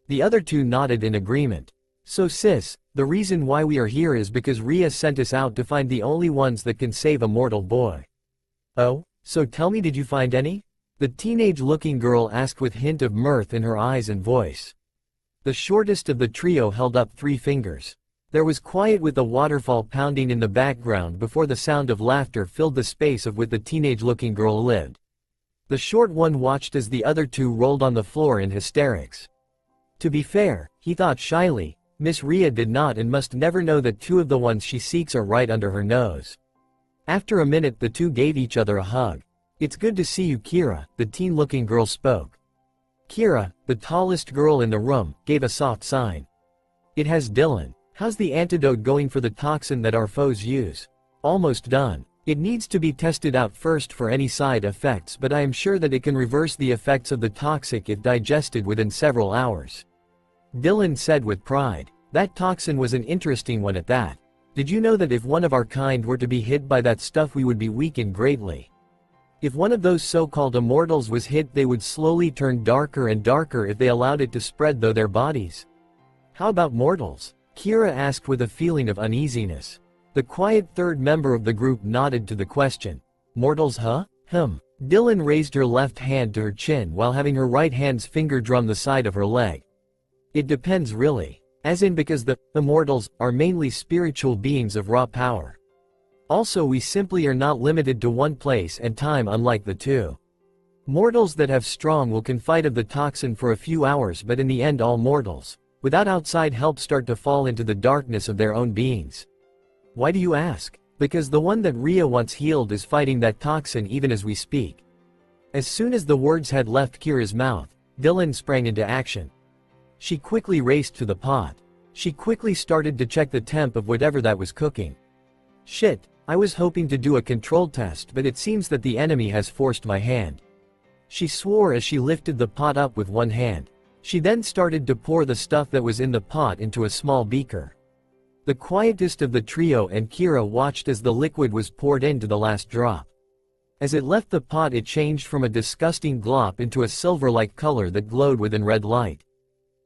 The other two nodded in agreement. So sis, the reason why we are here is because Rhea sent us out to find the only ones that can save a mortal boy. Oh, so tell me, did you find any? The teenage-looking girl asked with hint of mirth in her eyes and voice. The shortest of the trio held up 3 fingers. There was quiet with the waterfall pounding in the background before the sound of laughter filled the space of which the teenage-looking girl lived. The short one watched as the other two rolled on the floor in hysterics. To be fair, he thought shyly, Miss Rhea did not and must never know that 2 of the ones she seeks are right under her nose. After a minute the two gave each other a hug. It's good to see you, Kira, the teen-looking girl spoke. Kira, the tallest girl in the room, gave a soft sign. It has Dylan. How's the antidote going for the toxin that our foes use? Almost done. It needs to be tested out first for any side effects, but I am sure that it can reverse the effects of the toxic if digested within several hours. Dylan said with pride. That toxin was an interesting one at that. Did you know that if one of our kind were to be hit by that stuff we would be weakened greatly? If one of those so-called immortals was hit, they would slowly turn darker and darker if they allowed it to spread through their bodies. How about mortals? Kira asked with a feeling of uneasiness. The quiet third member of the group nodded to the question. Mortals, huh? Dylan raised her left hand to her chin while having her right hand's finger drum the side of her leg. It depends really. As in, because the immortals are mainly spiritual beings of raw power. Also, we simply are not limited to one place and time, unlike the two. Mortals that have strong will can fight of the toxin for a few hours, but in the end all mortals, without outside help, start to fall into the darkness of their own beings. Why do you ask? Because the one that Rhea once healed is fighting that toxin even as we speak. As soon as the words had left Kira's mouth, Dylan sprang into action. She quickly raced to the pot. She quickly started to check the temp of whatever that was cooking. Shit, I was hoping to do a control test, but it seems that the enemy has forced my hand. She swore as she lifted the pot up with one hand. She then started to pour the stuff that was in the pot into a small beaker. The quietest of the trio and Kira watched as the liquid was poured into the last drop. As it left the pot, it changed from a disgusting glop into a silver-like color that glowed within red light.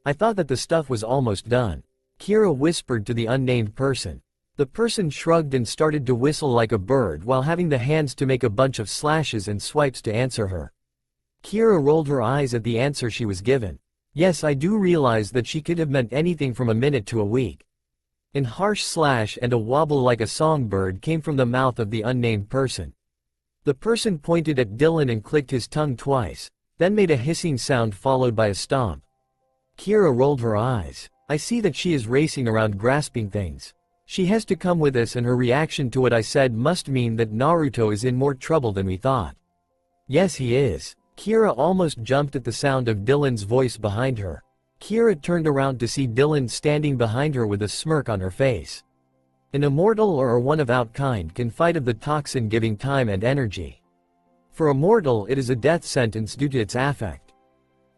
I thought that the stuff was almost done. Kira whispered to the unnamed person. The person shrugged and started to whistle like a bird while having the hands to make a bunch of slashes and swipes to answer her. Kira rolled her eyes at the answer she was given. Yes, I do realize that she could have meant anything from a minute to a week. An harsh slash and a wobble like a songbird came from the mouth of the unnamed person. The person pointed at Dylan and clicked his tongue twice, then made a hissing sound followed by a stomp. Kira rolled her eyes. I see that she is racing around grasping things. She has to come with us, and her reaction to what I said must mean that Naruto is in more trouble than we thought. Yes, he is. Kira almost jumped at the sound of Dylan's voice behind her. Kira turned around to see Dylan standing behind her with a smirk on her face. An immortal or a one-of-out kind can fight of the toxin, giving time and energy. For a mortal, it is a death sentence due to its affect.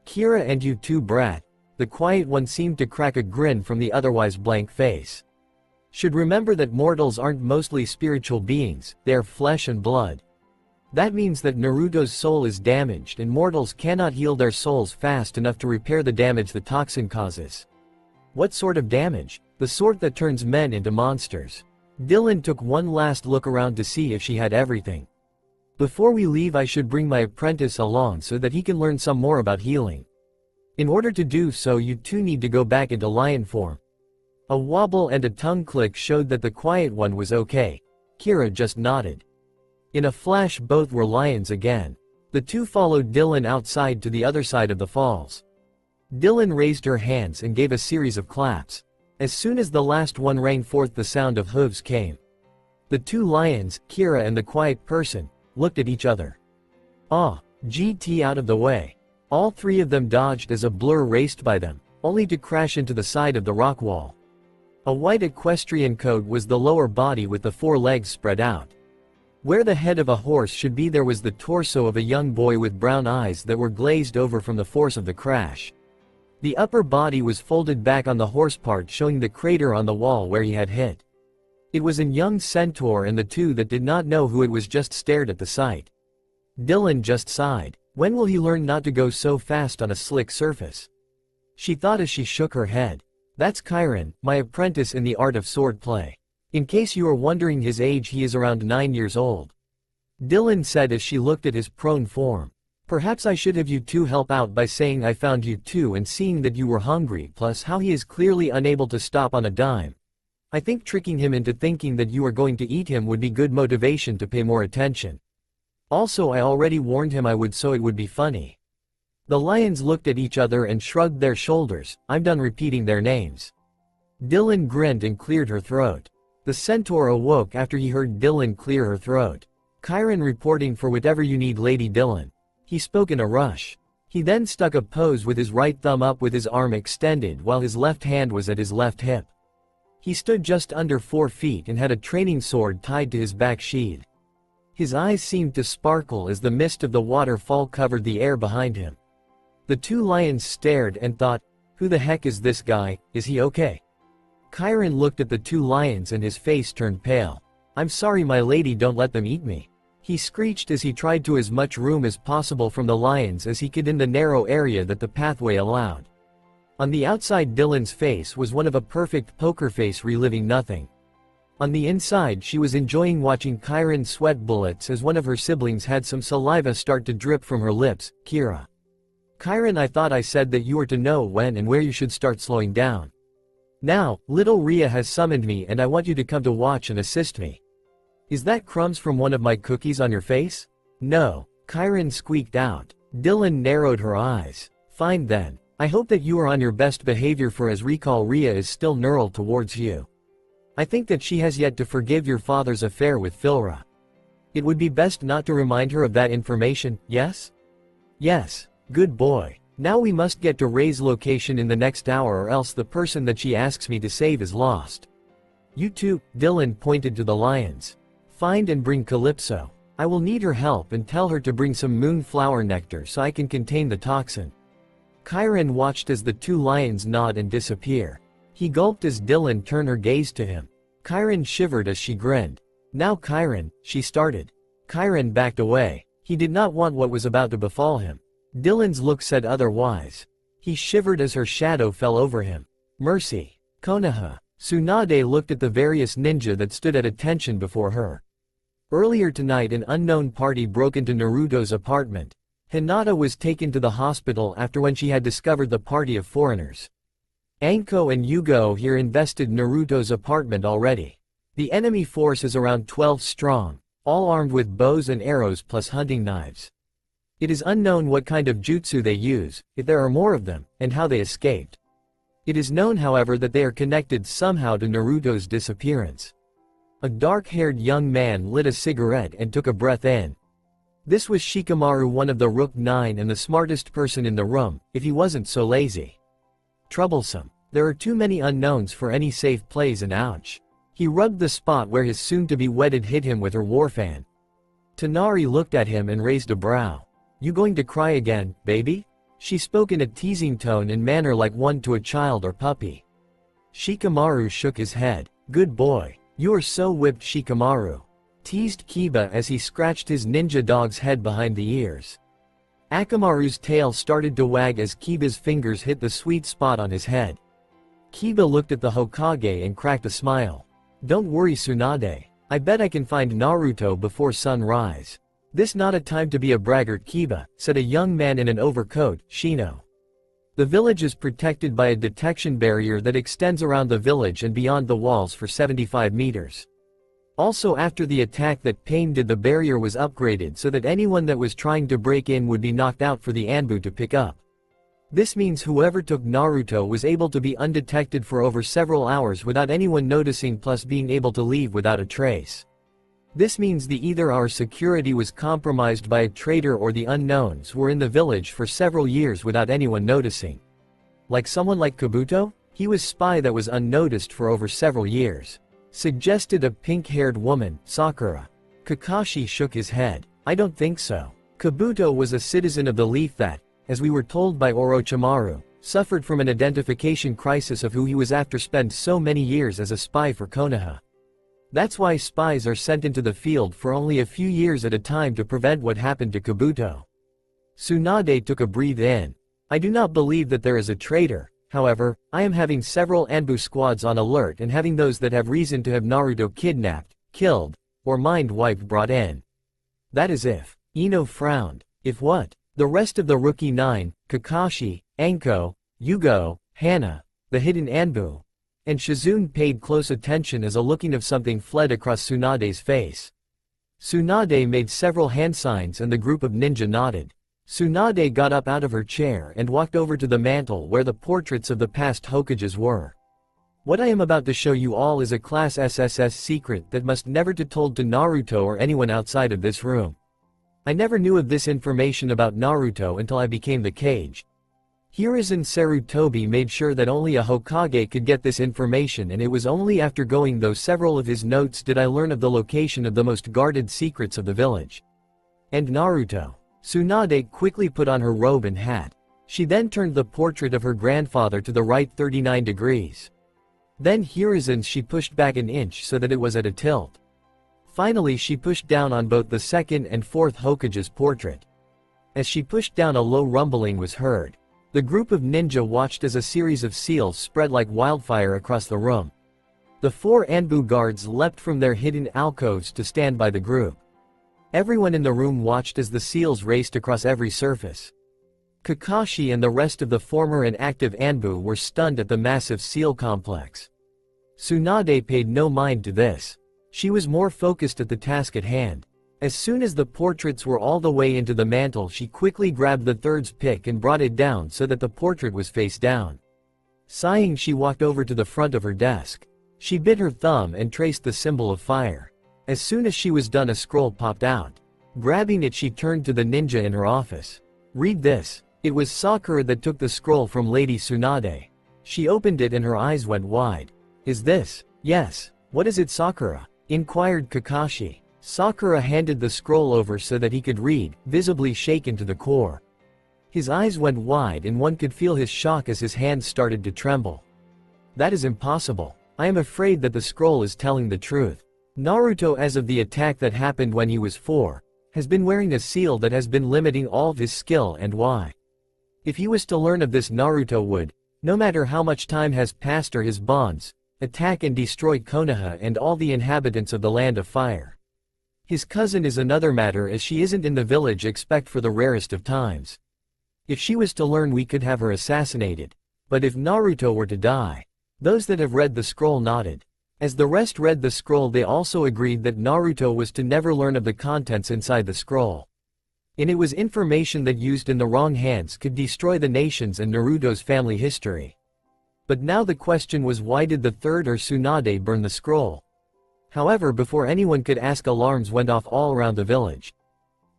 Kira and you too, brat. The quiet one seemed to crack a grin from the otherwise blank face. Should remember that mortals aren't mostly spiritual beings, they are flesh and blood. That means that Naruto's soul is damaged and mortals cannot heal their souls fast enough to repair the damage the toxin causes. What sort of damage? The sort that turns men into monsters. Dylan took one last look around to see if she had everything. Before we leave, I should bring my apprentice along so that he can learn some more about healing. In order to do so, you two need to go back into lion form. A wobble and a tongue click showed that the quiet one was okay. Kira just nodded. In a flash both were lions again. The two followed Dylan outside to the other side of the falls. Dylan raised her hands and gave a series of claps. As soon as the last one rang forth the sound of hooves came. The two lions, Kira and the quiet person, looked at each other. GT out of the way. All three of them dodged as a blur raced by them, only to crash into the side of the rock wall. A white equestrian coat was the lower body with the four legs spread out. Where the head of a horse should be there was the torso of a young boy with brown eyes that were glazed over from the force of the crash. The upper body was folded back on the horse part showing the crater on the wall where he had hit. It was a young centaur and the two that did not know who it was just stared at the sight. Dylan just sighed. When will he learn not to go so fast on a slick surface? She thought as she shook her head. That's Chiron, my apprentice in the art of swordplay. In case you are wondering his age, he is around 9 years old. Dylan said as she looked at his prone form. Perhaps I should have you two help out by saying I found you two and seeing that you were hungry, plus how he is clearly unable to stop on a dime. I think tricking him into thinking that you are going to eat him would be good motivation to pay more attention. Also, I already warned him I would, so it would be funny. The lions looked at each other and shrugged their shoulders. I'm done repeating their names. Dylan grinned and cleared her throat. The centaur awoke after he heard Dylan clear her throat. Chiron reporting for whatever you need, Lady Dylan. He spoke in a rush. He then stuck a pose with his right thumb up with his arm extended while his left hand was at his left hip. He stood just under 4 feet and had a training sword tied to his back sheath. His eyes seemed to sparkle as the mist of the waterfall covered the air behind him. The two lions stared and thought, who the heck is this guy, is he okay? Chiron looked at the two lions and his face turned pale. I'm sorry my lady, don't let them eat me. He screeched as he tried to as much room as possible from the lions as he could in the narrow area that the pathway allowed. On the outside Dylan's face was one of a perfect poker face reliving nothing. On the inside she was enjoying watching Chiron sweat bullets as one of her siblings had some saliva start to drip from her lips. Kira. Chiron, I thought I said that you were to know when and where you should start slowing down. Now, little Rhea has summoned me and I want you to come to watch and assist me. Is that crumbs from one of my cookies on your face? No, Chiron squeaked out. Dylan narrowed her eyes. Fine then. I hope that you are on your best behavior, for as recall Rhea is still neural towards you. I think that she has yet to forgive your father's affair with Philra. It would be best not to remind her of that information, yes? Yes. Good boy. Now we must get to Ray's location in the next hour or else the person that she asks me to save is lost. You two, Dylan pointed to the lions. Find and bring Calypso. I will need her help, and tell her to bring some moonflower nectar so I can contain the toxin. Chiron watched as the two lions nod and disappear. He gulped as Dylan turned her gaze to him. Chiron shivered as she grinned. Now Chiron, she started. Chiron backed away. He did not want what was about to befall him. Dylan's look said otherwise. He shivered as her shadow fell over him. Mercy. Konoha. Tsunade looked at the various ninja that stood at attention before her. Earlier tonight an unknown party broke into Naruto's apartment. Hinata was taken to the hospital after when she had discovered the party of foreigners. Anko and Yugo here invested Naruto's apartment already. The enemy force is around 12 strong, all armed with bows and arrows plus hunting knives. It is unknown what kind of jutsu they use, if there are more of them, and how they escaped. It is known however that they are connected somehow to Naruto's disappearance. A dark-haired young man lit a cigarette and took a breath in. This was Shikamaru, one of the Rook 9 and the smartest person in the room, if he wasn't so lazy. Troublesome. There are too many unknowns for any safe plays, and ouch. He rubbed the spot where his soon-to-be wedded hit him with her warfan. Tanari looked at him and raised a brow. You going to cry again, baby? She spoke in a teasing tone and manner like one to a child or puppy. Shikamaru shook his head. Good boy. You are so whipped, Shikamaru. Teased Kiba as he scratched his ninja dog's head behind the ears. Akamaru's tail started to wag as Kiba's fingers hit the sweet spot on his head. Kiba looked at the Hokage and cracked a smile. Don't worry, Tsunade. I bet I can find Naruto before sunrise. This not a time to be a braggart, Kiba, said a young man in an overcoat, Shino. The village is protected by a detection barrier that extends around the village and beyond the walls for 75 meters. Also, after the attack that Pain did, the barrier was upgraded so that anyone that was trying to break in would be knocked out for the Anbu to pick up. This means whoever took Naruto was able to be undetected for over several hours without anyone noticing, plus being able to leave without a trace. This means either our security was compromised by a traitor or the unknowns were in the village for several years without anyone noticing. Like someone like Kabuto? He was spy that was unnoticed for over several years. Suggested a pink-haired woman, Sakura. Kakashi shook his head. I don't think so. Kabuto was a citizen of the Leaf that, as we were told by Orochimaru, suffered from an identification crisis of who he was after spent so many years as a spy for Konoha. That's why spies are sent into the field for only a few years at a time to prevent what happened to Kabuto. Tsunade took a breath in. I do not believe that there is a traitor. However, I am having several Anbu squads on alert and having those that have reason to have Naruto kidnapped, killed, or mind-wiped brought in. That is if. Ino frowned. If what? The rest of the Rookie 9, Kakashi, Anko, Yugo, Hana, the hidden Anbu, and Shizune paid close attention as a looking of something fled across Tsunade's face. Tsunade made several hand signs and the group of ninja nodded. Tsunade got up out of her chair and walked over to the mantle where the portraits of the past Hokages were. What I am about to show you all is a class SSS secret that must never be told to Naruto or anyone outside of this room. I never knew of this information about Naruto until I became the Kage. Hiruzen Sarutobi made sure that only a Hokage could get this information, and it was only after going through several of his notes did I learn of the location of the most guarded secrets of the village. And Naruto. Tsunade quickly put on her robe and hat. She then turned the portrait of her grandfather to the right 39 degrees. Then she pushed back an inch so that it was at a tilt. Finally she pushed down on both the second and fourth Hokage's portrait. As she pushed down, a low rumbling was heard. The group of ninja watched as a series of seals spread like wildfire across the room. The 4 Anbu guards leapt from their hidden alcoves to stand by the group. Everyone in the room watched as the seals raced across every surface. Kakashi and the rest of the former and active Anbu were stunned at the massive seal complex. Tsunade paid no mind to this. She was more focused at the task at hand. As soon as the portraits were all the way into the mantle, she quickly grabbed the third's pick and brought it down so that the portrait was face down. Sighing, she walked over to the front of her desk. She bit her thumb and traced the symbol of fire. As soon as she was done, a scroll popped out. Grabbing it, she turned to the ninja in her office. Read this. It was Sakura that took the scroll from Lady Tsunade. She opened it and her eyes went wide. Is this? Yes. What is it, Sakura? Inquired Kakashi. Sakura handed the scroll over so that he could read, visibly shaken to the core. His eyes went wide and one could feel his shock as his hands started to tremble. That is impossible. I am afraid that the scroll is telling the truth. Naruto, as of the attack that happened when he was 4, has been wearing a seal that has been limiting all of his skill, and why? If he was to learn of this, Naruto would, no matter how much time has passed or his bonds, attack and destroy Konoha and all the inhabitants of the Land of Fire. His cousin is another matter, as she isn't in the village except for the rarest of times. If she was to learn, we could have her assassinated. But if Naruto were to die. Those that have read the scroll nodded. As the rest read the scroll, they also agreed that Naruto was to never learn of the contents inside the scroll. And it was information that used in the wrong hands could destroy the nations and Naruto's family history. But now the question was, why did the third or Tsunade burn the scroll? However, before anyone could ask, alarms went off all around the village.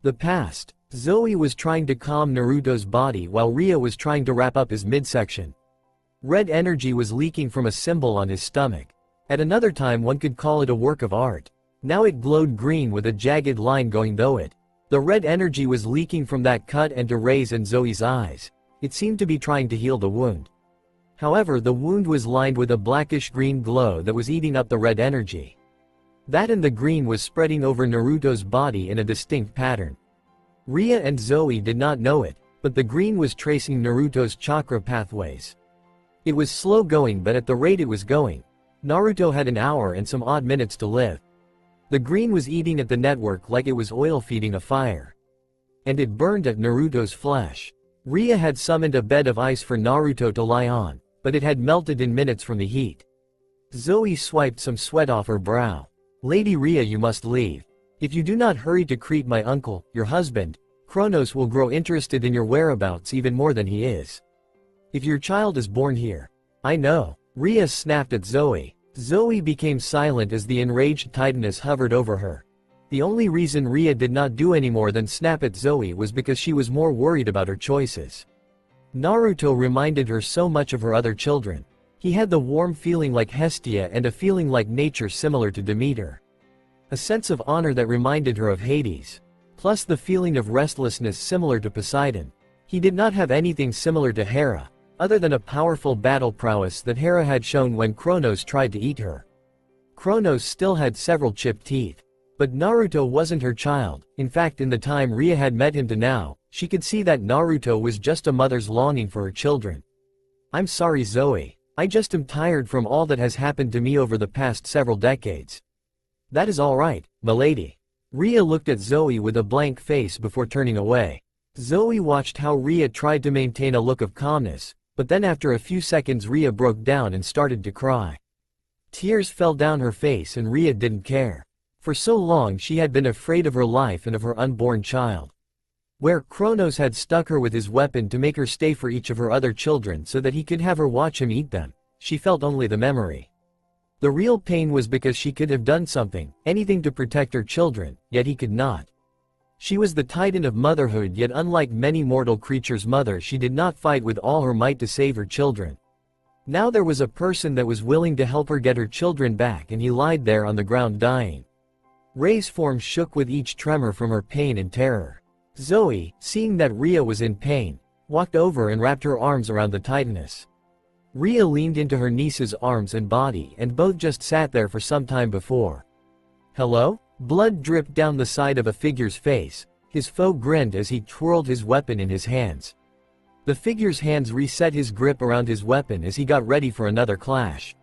The past. Zoe was trying to calm Naruto's body while Ria was trying to wrap up his midsection. Red energy was leaking from a symbol on his stomach. At another time one could call it a work of art. Now it glowed green with a jagged line going through it. The red energy was leaking from that cut and to Ray's and Zoe's eyes. It seemed to be trying to heal the wound. However, the wound was lined with a blackish-green glow that was eating up the red energy. That and the green was spreading over Naruto's body in a distinct pattern. Ria and Zoe did not know it, but the green was tracing Naruto's chakra pathways. It was slow going, but at the rate it was going, Naruto had an hour and some odd minutes to live. The green was eating at the network like it was oil feeding a fire. And it burned at Naruto's flesh. Ria had summoned a bed of ice for Naruto to lie on, but it had melted in minutes from the heat. Zoe swiped some sweat off her brow. Lady Rhea, you must leave. If you do not hurry to greet my uncle, your husband, Kronos will grow interested in your whereabouts even more than he is. If your child is born here. I know. Rhea snapped at Zoe. Zoe became silent as the enraged Titaness hovered over her. The only reason Rhea did not do any more than snap at Zoe was because she was more worried about her choices. Naruto reminded her so much of her other children. He had the warm feeling like Hestia and a feeling like nature similar to Demeter. A sense of honor that reminded her of Hades. Plus the feeling of restlessness similar to Poseidon. He did not have anything similar to Hera, other than a powerful battle prowess that Hera had shown when Kronos tried to eat her. Kronos still had several chipped teeth. But Naruto wasn't her child. In fact, in the time Rhea had met him to now, she could see that Naruto was just a mother's longing for her children. I'm sorry, Zoe. I just am tired from all that has happened to me over the past several decades. That is all right, milady. Rhea looked at Zoe with a blank face before turning away. Zoe watched how Rhea tried to maintain a look of calmness, but then after a few seconds Rhea broke down and started to cry. Tears fell down her face and Rhea didn't care. For so long she had been afraid of her life and of her unborn child. Where Kronos had stuck her with his weapon to make her stay for each of her other children so that he could have her watch him eat them, she felt only the memory. The real pain was because she could have done something, anything to protect her children, yet he could not. She was the titan of motherhood, yet unlike many mortal creatures' mother, she did not fight with all her might to save her children. Now there was a person that was willing to help her get her children back, and he lied there on the ground dying. Ray's form shook with each tremor from her pain and terror. Zoe, seeing that Rhea was in pain, walked over and wrapped her arms around the Titaness. Rhea leaned into her niece's arms and body and both just sat there for some time before. Hello? Blood dripped down the side of a figure's face. His foe grinned as he twirled his weapon in his hands. The figure's hands reset his grip around his weapon as he got ready for another clash.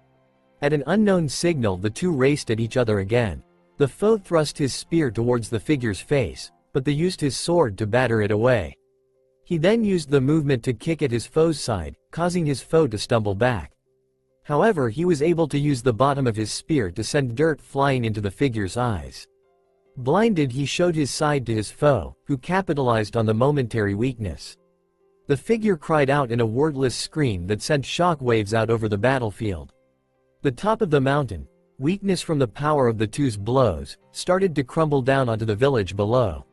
At an unknown signal, the two raced at each other again. The foe thrust his spear towards the figure's face, but they used his sword to batter it away. He then used the movement to kick at his foe's side, causing his foe to stumble back. However, he was able to use the bottom of his spear to send dirt flying into the figure's eyes. Blinded, he showed his side to his foe, who capitalized on the momentary weakness. The figure cried out in a wordless scream that sent shock waves out over the battlefield. The top of the mountain, weakness from the power of the two's blows, started to crumble down onto the village below.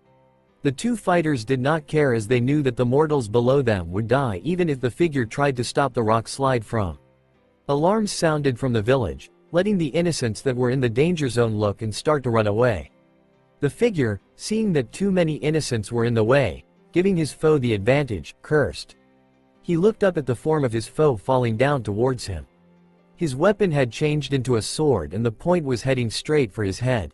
The two fighters did not care as they knew that the mortals below them would die even if the figure tried to stop the rock slide from. Alarms sounded from the village, letting the innocents that were in the danger zone look and start to run away. The figure, seeing that too many innocents were in the way, giving his foe the advantage, cursed. He looked up at the form of his foe falling down towards him. His weapon had changed into a sword and the point was heading straight for his head.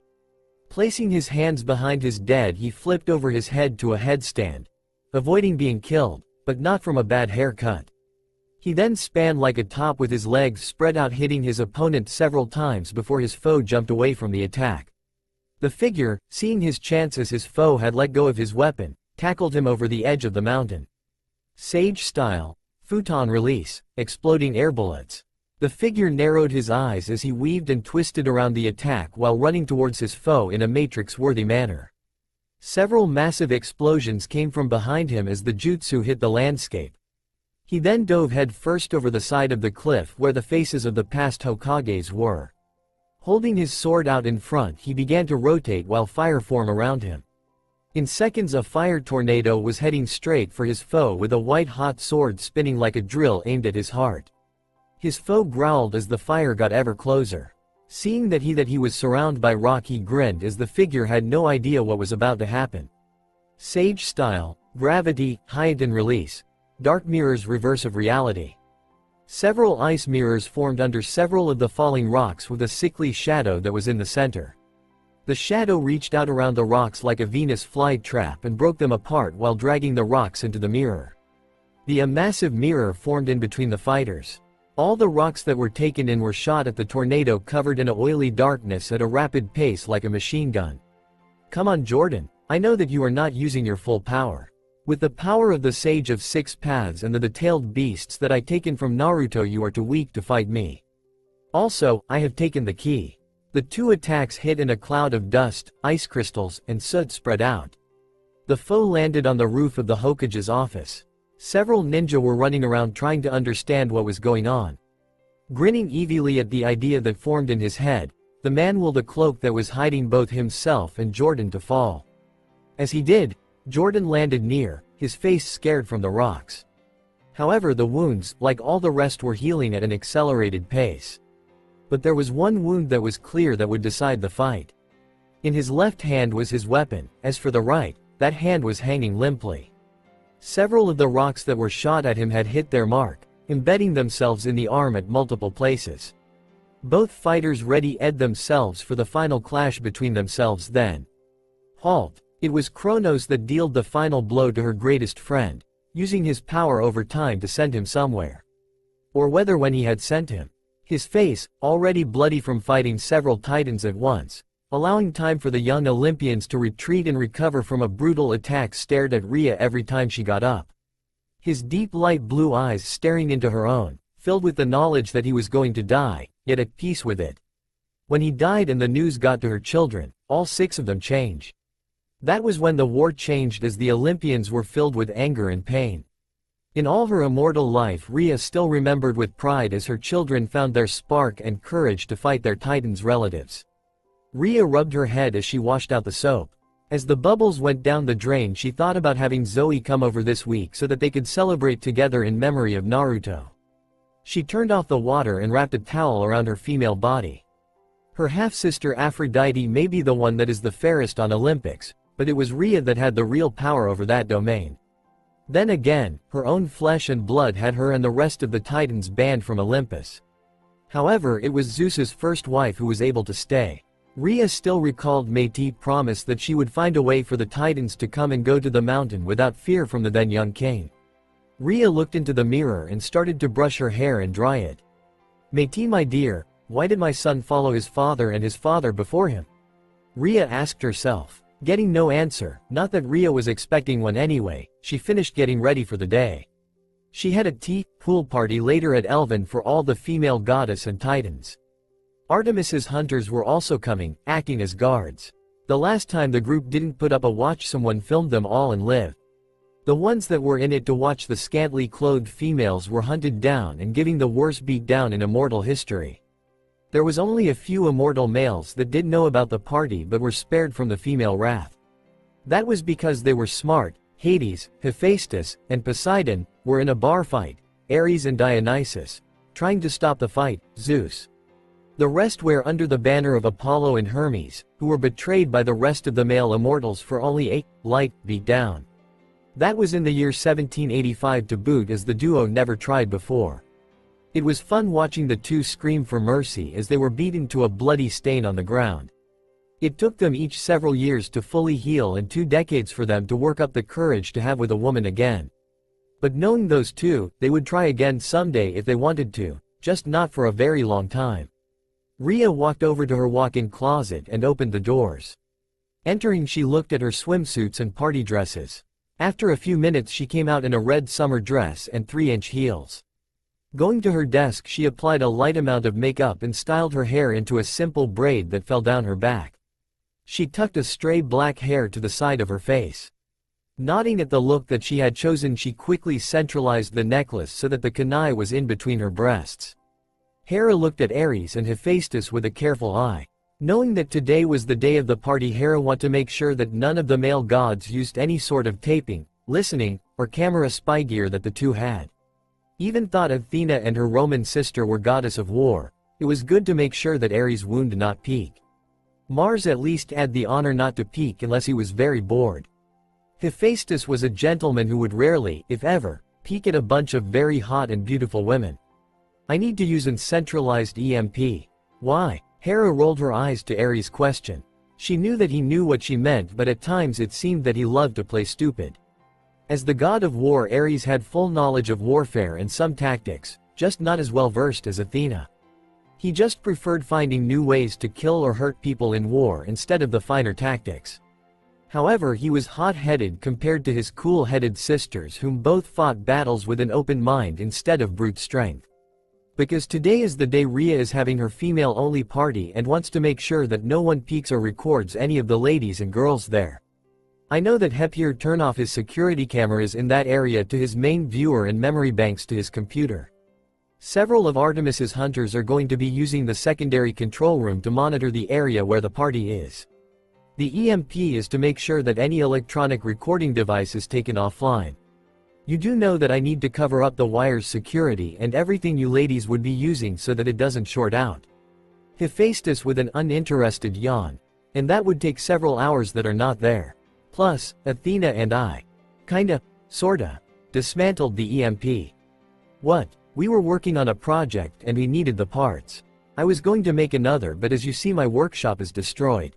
Placing his hands behind his dead, he flipped over his head to a headstand, avoiding being killed, but not from a bad haircut. He then span like a top with his legs spread out, hitting his opponent several times before his foe jumped away from the attack. The figure, seeing his chance as his foe had let go of his weapon, tackled him over the edge of the mountain. Sage style, futon release, exploding air bullets. The figure narrowed his eyes as he weaved and twisted around the attack while running towards his foe in a Matrix-worthy manner. Several massive explosions came from behind him as the jutsu hit the landscape. He then dove headfirst over the side of the cliff where the faces of the past Hokages were. Holding his sword out in front, he began to rotate while fire formed around him. In seconds, a fire tornado was heading straight for his foe with a white-hot sword spinning like a drill aimed at his heart. His foe growled as the fire got ever closer. Seeing that he was surrounded by rock, he grinned as the figure had no idea what was about to happen. Sage style, gravity, height and release. Dark mirrors, reverse of reality. Several ice mirrors formed under several of the falling rocks with a sickly shadow that was in the center. The shadow reached out around the rocks like a Venus flytrap and broke them apart while dragging the rocks into the mirror. A massive mirror formed in between the fighters. All the rocks that were taken in were shot at the tornado, covered in a oily darkness at a rapid pace like a machine gun. Come on, Jordan, I know that you are not using your full power. With the power of the Sage of Six Paths and the tailed beasts that I taken from Naruto, you are too weak to fight me. Also, I have taken the key. The two attacks hit and a cloud of dust, ice crystals, and soot spread out. The foe landed on the roof of the Hokage's office. Several ninja were running around trying to understand what was going on. Grinning evilly at the idea that formed in his head, the man willed a cloak that was hiding both himself and Jordan to fall. As he did, Jordan landed near, his face scared from the rocks. However, the wounds, like all the rest, were healing at an accelerated pace. But there was one wound that was clear that would decide the fight. In his left hand was his weapon, as for the right, that hand was hanging limply. Several of the rocks that were shot at him had hit their mark, embedding themselves in the arm at multiple places. Both fighters readied themselves for the final clash between themselves then. Halt! It was Kronos that dealt the final blow to her greatest friend, using his power over time to send him somewhere. Or whether when he had sent him. His face, already bloody from fighting several titans at once, allowing time for the young Olympians to retreat and recover from a brutal attack, stared at Rhea every time she got up. His deep light blue eyes staring into her own, filled with the knowledge that he was going to die, yet at peace with it. When he died and the news got to her children, all 6 of them changed. That was when the war changed, as the Olympians were filled with anger and pain. In all her immortal life, Rhea still remembered with pride as her children found their spark and courage to fight their titans' relatives. Rhea rubbed her head as she washed out the soap. As the bubbles went down the drain, she thought about having Zoe come over this week so that they could celebrate together in memory of Naruto. She turned off the water and wrapped a towel around her female body. Her half-sister Aphrodite may be the one that is the fairest on Olympus, but it was Rhea that had the real power over that domain. Then again, her own flesh and blood had her and the rest of the titans banned from Olympus. However, it was Zeus's first wife who was able to stay. Rhea still recalled Métis' promise that she would find a way for the titans to come and go to the mountain without fear from the then young king. Rhea looked into the mirror and started to brush her hair and dry it. "Métis, my dear, why did my son follow his father and his father before him?" Rhea asked herself. Getting no answer, not that Rhea was expecting one anyway, she finished getting ready for the day. She had a pool party later at Elven for all the female goddess and titans. Artemis's hunters were also coming, acting as guards. The last time the group didn't put up a watch, someone filmed them all and lived. The ones that were in it to watch the scantily clothed females were hunted down and giving the worst beat down in Immortal history. There was only a few Immortal males that did know about the party but were spared from the female wrath. That was because they were smart. Hades, Hephaestus, and Poseidon were in a bar fight, Ares and Dionysus trying to stop the fight, Zeus. The rest were under the banner of Apollo and Hermes, who were betrayed by the rest of the male immortals for only a light beat down. That was in the year 1785 to boot, as the duo never tried before. It was fun watching the two scream for mercy as they were beaten to a bloody stain on the ground. It took them each several years to fully heal and 2 decades for them to work up the courage to have with a woman again. But knowing those two, they would try again someday if they wanted to, just not for a very long time. Rhea walked over to her walk-in closet and opened the doors. Entering, she looked at her swimsuits and party dresses. After a few minutes, she came out in a red summer dress and 3-inch heels. Going to her desk, she applied a light amount of makeup and styled her hair into a simple braid that fell down her back. She tucked a stray black hair to the side of her face. Nodding at the look that she had chosen, she quickly centralized the necklace so that the kunai was in between her breasts. Hera looked at Ares and Hephaestus with a careful eye. Knowing that today was the day of the party, Hera wanted to make sure that none of the male gods used any sort of taping, listening, or camera spy gear that the two had. Even thought Athena and her Roman sister were goddess of war, it was good to make sure that Ares' wound did not peak. Mars at least had the honor not to peak unless he was very bored. Hephaestus was a gentleman who would rarely, if ever, peek at a bunch of very hot and beautiful women. "I need to use an centralized EMP. Why?" Hera rolled her eyes to Ares' question. She knew that he knew what she meant, but at times it seemed that he loved to play stupid. As the god of war, Ares had full knowledge of warfare and some tactics, just not as well versed as Athena. He just preferred finding new ways to kill or hurt people in war instead of the finer tactics. However, he was hot-headed compared to his cool-headed sisters, whom both fought battles with an open mind instead of brute strength. Because today is the day Ria is having her female-only party and wants to make sure that no one peeks or records any of the ladies and girls there. I know that Hepir turned off his security cameras in that area to his main viewer and memory banks to his computer. Several of Artemis's hunters are going to be using the secondary control room to monitor the area where the party is. The EMP is to make sure that any electronic recording device is taken offline. You do know that I need to cover up the wire's security and everything you ladies would be using so that it doesn't short out. Hephaestus with an uninterested yawn. And that would take several hours that are not there. Plus, Athena and I. Sorta. Dismantled the EMP. What? We were working on a project and we needed the parts. I was going to make another, but as you see my workshop is destroyed.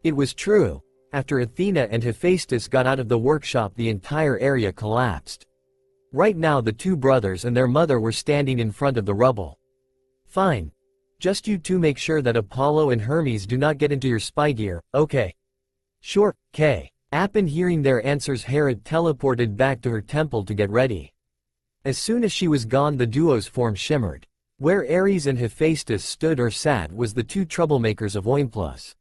It was true. After Athena and Hephaestus got out of the workshop, the entire area collapsed. Right now the two brothers and their mother were standing in front of the rubble. Fine. Just you two make sure that Apollo and Hermes do not get into your spy gear, okay? Sure, K. Upon hearing their answers, Hera teleported back to her temple to get ready. As soon as she was gone, the duo's form shimmered. Where Ares and Hephaestus stood or sat was the two troublemakers of Olympus.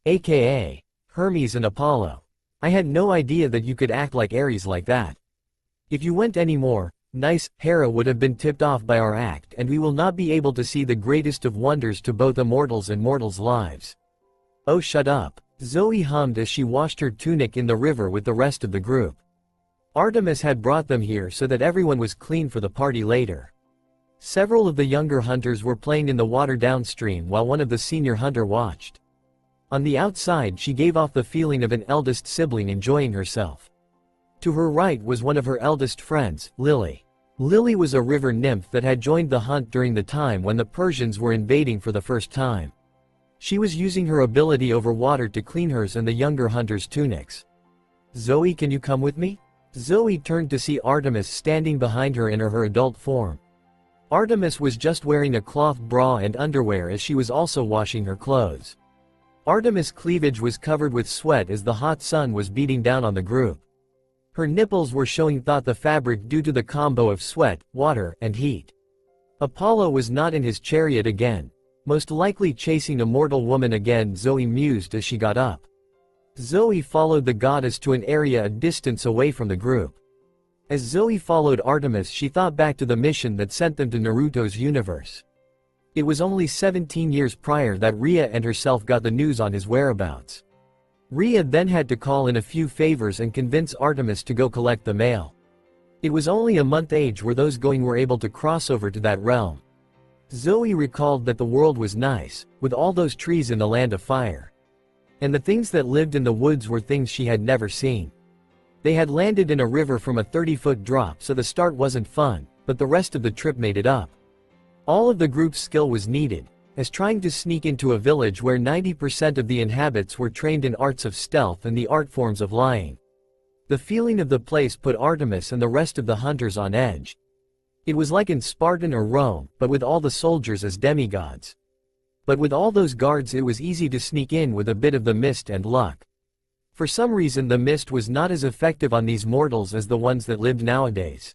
AKA Hermes and Apollo. I had no idea that you could act like Ares like that. If you went any more, nice, Hera would have been tipped off by our act and we will not be able to see the greatest of wonders to both immortals and mortals' lives. Oh, shut up. Zoe hummed as she washed her tunic in the river with the rest of the group. Artemis had brought them here so that everyone was clean for the party later. Several of the younger hunters were playing in the water downstream while one of the senior hunter watched. On the outside, she gave off the feeling of an eldest sibling enjoying herself. To her right was one of her eldest friends, Lily. Lily was a river nymph that had joined the hunt during the time when the Persians were invading for the first time. She was using her ability over water to clean hers and the younger hunters' tunics. Zoe, can you come with me? Zoe turned to see Artemis standing behind her in her adult form. Artemis was just wearing a cloth bra and underwear as she was also washing her clothes. Artemis' cleavage was covered with sweat as the hot sun was beating down on the group. Her nipples were showing through the fabric due to the combo of sweat, water, and heat. Apollo was not in his chariot again, most likely chasing a mortal woman again, Zoe mused as she got up. Zoe followed the goddess to an area a distance away from the group. As Zoe followed Artemis, she thought back to the mission that sent them to Naruto's universe. It was only 17 years prior that Ria and herself got the news on his whereabouts. Ria then had to call in a few favors and convince Artemis to go collect the mail. It was only a month age where those going were able to cross over to that realm. Zoe recalled that the world was nice, with all those trees in the land of fire. And the things that lived in the woods were things she had never seen. They had landed in a river from a 30-foot drop, so the start wasn't fun, but the rest of the trip made it up. All of the group's skill was needed, as trying to sneak into a village where 90% of the inhabitants were trained in arts of stealth and the art forms of lying. The feeling of the place put Artemis and the rest of the hunters on edge. It was like in Spartan or Rome, but with all the soldiers as demigods. But with all those guards, it was easy to sneak in with a bit of the mist and luck. For some reason, the mist was not as effective on these mortals as the ones that lived nowadays.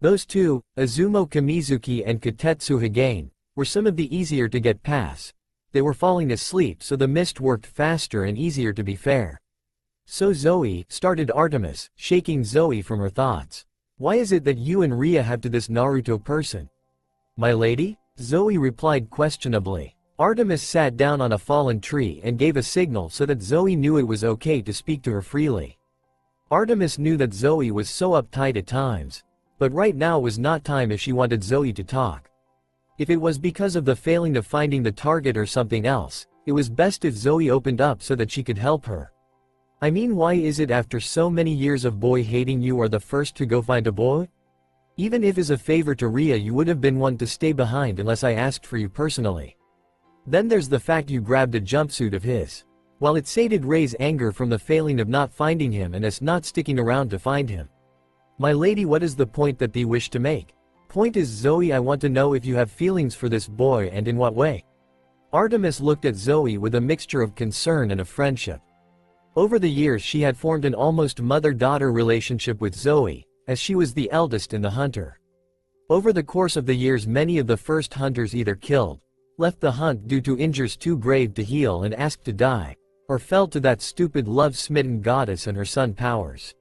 Those two, Azumo Kamizuki and Katetsu Higane, were some of the easier to get past. They were falling asleep, so the mist worked faster and easier, to be fair. So Zoe, started Artemis, shaking Zoe from her thoughts. Why is it that you and Ria have to this Naruto person? My lady? Zoe replied questionably. Artemis sat down on a fallen tree and gave a signal so that Zoe knew it was okay to speak to her freely. Artemis knew that Zoe was so uptight at times. But right now was not time if she wanted Zoe to talk. If it was because of the failing of finding the target or something else, it was best if Zoe opened up so that she could help her. I mean, why is it after so many years of boy hating you are the first to go find a boy? Even if as a favor to Ria you would have been one to stay behind unless I asked for you personally. Then there's the fact you grabbed a jumpsuit of his. While it sated Ray's anger from the failing of not finding him and us not sticking around to find him. My lady, what is the point that thee wish to make? Point is, Zoe, I want to know if you have feelings for this boy and in what way. Artemis looked at Zoe with a mixture of concern and of friendship. Over the years she had formed an almost mother-daughter relationship with Zoe, as she was the eldest in the hunter. Over the course of the years, many of the first hunters either killed, left the hunt due to injuries too grave to heal and asked to die, or fell to that stupid love-smitten goddess and her son powers.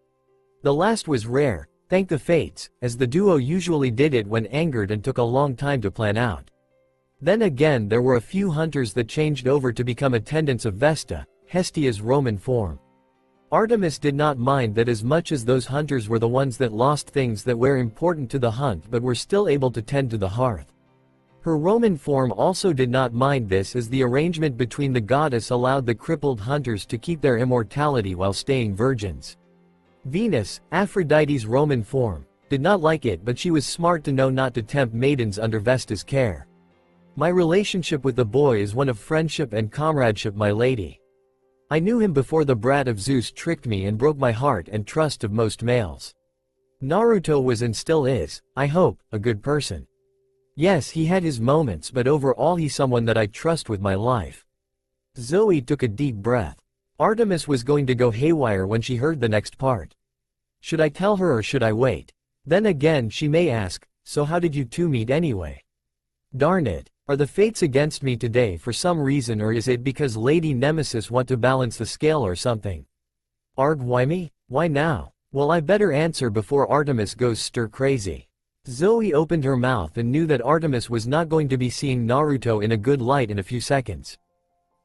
The last was rare, thank the fates, as the duo usually did it when angered and took a long time to plan out. Then again there were a few hunters that changed over to become attendants of Vesta, Hestia's Roman form. Artemis did not mind that as much as those hunters were the ones that lost things that were important to the hunt but were still able to tend to the hearth. Her Roman form also did not mind this, as the arrangement between the goddess allowed the crippled hunters to keep their immortality while staying virgins. Venus, Aphrodite's Roman form, did not like it, but she was smart to know not to tempt maidens under Vesta's care. My relationship with the boy is one of friendship and comradeship, my lady. I knew him before the brat of Zeus tricked me and broke my heart and trust of most males. Naruto was and still is, I hope, a good person. Yes, he had his moments, but overall he's someone that I trust with my life. Zoe took a deep breath. Artemis was going to go haywire when she heard the next part. Should I tell her or should I wait? Then again she may ask, so how did you two meet anyway? Darn it. Are the fates against me today for some reason, or is it because Lady Nemesis want to balance the scale or something? Arg, why me? Why now? Well, I better answer before Artemis goes stir crazy. Zoe opened her mouth and knew that Artemis was not going to be seeing Naruto in a good light in a few seconds.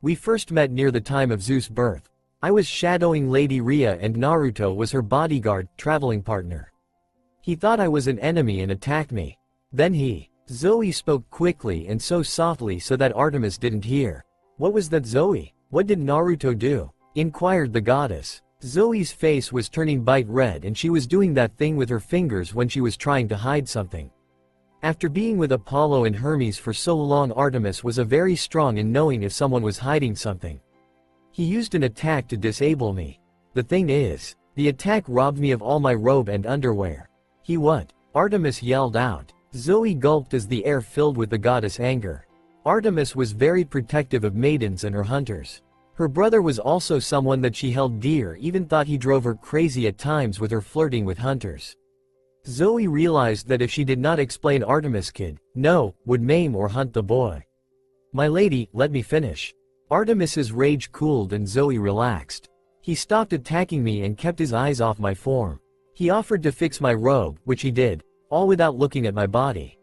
We first met near the time of Zeus' birth. I was shadowing Lady Rhea and Naruto was her bodyguard, traveling partner. He thought I was an enemy and attacked me. Then Zoe spoke quickly and so softly so that Artemis didn't hear. What was that, Zoe? What did Naruto do? Inquired the goddess. Zoe's face was turning bright red and she was doing that thing with her fingers when she was trying to hide something. After being with Apollo and Hermes for so long, Artemis was very strong in knowing if someone was hiding something. He used an attack to disable me. The thing is, the attack robbed me of all my robe and underwear. He what? Artemis yelled out. Zoe gulped as the air filled with the goddess' anger. Artemis was very protective of maidens and her hunters. Her brother was also someone that she held dear, even thought he drove her crazy at times with her flirting with hunters. Zoe realized that if she did not explain, Artemis would maim or hunt the boy. My lady, let me finish. Artemis's rage cooled and Zoe relaxed. He stopped attacking me and kept his eyes off my form. He offered to fix my robe, which he did, all without looking at my body.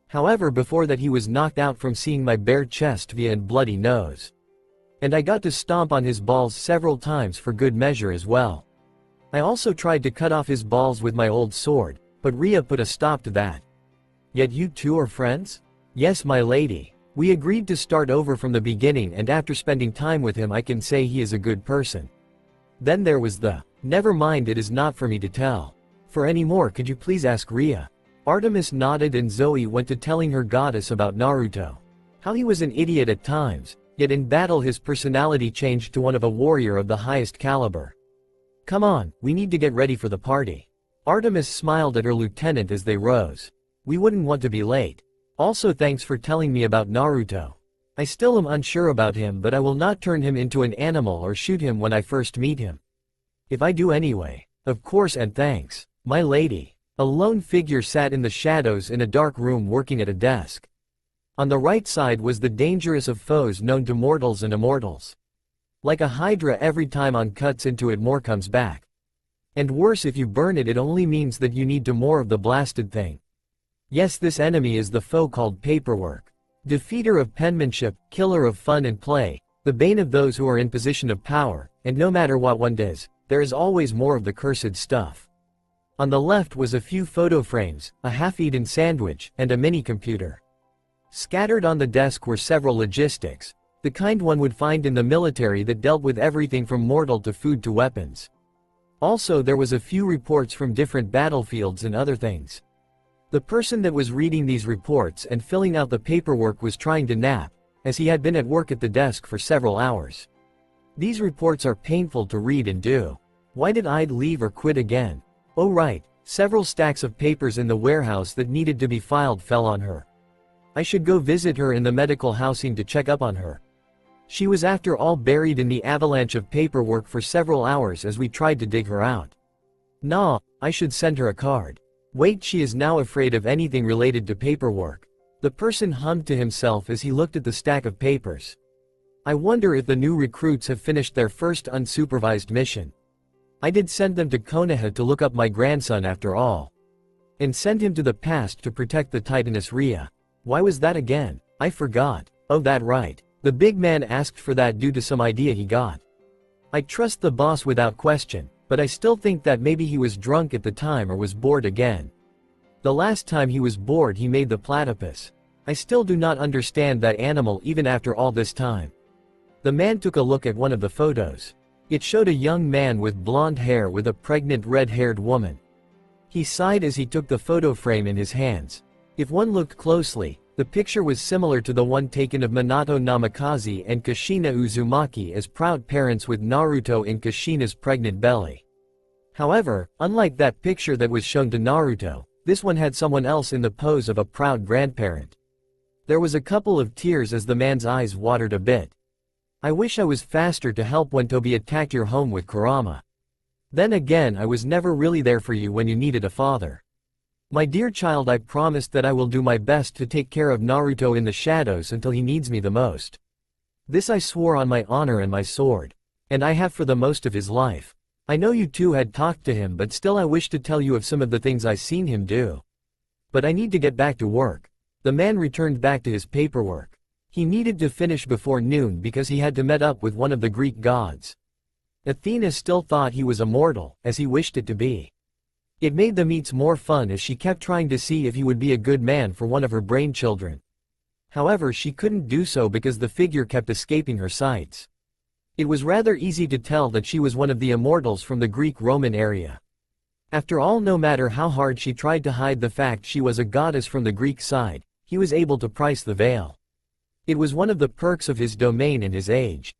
However, before that he was knocked out from seeing my bare chest via and bloody nose. And I got to stomp on his balls several times for good measure as well. I also tried to cut off his balls with my old sword, but Rhea put a stop to that. Yet you two are friends? Yes, my lady. We agreed to start over from the beginning, and after spending time with him I can say he is a good person. Then there was never mind, it is not for me to tell. For any more, could you please ask Rhea? Artemis nodded and Zoe went to telling her goddess about Naruto. How he was an idiot at times, yet in battle his personality changed to one of a warrior of the highest caliber. Come on, we need to get ready for the party. Artemis smiled at her lieutenant as they rose. We wouldn't want to be late. Also, thanks for telling me about Naruto. I still am unsure about him, but I will not turn him into an animal or shoot him when I first meet him. If I do anyway. Of course, and thanks. My lady. A lone figure sat in the shadows in a dark room working at a desk. On the right side was the dangerous of foes known to mortals and immortals. Like a hydra, every time one cuts into it more comes back. And worse, if you burn it, it only means that you need to more of the blasted thing. Yes, this enemy is the foe called paperwork. Defeater of penmanship, killer of fun and play, the bane of those who are in position of power, and no matter what one does, there is always more of the cursed stuff. On the left was a few photo frames, a half-eaten sandwich, and a mini-computer. Scattered on the desk were several logistics, the kind one would find in the military that dealt with everything from mortal to food to weapons. Also, there was a few reports from different battlefields and other things. The person that was reading these reports and filling out the paperwork was trying to nap, as he had been at work at the desk for several hours. These reports are painful to read and do. Why did I leave or quit again? Oh right, several stacks of papers in the warehouse that needed to be filed fell on her. I should go visit her in the medical housing to check up on her. She was after all buried in the avalanche of paperwork for several hours as we tried to dig her out. Nah, I should send her a card. Wait, she is now afraid of anything related to paperwork. The person hummed to himself as he looked at the stack of papers. I wonder if the new recruits have finished their first unsupervised mission. I did send them to Konoha to look up my grandson after all. And send him to the past to protect the Titaness Rhea. Why was that again? I forgot. Oh, that right. The big man asked for that due to some idea he got. I trust the boss without question, but I still think that maybe he was drunk at the time or was bored again. The last time he was bored he made the platypus. I still do not understand that animal even after all this time. The man took a look at one of the photos. It showed a young man with blonde hair with a pregnant red-haired woman. He sighed as he took the photo frame in his hands. If one looked closely, the picture was similar to the one taken of Minato Namikaze and Kushina Uzumaki as proud parents with Naruto in Kushina's pregnant belly. However, unlike that picture that was shown to Naruto, this one had someone else in the pose of a proud grandparent. There was a couple of tears as the man's eyes watered a bit. I wish I was faster to help when Tobi attacked your home with Kurama. Then again, I was never really there for you when you needed a father. My dear child, I promised that I will do my best to take care of Naruto in the shadows until he needs me the most. This I swore on my honor and my sword. And I have for the most of his life. I know you two had talked to him, but still I wish to tell you of some of the things I seen him do. But I need to get back to work. The man returned back to his paperwork. He needed to finish before noon because he had to meet up with one of the Greek gods. Athena still thought he was immortal, as he wished it to be. It made the meets more fun as she kept trying to see if he would be a good man for one of her brain children. However, she couldn't do so because the figure kept escaping her sights. It was rather easy to tell that she was one of the immortals from the Greek-Roman area. After all, no matter how hard she tried to hide the fact she was a goddess from the Greek side, he was able to price the veil. It was one of the perks of his domain and his age.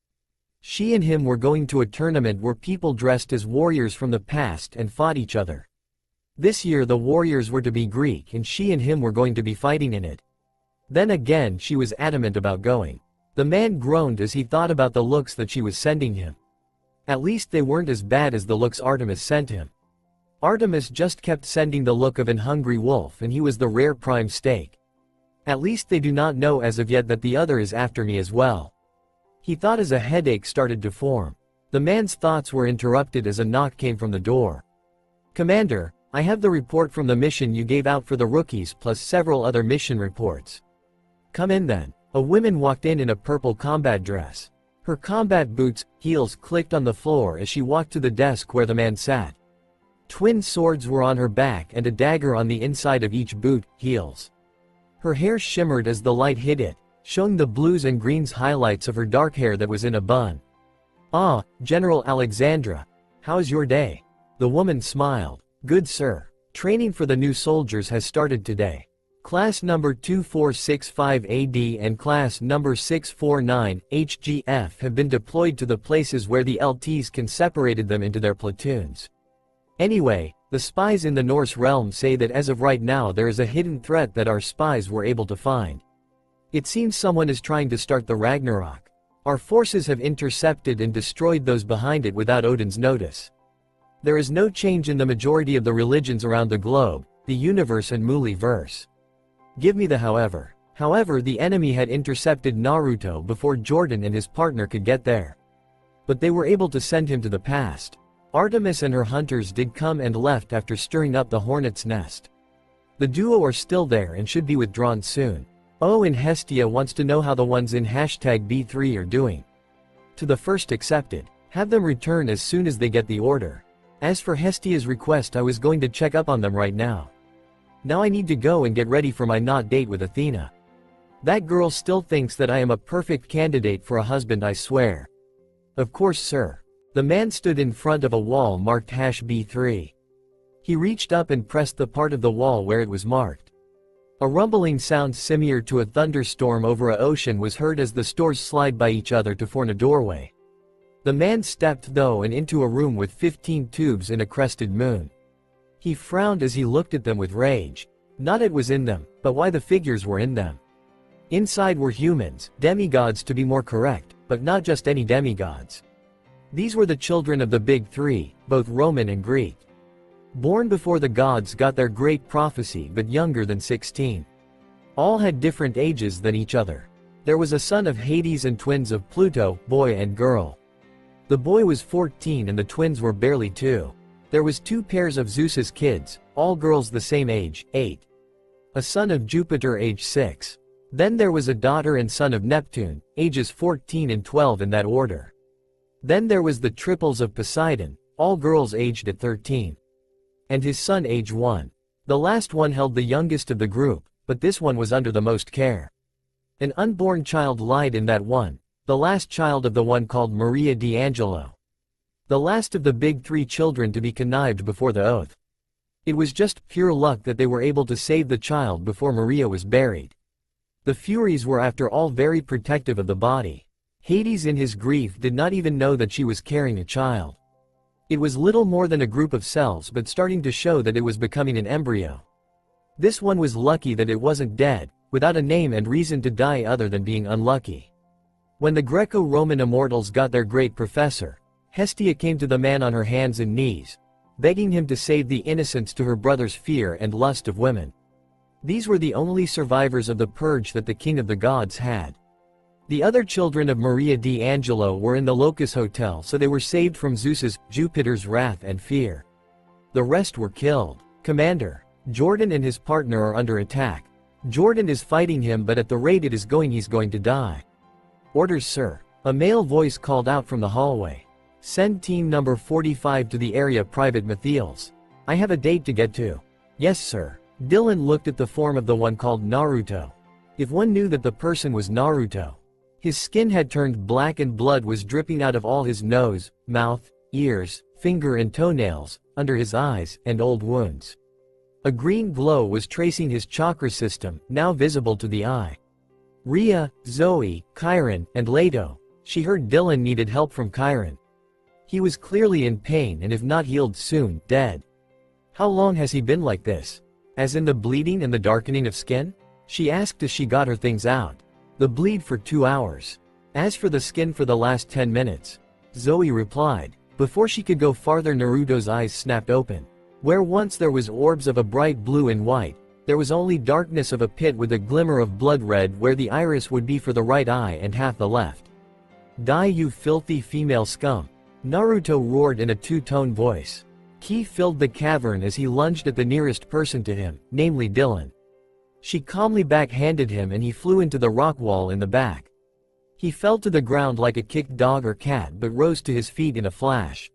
She and him were going to a tournament where people dressed as warriors from the past and fought each other. This year the warriors were to be Greek and she and him were going to be fighting in it. Then again she was adamant about going. The man groaned as he thought about the looks that she was sending him. At least they weren't as bad as the looks Artemis sent him. Artemis just kept sending the look of an hungry wolf and he was the rare prime steak. At least they do not know as of yet that the other is after me as well. He thought as a headache started to form. The man's thoughts were interrupted as a knock came from the door. Commander, I have the report from the mission you gave out for the rookies plus several other mission reports. Come in then. A woman walked in a purple combat dress. Her combat boots, heels clicked on the floor as she walked to the desk where the man sat. Twin swords were on her back and a dagger on the inside of each boot, heels. Her hair shimmered as the light hit it, showing the blues and greens highlights of her dark hair that was in a bun. Ah, General Alexandra. How's your day? The woman smiled. Good sir. Training for the new soldiers has started today. Class number 2465 AD and class number 649 HGF have been deployed to the places where the LTs can separated them into their platoons. Anyway, the spies in the Norse realm say that as of right now there is a hidden threat that our spies were able to find. It seems someone is trying to start the Ragnarok. Our forces have intercepted and destroyed those behind it without Odin's notice. There is no change in the majority of the religions around the globe, the universe and Muli-verse. Give me the however. However, the enemy had intercepted Naruto before Jordan and his partner could get there. But they were able to send him to the past. Artemis and her hunters did come and left after stirring up the hornet's nest. The duo are still there and should be withdrawn soon. Oh, and Hestia wants to know how the ones in #B3 are doing. To the first accepted. Have them return as soon as they get the order. As for Hestia's request, I was going to check up on them right now. Now I need to go and get ready for my not date with Athena. That girl still thinks that I am a perfect candidate for a husband, I swear. Of course, sir. The man stood in front of a wall marked #B3. He reached up and pressed the part of the wall where it was marked. A rumbling sound similar to a thunderstorm over an ocean was heard as the stores slide by each other to form a doorway. The man stepped though and into a room with 15 tubes in a crested moon. He frowned as he looked at them with rage. Not it was in them, but why the figures were in them. Inside were humans, demigods to be more correct, but not just any demigods. These were the children of the big three, both Roman and Greek. Born before the gods got their great prophecy but younger than 16. All had different ages than each other. There was a son of Hades and twins of Pluto, boy and girl. The boy was 14 and the twins were barely 2. There was 2 pairs of Zeus's kids, all girls the same age, 8. A son of Jupiter age 6. Then there was a daughter and son of Neptune, ages 14 and 12 in that order. Then there was the triples of Poseidon, all girls aged at 13. And his son age 1. The last one held the youngest of the group, but this one was under the most care. An unborn child lied in that one, the last child of the one called Maria D'Angelo. The last of the big 3 children to be connived before the oath. It was just pure luck that they were able to save the child before Maria was buried. The Furies were after all very protective of the body. Hades in his grief did not even know that she was carrying a child. It was little more than a group of cells but starting to show that it was becoming an embryo. This one was lucky that it wasn't dead, without a name and reason to die other than being unlucky. When the Greco-Roman immortals got their great professor, Hestia came to the man on her hands and knees, begging him to save the innocents to her brother's fear and lust of women. These were the only survivors of the purge that the king of the gods had. The other children of Maria D'Angelo were in the Locus Hotel, so they were saved from Zeus's, Jupiter's wrath and fear. The rest were killed. Commander, Jordan and his partner are under attack. Jordan is fighting him, but at the rate it is going he's going to die. Orders, sir. A male voice called out from the hallway. Send team number 45 to the area Private Matthias. I have a date to get to. Yes, sir. Dylan looked at the form of the one called Naruto. If one knew that the person was Naruto. His skin had turned black and blood was dripping out of all his nose, mouth, ears, finger and toenails, under his eyes, and old wounds. A green glow was tracing his chakra system, now visible to the eye. Rhea, Zoe, Chiron, and Leato. She heard Dylan needed help from Chiron. He was clearly in pain and if not healed soon, dead. How long has he been like this? As in the bleeding and the darkening of skin? She asked as she got her things out. The bleed for 2 hours. As for the skin for the last 10 minutes. Zoe replied. Before she could go farther, Naruto's eyes snapped open. Where once there was orbs of a bright blue and white, there was only darkness of a pit with a glimmer of blood red where the iris would be for the right eye and half the left. Die, you filthy female scum! Naruto roared in a 2-tone voice. Ki filled the cavern as he lunged at the nearest person to him, namely Dylan. She calmly backhanded him and he flew into the rock wall in the back. He fell to the ground like a kicked dog or cat but rose to his feet in a flash.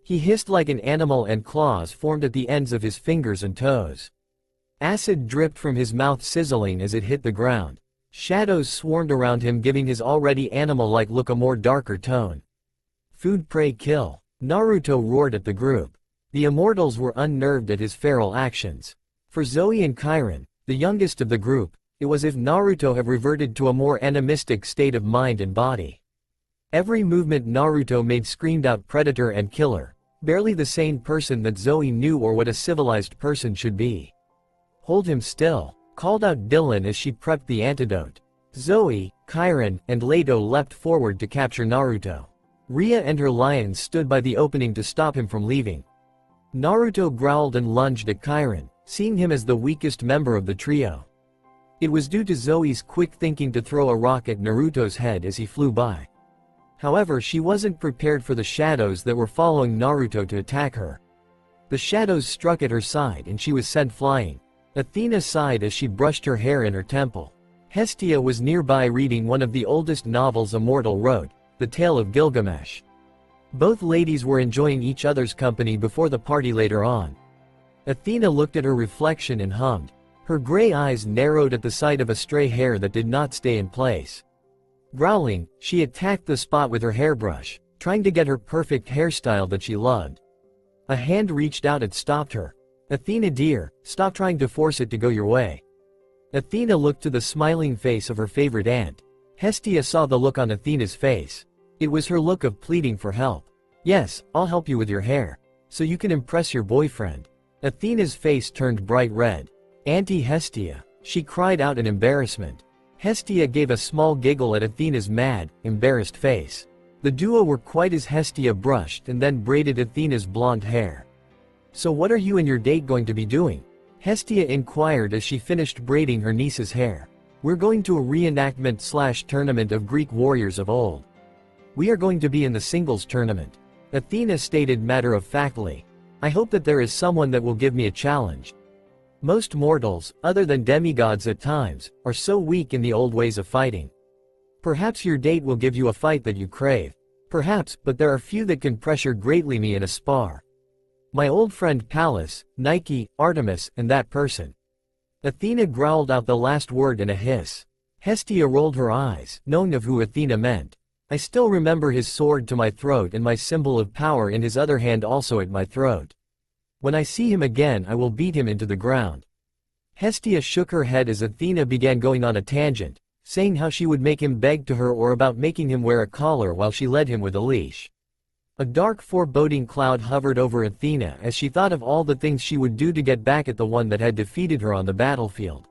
He hissed like an animal and claws formed at the ends of his fingers and toes. Acid dripped from his mouth sizzling as it hit the ground. Shadows swarmed around him giving his already animal-like look a more darker tone. Food, pray, kill. Naruto roared at the group. The immortals were unnerved at his feral actions. For Zoe and Chiron, the youngest of the group, it was as if Naruto had reverted to a more animistic state of mind and body. Every movement Naruto made screamed out predator and killer, barely the sane person that Zoe knew or what a civilized person should be. Hold him still, called out Dylan as she prepped the antidote. Zoe, Chiron, and Leato leapt forward to capture Naruto. Rhea and her lions stood by the opening to stop him from leaving. Naruto growled and lunged at Chiron, seeing him as the weakest member of the trio. It was due to Zoe's quick thinking to throw a rock at Naruto's head as he flew by. However, she wasn't prepared for the shadows that were following Naruto to attack her. The shadows struck at her side and she was sent flying. Athena sighed as she brushed her hair in her temple. Hestia was nearby reading one of the oldest novels Immortal wrote, The Tale of Gilgamesh. Both ladies were enjoying each other's company before the party later on. Athena looked at her reflection and hummed. Her gray eyes narrowed at the sight of a stray hair that did not stay in place. Growling, she attacked the spot with her hairbrush, trying to get her perfect hairstyle that she loved. A hand reached out and stopped her. Athena dear, stop trying to force it to go your way. Athena looked to the smiling face of her favorite aunt. Hestia saw the look on Athena's face. It was her look of pleading for help. Yes, I'll help you with your hair. So you can impress your boyfriend. Athena's face turned bright red. Auntie Hestia, she cried out in embarrassment. Hestia gave a small giggle at Athena's mad, embarrassed face. The duo were quite as Hestia brushed and then braided Athena's blonde hair. So what are you and your date going to be doing? Hestia inquired as she finished braiding her niece's hair. We're going to a reenactment/tournament of Greek warriors of old. We are going to be in the singles tournament. Athena stated matter-of-factly. I hope that there is someone that will give me a challenge. Most mortals, other than demigods at times, are so weak in the old ways of fighting. Perhaps your date will give you a fight that you crave. Perhaps, but there are few that can pressure greatly me in a spar. My old friend Pallas, Nike, Artemis, and that person. Athena growled out the last word in a hiss. Hestia rolled her eyes, knowing of who Athena meant. I still remember his sword to my throat and my symbol of power in his other hand also at my throat. When I see him again I will beat him into the ground. Hestia shook her head as Athena began going on a tangent, saying how she would make him beg to her or about making him wear a collar while she led him with a leash. A dark foreboding cloud hovered over Athena as she thought of all the things she would do to get back at the one that had defeated her on the battlefield.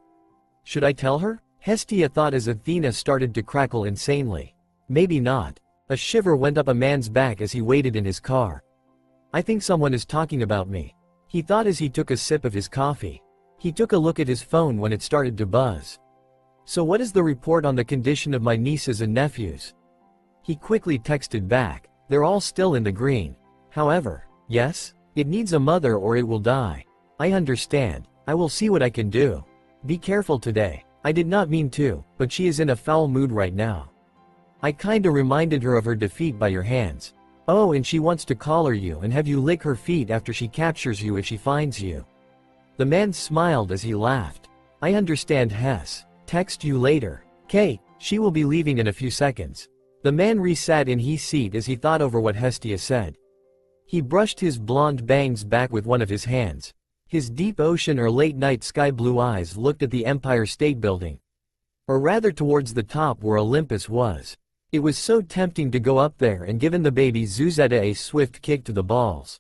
Should I tell her? Hestia thought as Athena started to crackle insanely. Maybe not. A shiver went up a man's back as he waited in his car. I think someone is talking about me. He thought as he took a sip of his coffee. He took a look at his phone when it started to buzz. So what is the report on the condition of my nieces and nephews? He quickly texted back. They're all still in the green. However, yes? It needs a mother or it will die. I understand. I will see what I can do. Be careful today. I did not mean to, but she is in a foul mood right now. I kinda reminded her of her defeat by your hands. Oh, and she wants to collar you and have you lick her feet after she captures you if she finds you. The man smiled as he laughed. I understand, Hess. Text you later. Kay, she will be leaving in a few seconds. The man resat in his seat as he thought over what Hestia said. He brushed his blonde bangs back with one of his hands. His deep ocean or late-night sky-blue eyes looked at the Empire State Building. Or rather towards the top where Olympus was. It was so tempting to go up there and given the baby Zuzetta a swift kick to the balls.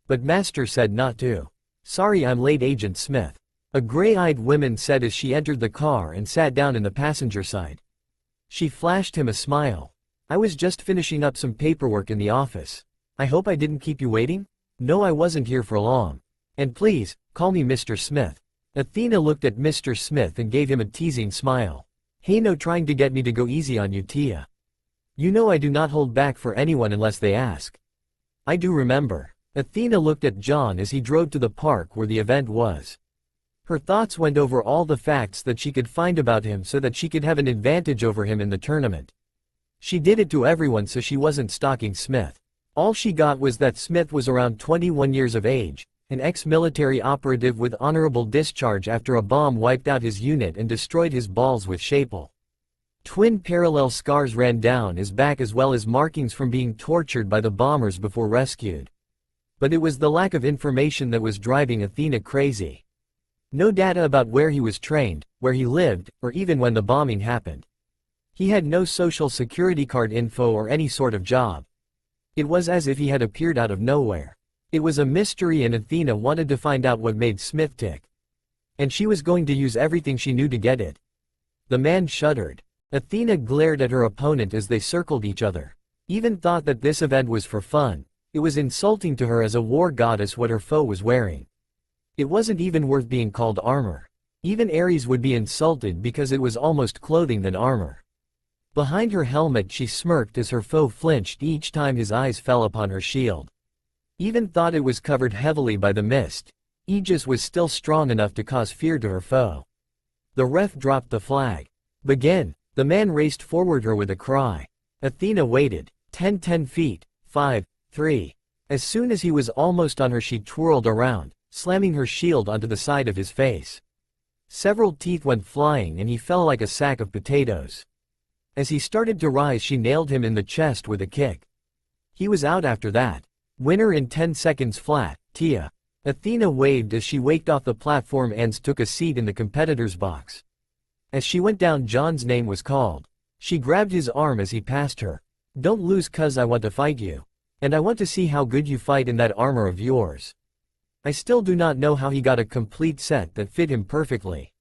But Master said not to. Sorry, I'm late, Agent Smith. A gray-eyed woman said as she entered the car and sat down in the passenger side. She flashed him a smile. I was just finishing up some paperwork in the office. I hope I didn't keep you waiting? No, I wasn't here for long. And please, call me Mr. Smith. Athena looked at Mr. Smith and gave him a teasing smile. Hey, no, trying to get me to go easy on you, Tia. You know I do not hold back for anyone unless they ask. I do remember. Athena looked at John as he drove to the park where the event was. Her thoughts went over all the facts that she could find about him so that she could have an advantage over him in the tournament. She did it to everyone so she wasn't stalking Smith. All she got was that Smith was around 21 years of age, an ex-military operative with honorable discharge after a bomb wiped out his unit and destroyed his balls with Shapel. Twin parallel scars ran down his back as well as markings from being tortured by the bombers before rescued. But it was the lack of information that was driving Athena crazy. No data about where he was trained, where he lived, or even when the bombing happened. He had no social security card info or any sort of job. It was as if he had appeared out of nowhere. It was a mystery and Athena wanted to find out what made Smith tick. And she was going to use everything she knew to get it. The man shuddered. Athena glared at her opponent as they circled each other. Even thought that this event was for fun. It was insulting to her as a war goddess what her foe was wearing. It wasn't even worth being called armor. Even Ares would be insulted because it was almost clothing than armor. Behind her helmet she smirked as her foe flinched each time his eyes fell upon her shield. Even thought it was covered heavily by the mist. Aegis was still strong enough to cause fear to her foe. The ref dropped the flag. Begin. The man raced forward her with a cry. Athena waited. 10 feet. 5, 3. As soon as he was almost on her she twirled around, slamming her shield onto the side of his face. Several teeth went flying and he fell like a sack of potatoes. As he started to rise she nailed him in the chest with a kick. He was out after that. Winner in 10 seconds flat, Tia. Athena waved as she waked off the platform and took a seat in the competitor's box. As she went down John's name was called. She grabbed his arm as he passed her. Don't lose cuz I want to fight you. And I want to see how good you fight in that armor of yours. I still do not know how he got a complete set that fit him perfectly.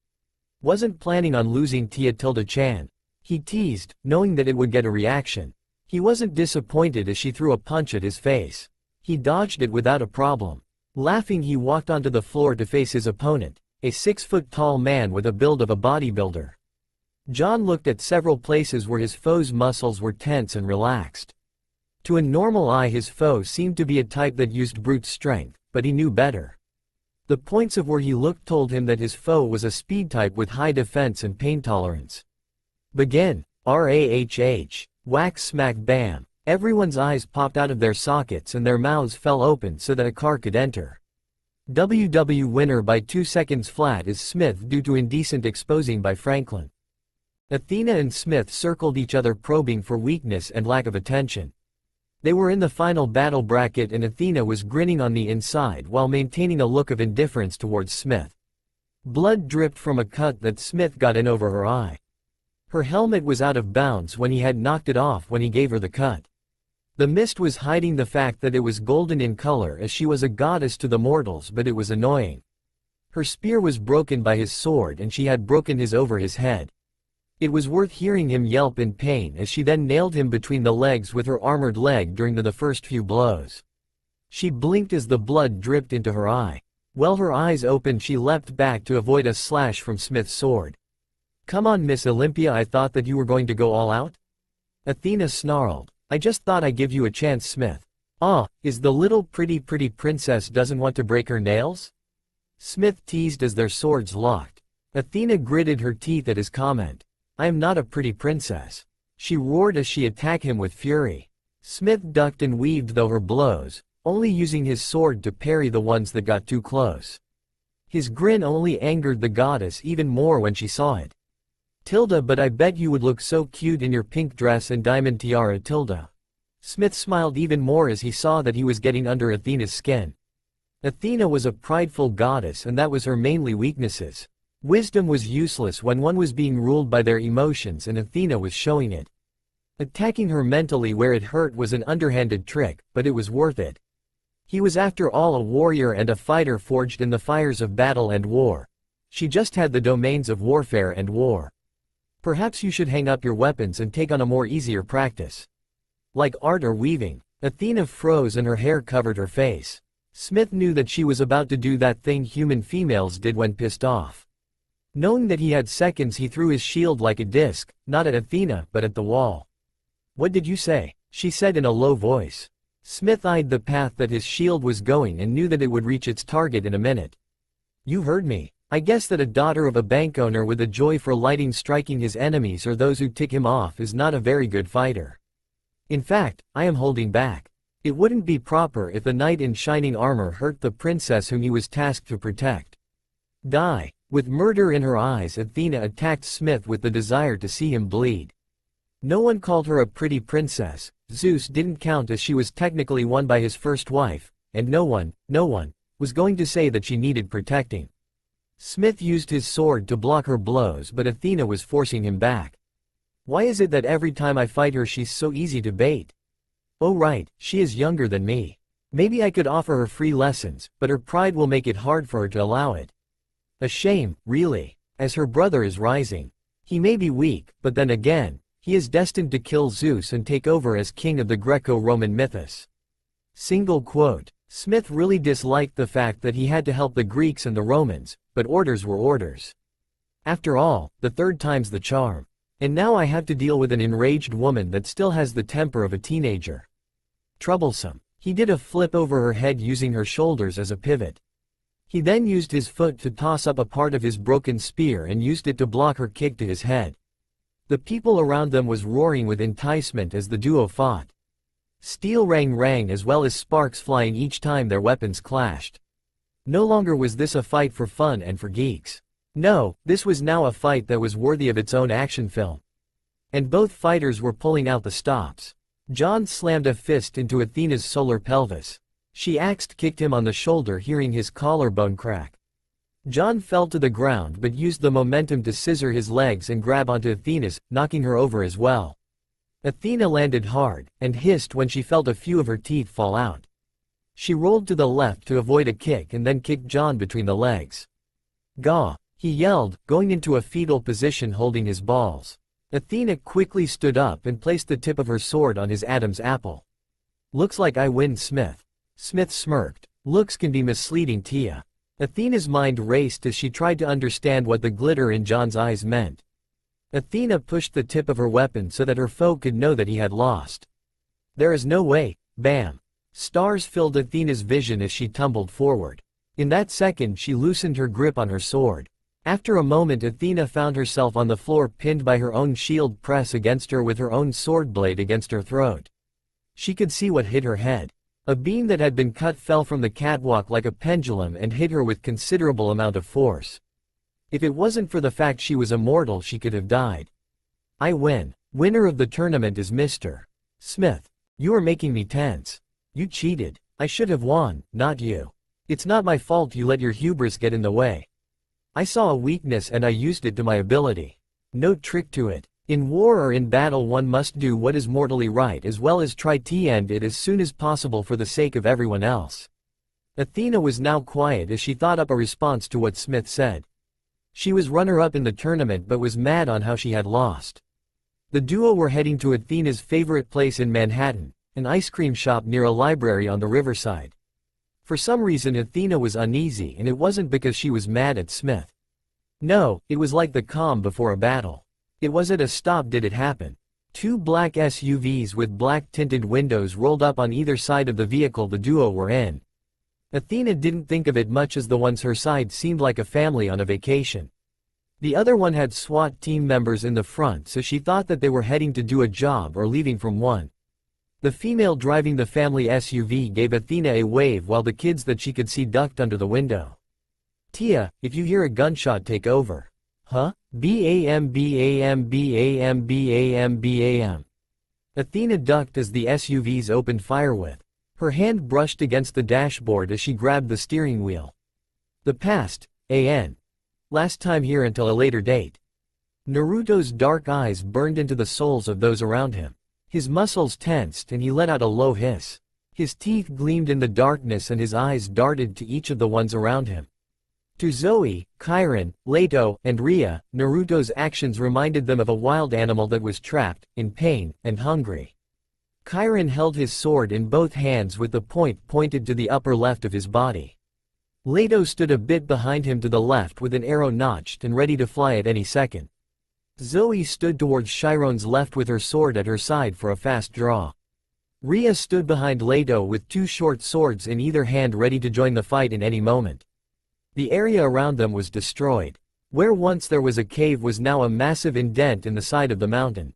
Wasn't planning on losing Tia Tilda-chan. He teased, knowing that it would get a reaction. He wasn't disappointed as she threw a punch at his face. He dodged it without a problem. Laughing, he walked onto the floor to face his opponent, a 6-foot-tall man with a build of a bodybuilder. John looked at several places where his foe's muscles were tense and relaxed. To a normal eye, his foe seemed to be a type that used brute strength, but he knew better. The points of where he looked told him that his foe was a speed type with high defense and pain tolerance. Begin. RAHH. Whack smack bam. Everyone's eyes popped out of their sockets and their mouths fell open so that a car could enter. WW winner by 2 seconds flat is Smith due to indecent exposing by Franklin. Athena and Smith circled each other, probing for weakness and lack of attention. They were in the final battle bracket and Athena was grinning on the inside while maintaining a look of indifference towards Smith. Blood dripped from a cut that Smith got in over her eye. Her helmet was out of bounds when he had knocked it off when he gave her the cut. The mist was hiding the fact that it was golden in color as she was a goddess to the mortals, but it was annoying. Her spear was broken by his sword and she had broken his over his head. It was worth hearing him yelp in pain as she then nailed him between the legs with her armored leg during the first few blows. She blinked as the blood dripped into her eye. While her eyes opened, she leapt back to avoid a slash from Smith's sword. "Come on, Miss Olympia, I thought that you were going to go all out?" Athena snarled. "I just thought I'd give you a chance, Smith." "Ah, is the little pretty princess doesn't want to break her nails?" Smith teased as their swords locked. Athena gritted her teeth at his comment. "I am not a pretty princess," she roared as she attacked him with fury. Smith ducked and weaved though her blows, only using his sword to parry the ones that got too close. His grin only angered the goddess even more when she saw it. "Tilda, but I bet you would look so cute in your pink dress and diamond tiara, Tilda." Smith smiled even more as he saw that he was getting under Athena's skin. Athena was a prideful goddess and that was her mainly weaknesses. Wisdom was useless when one was being ruled by their emotions and Athena was showing it. Attacking her mentally where it hurt was an underhanded trick, but it was worth it. He was after all a warrior and a fighter forged in the fires of battle and war. She just had the domains of warfare and war. "Perhaps you should hang up your weapons and take on a more easier practice. Like art or weaving." Athena froze and her hair covered her face. Smith knew that she was about to do that thing human females did when pissed off. Knowing that he had seconds, he threw his shield like a disc, not at Athena, but at the wall. "What did you say?" she said in a low voice. Smith eyed the path that his shield was going and knew that it would reach its target in a minute. "You heard me. I guess that a daughter of a bank owner with a joy for lightning striking his enemies or those who tick him off is not a very good fighter. In fact, I am holding back. It wouldn't be proper if the knight in shining armor hurt the princess whom he was tasked to protect. Die." With murder in her eyes, Athena attacked Smith with the desire to see him bleed. No one called her a pretty princess. Zeus didn't count as she was technically won by his first wife, and no one was going to say that she needed protecting. Smith used his sword to block her blows, but Athena was forcing him back. "Why is it that every time I fight her she's so easy to bait?" "Oh right, she is younger than me. Maybe I could offer her free lessons, but her pride will make it hard for her to allow it. A shame, really, as her brother is rising. He may be weak, but then again, he is destined to kill Zeus and take over as king of the Greco-Roman mythos." Single quote. Smith really disliked the fact that he had to help the Greeks and the Romans, but orders were orders. After all, the third time's the charm. And now I have to deal with an enraged woman that still has the temper of a teenager. Troublesome. He did a flip over her head using her shoulders as a pivot. He then used his foot to toss up a part of his broken spear and used it to block her kick to his head. The people around them was roaring with enticement as the duo fought. Steel rang as well as sparks flying each time their weapons clashed. No longer was this a fight for fun and for geeks. No, this was now a fight that was worthy of its own action film. And both fighters were pulling out the stops. John slammed a fist into Athena's solar pelvis. She axe-kicked him on the shoulder, hearing his collarbone crack. John fell to the ground but used the momentum to scissor his legs and grab onto Athena's, knocking her over as well. Athena landed hard, and hissed when she felt a few of her teeth fall out. She rolled to the left to avoid a kick and then kicked John between the legs. "Gah!" he yelled, going into a fetal position holding his balls. Athena quickly stood up and placed the tip of her sword on his Adam's apple. "Looks like I win, Smith." Smith smirked. Looks can be misleading, Tia. Athena's mind raced as she tried to understand what the glitter in John's eyes meant. Athena pushed the tip of her weapon so that her foe could know that he had lost. There is no way, bam. Stars filled Athena's vision as she tumbled forward. In that second she loosened her grip on her sword. After a moment Athena found herself on the floor pinned by her own shield press against her with her own sword blade against her throat. She could see what hit her head. A beam that had been cut fell from the catwalk like a pendulum and hit her with considerable amount of force. If it wasn't for the fact she was immortal she could have died. I win. Winner of the tournament is Mr. Smith. You are making me tense. You cheated. I should have won, not you. It's not my fault you let your hubris get in the way. I saw a weakness and I used it to my ability. No trick to it. In war or in battle one must do what is mortally right as well as try to end it as soon as possible for the sake of everyone else. Athena was now quiet as she thought up a response to what Smith said. She was runner-up in the tournament but was mad on how she had lost. The duo were heading to Athena's favorite place in Manhattan, an ice cream shop near a library on the riverside. For some reason Athena was uneasy and it wasn't because she was mad at Smith. No, it was like the calm before a battle. It was at a stop did it happen. Two black SUVs with black-tinted windows rolled up on either side of the vehicle the duo were in. Athena didn't think of it much as the ones her side seemed like a family on a vacation. The other one had SWAT team members in the front so she thought that they were heading to do a job or leaving from one. The female driving the family SUV gave Athena a wave while the kids that she could see ducked under the window. Tia, if you hear a gunshot take over. Huh? Bam bam bam bam bam. Athena ducked as the SUVs opened fire with. Her hand brushed against the dashboard as she grabbed the steering wheel. The past, an. Last time here until a later date. Naruto's dark eyes burned into the souls of those around him. His muscles tensed and he let out a low hiss. His teeth gleamed in the darkness and his eyes darted to each of the ones around him. To Zoe, Chiron, Leato, and Ria, Naruto's actions reminded them of a wild animal that was trapped, in pain, and hungry. Chiron held his sword in both hands with the point pointed to the upper left of his body. Leato stood a bit behind him to the left with an arrow notched and ready to fly at any second. Zoe stood towards Chiron's left with her sword at her side for a fast draw. Ria stood behind Leato with two short swords in either hand ready to join the fight in any moment. The area around them was destroyed. Where once there was a cave was now a massive indent in the side of the mountain.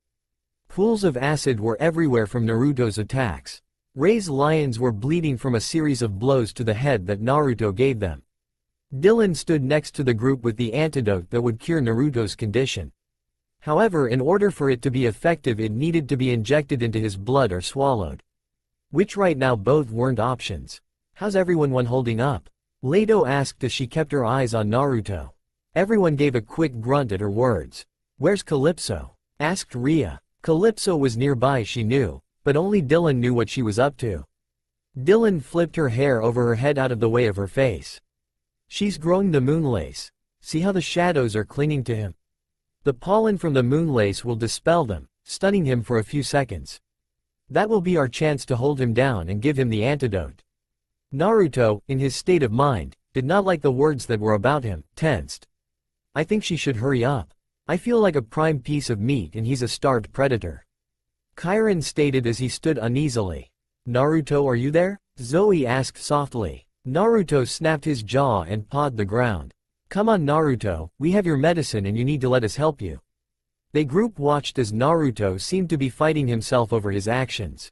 Pools of acid were everywhere from Naruto's attacks. Rei's lions were bleeding from a series of blows to the head that Naruto gave them. Dylan stood next to the group with the antidote that would cure Naruto's condition. However, in order for it to be effective it needed to be injected into his blood or swallowed. Which right now both weren't options. How's everyone holding up? Leato asked as she kept her eyes on Naruto. Everyone gave a quick grunt at her words. Where's Calypso? Asked Ria. Calypso was nearby she knew, but only Dylan knew what she was up to. Dylan flipped her hair over her head out of the way of her face. She's growing the moonlace. See how the shadows are clinging to him? The pollen from the moonlace will dispel them, stunning him for a few seconds. That will be our chance to hold him down and give him the antidote. Naruto, in his state of mind, did not like the words that were about him, tensed. I think she should hurry up. I feel like a prime piece of meat and he's a starved predator. Chiron stated as he stood uneasily. Naruto, are you there? Zoe asked softly. Naruto snapped his jaw and pawed the ground. Come on Naruto, we have your medicine and you need to let us help you. They group watched as Naruto seemed to be fighting himself over his actions.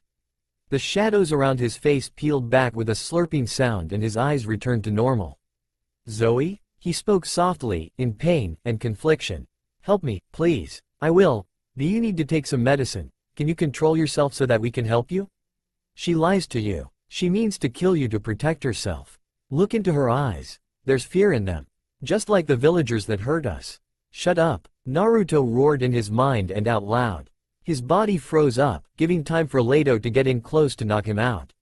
The shadows around his face peeled back with a slurping sound and his eyes returned to normal. Zoe? He spoke softly, in pain and confliction. Help me, please. I will. Do you need to take some medicine? Can you control yourself so that we can help you? She lies to you. She means to kill you to protect herself. Look into her eyes. There's fear in them. Just like the villagers that hurt us. Shut up. Naruto roared in his mind and out loud. His body froze up, giving time for Leato to get in close to knock him out.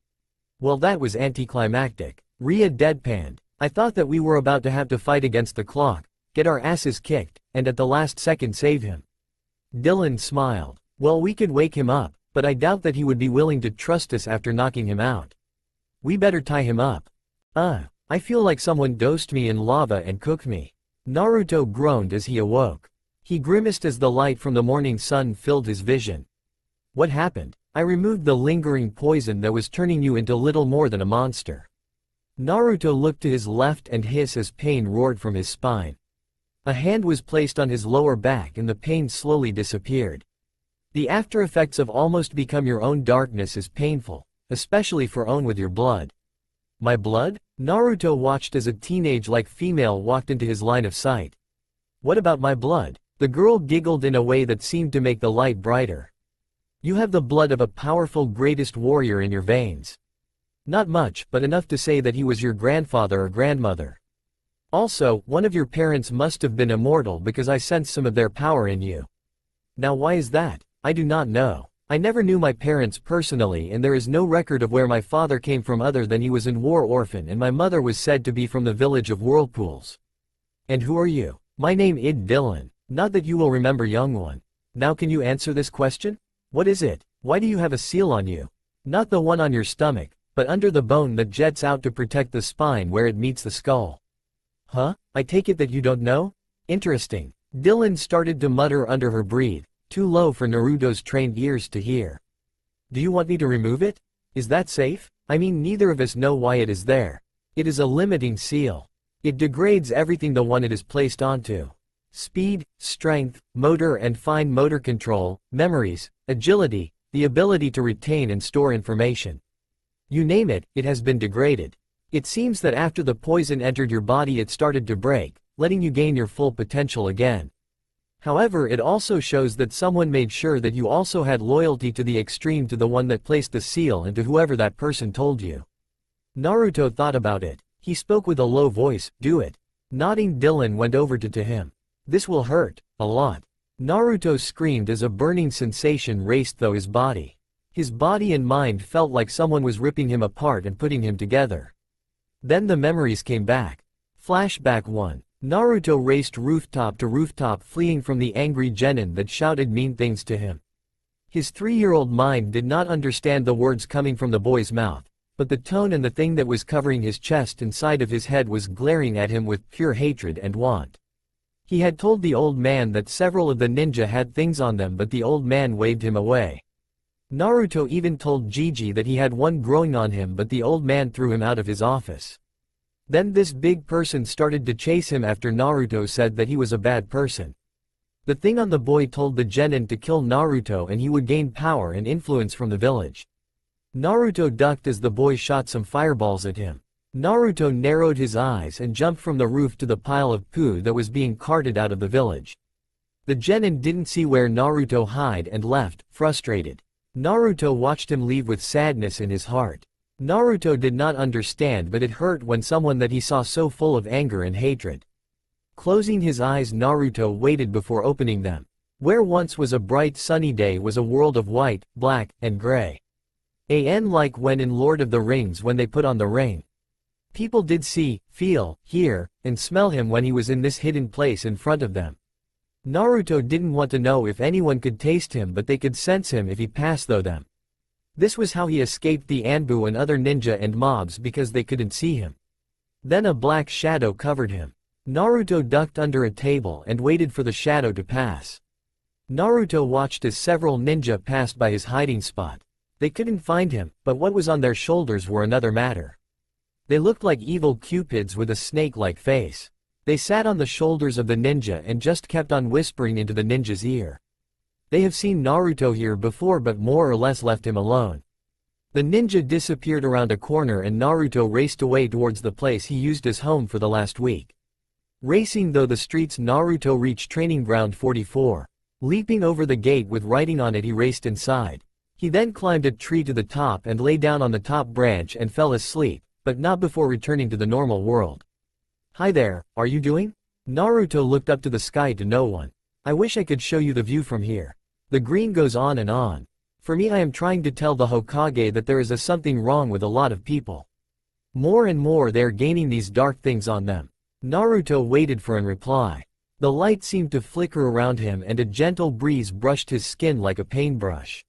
Well, that was anticlimactic. Ria deadpanned. I thought that we were about to have to fight against the clock, get our asses kicked, and at the last second save him. Dylan smiled. Well, we could wake him up, but I doubt that he would be willing to trust us after knocking him out. We better tie him up. I feel like someone dosed me in lava and cooked me. Naruto groaned as he awoke. He grimaced as the light from the morning sun filled his vision. What happened? I removed the lingering poison that was turning you into little more than a monster. Naruto looked to his left and hissed as pain roared from his spine. A hand was placed on his lower back and the pain slowly disappeared. The after effects of almost become your own darkness is painful, especially for own with your blood. My blood? Naruto watched as a teenage-like female walked into his line of sight. What about my blood? The girl giggled in a way that seemed to make the light brighter. You have the blood of a powerful greatest warrior in your veins. Not much, but enough to say that he was your grandfather or grandmother. Also, one of your parents must have been immortal because I sensed some of their power in you. Now why is that? I do not know. I never knew my parents personally and there is no record of where my father came from other than he was an war orphan and my mother was said to be from the village of Whirlpools. And who are you? My name is Dylan. Not that you will remember, young one. Now can you answer this question? What is it? Why do you have a seal on you? Not the one on your stomach, but under the bone that jets out to protect the spine where it meets the skull. Huh? I take it that you don't know? Interesting. Dylan started to mutter under her breath, too low for Naruto's trained ears to hear. Do you want me to remove it? Is that safe? I mean, neither of us know why it is there. It is a limiting seal. It degrades everything the one it is placed onto. Speed, strength, motor and fine motor control, memories, agility, the ability to retain and store information. You name it, it has been degraded. It seems that after the poison entered your body it started to break, letting you gain your full potential again. However, it also shows that someone made sure that you also had loyalty to the extreme to the one that placed the seal and to whoever that person told you. Naruto thought about it. He spoke with a low voice, do it. Nodding, Dylan went over to him. This will hurt, a lot. Naruto screamed as a burning sensation raced through his body. His body and mind felt like someone was ripping him apart and putting him together. Then the memories came back. Flashback 1. Naruto raced rooftop to rooftop fleeing from the angry genin that shouted mean things to him. His 3-year-old mind did not understand the words coming from the boy's mouth, but the tone and the thing that was covering his chest and side of his head was glaring at him with pure hatred and want. He had told the old man that several of the ninja had things on them but the old man waved him away. Naruto even told Gigi that he had one growing on him but the old man threw him out of his office. Then this big person started to chase him after Naruto said that he was a bad person. The thing on the boy told the genin to kill Naruto and he would gain power and influence from the village. Naruto ducked as the boy shot some fireballs at him. Naruto narrowed his eyes and jumped from the roof to the pile of poo that was being carted out of the village. The genin didn't see where Naruto hid and left, frustrated. Naruto watched him leave with sadness in his heart. Naruto did not understand but it hurt when someone that he saw so full of anger and hatred. Closing his eyes, Naruto waited before opening them. Where once was a bright sunny day was a world of white, black, and gray. Like when in Lord of the Rings when they put on the ring. People did see, feel, hear, and smell him when he was in this hidden place in front of them. Naruto didn't want to know if anyone could taste him but they could sense him if he passed through them. This was how he escaped the Anbu and other ninja and mobs because they couldn't see him. Then a black shadow covered him. Naruto ducked under a table and waited for the shadow to pass. Naruto watched as several ninja passed by his hiding spot. They couldn't find him, but what was on their shoulders were another matter. They looked like evil cupids with a snake-like face. They sat on the shoulders of the ninja and just kept on whispering into the ninja's ear. They have seen Naruto here before but more or less left him alone. The ninja disappeared around a corner and Naruto raced away towards the place he used as home for the last week. Racing through the streets, Naruto reached training ground 44. Leaping over the gate with writing on it, he raced inside. He then climbed a tree to the top and lay down on the top branch and fell asleep, but not before returning to the normal world. Hi there, are you doing? Naruto looked up to the sky to no one. I wish I could show you the view from here. The green goes on and on. For me, I am trying to tell the Hokage that there is something wrong with a lot of people. More and more they are gaining these dark things on them. Naruto waited for an reply. The light seemed to flicker around him and a gentle breeze brushed his skin like a paintbrush.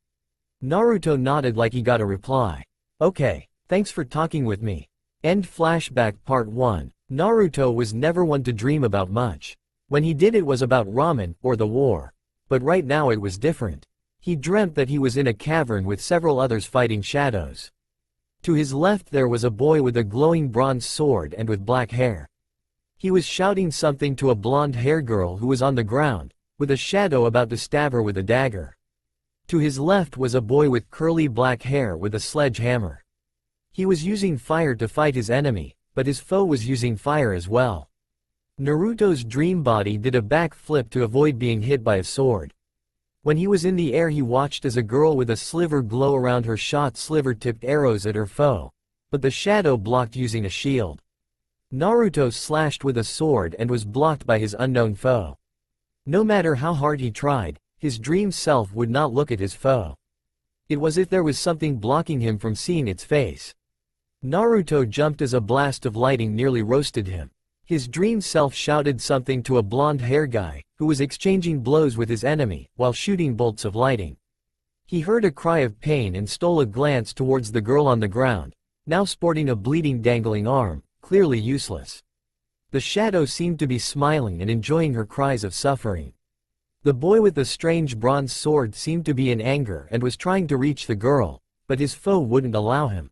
Naruto nodded like he got a reply. Okay, thanks for talking with me. End flashback part 1. Naruto was never one to dream about much. When he did, it was about ramen or the war. But right now it was different. He dreamt that he was in a cavern with several others fighting shadows. To his left there was a boy with a glowing bronze sword and with black hair. He was shouting something to a blonde-haired girl who was on the ground, with a shadow about to stab her with a dagger. To his left was a boy with curly black hair with a sledgehammer. He was using fire to fight his enemy, but his foe was using fire as well. Naruto's dream body did a backflip to avoid being hit by a sword. When he was in the air, he watched as a girl with a sliver glow around her shot sliver-tipped arrows at her foe, but the shadow blocked using a shield. Naruto slashed with a sword and was blocked by his unknown foe. No matter how hard he tried, his dream self would not look at his foe. It was as if there was something blocking him from seeing its face. Naruto jumped as a blast of lightning nearly roasted him. His dream self shouted something to a blonde-haired guy, who was exchanging blows with his enemy, while shooting bolts of lightning. He heard a cry of pain and stole a glance towards the girl on the ground, now sporting a bleeding dangling arm, clearly useless. The shadow seemed to be smiling and enjoying her cries of suffering. The boy with the strange bronze sword seemed to be in anger and was trying to reach the girl, but his foe wouldn't allow him.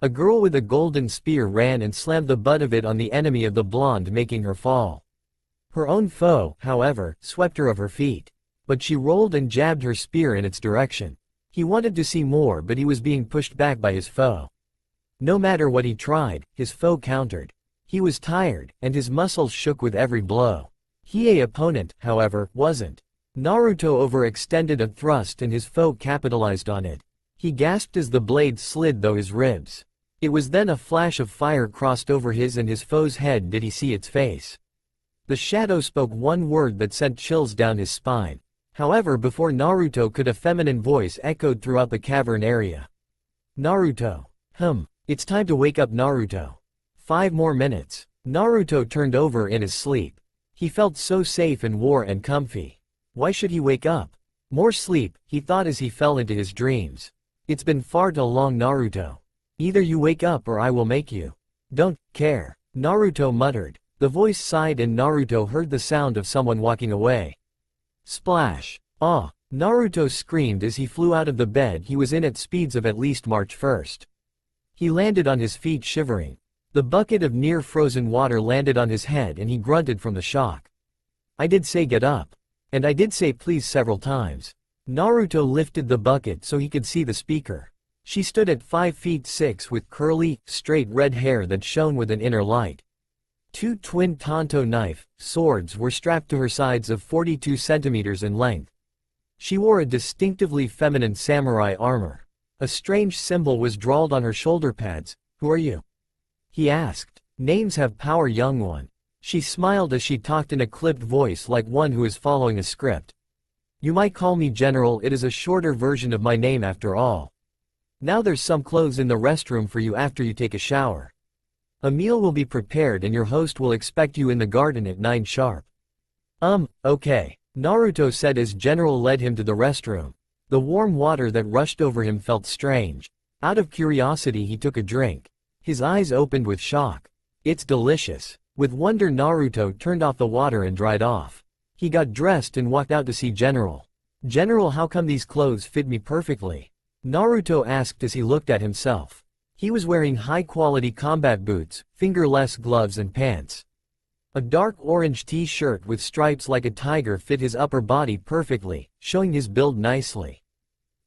A girl with a golden spear ran and slammed the butt of it on the enemy of the blonde, making her fall. Her own foe, however, swept her off her feet. But she rolled and jabbed her spear in its direction. He wanted to see more, but he was being pushed back by his foe. No matter what he tried, his foe countered. He was tired, and his muscles shook with every blow. His opponent, however, wasn't. Naruto overextended a thrust and his foe capitalized on it. He gasped as the blade slid through his ribs. It was then a flash of fire crossed over his and his foe's head. Did he see its face? The shadow spoke one word that sent chills down his spine. However, before Naruto could, a feminine voice echoed throughout the cavern area. Naruto. It's time to wake up, Naruto. 5 more minutes. Naruto turned over in his sleep. He felt so safe and warm and comfy. Why should he wake up? More sleep, he thought as he fell into his dreams. It's been far too long, Naruto. Either you wake up or I will make you. Don't care. Naruto muttered. The voice sighed and Naruto heard the sound of someone walking away. Splash. Ah! Naruto screamed as he flew out of the bed he was in at speeds of at least March 1st. He landed on his feet shivering. The bucket of near-frozen water landed on his head and he grunted from the shock. I did say get up. And I did say please several times. Naruto lifted the bucket so he could see the speaker. She stood at 5 feet 6 with curly, straight red hair that shone with an inner light. 2 twin tanto knife swords were strapped to her sides of 42 centimeters in length. She wore a distinctively feminine samurai armor. A strange symbol was drawn on her shoulder pads. Who are you? He asked. Names have power, young one. She smiled as she talked in a clipped voice like one who is following a script. You might call me General, it is a shorter version of my name after all. Now there's some clothes in the restroom for you after you take a shower. A meal will be prepared and your host will expect you in the garden at 9 sharp. Okay. Naruto said as General led him to the restroom. The warm water that rushed over him felt strange. Out of curiosity he took a drink. His eyes opened with shock. It's delicious. With wonder Naruto turned off the water and dried off. He got dressed and walked out to see General. General, how come these clothes fit me perfectly? Naruto asked as he looked at himself. He was wearing high-quality combat boots, fingerless gloves and pants. A dark orange t-shirt with stripes like a tiger fit his upper body perfectly, showing his build nicely.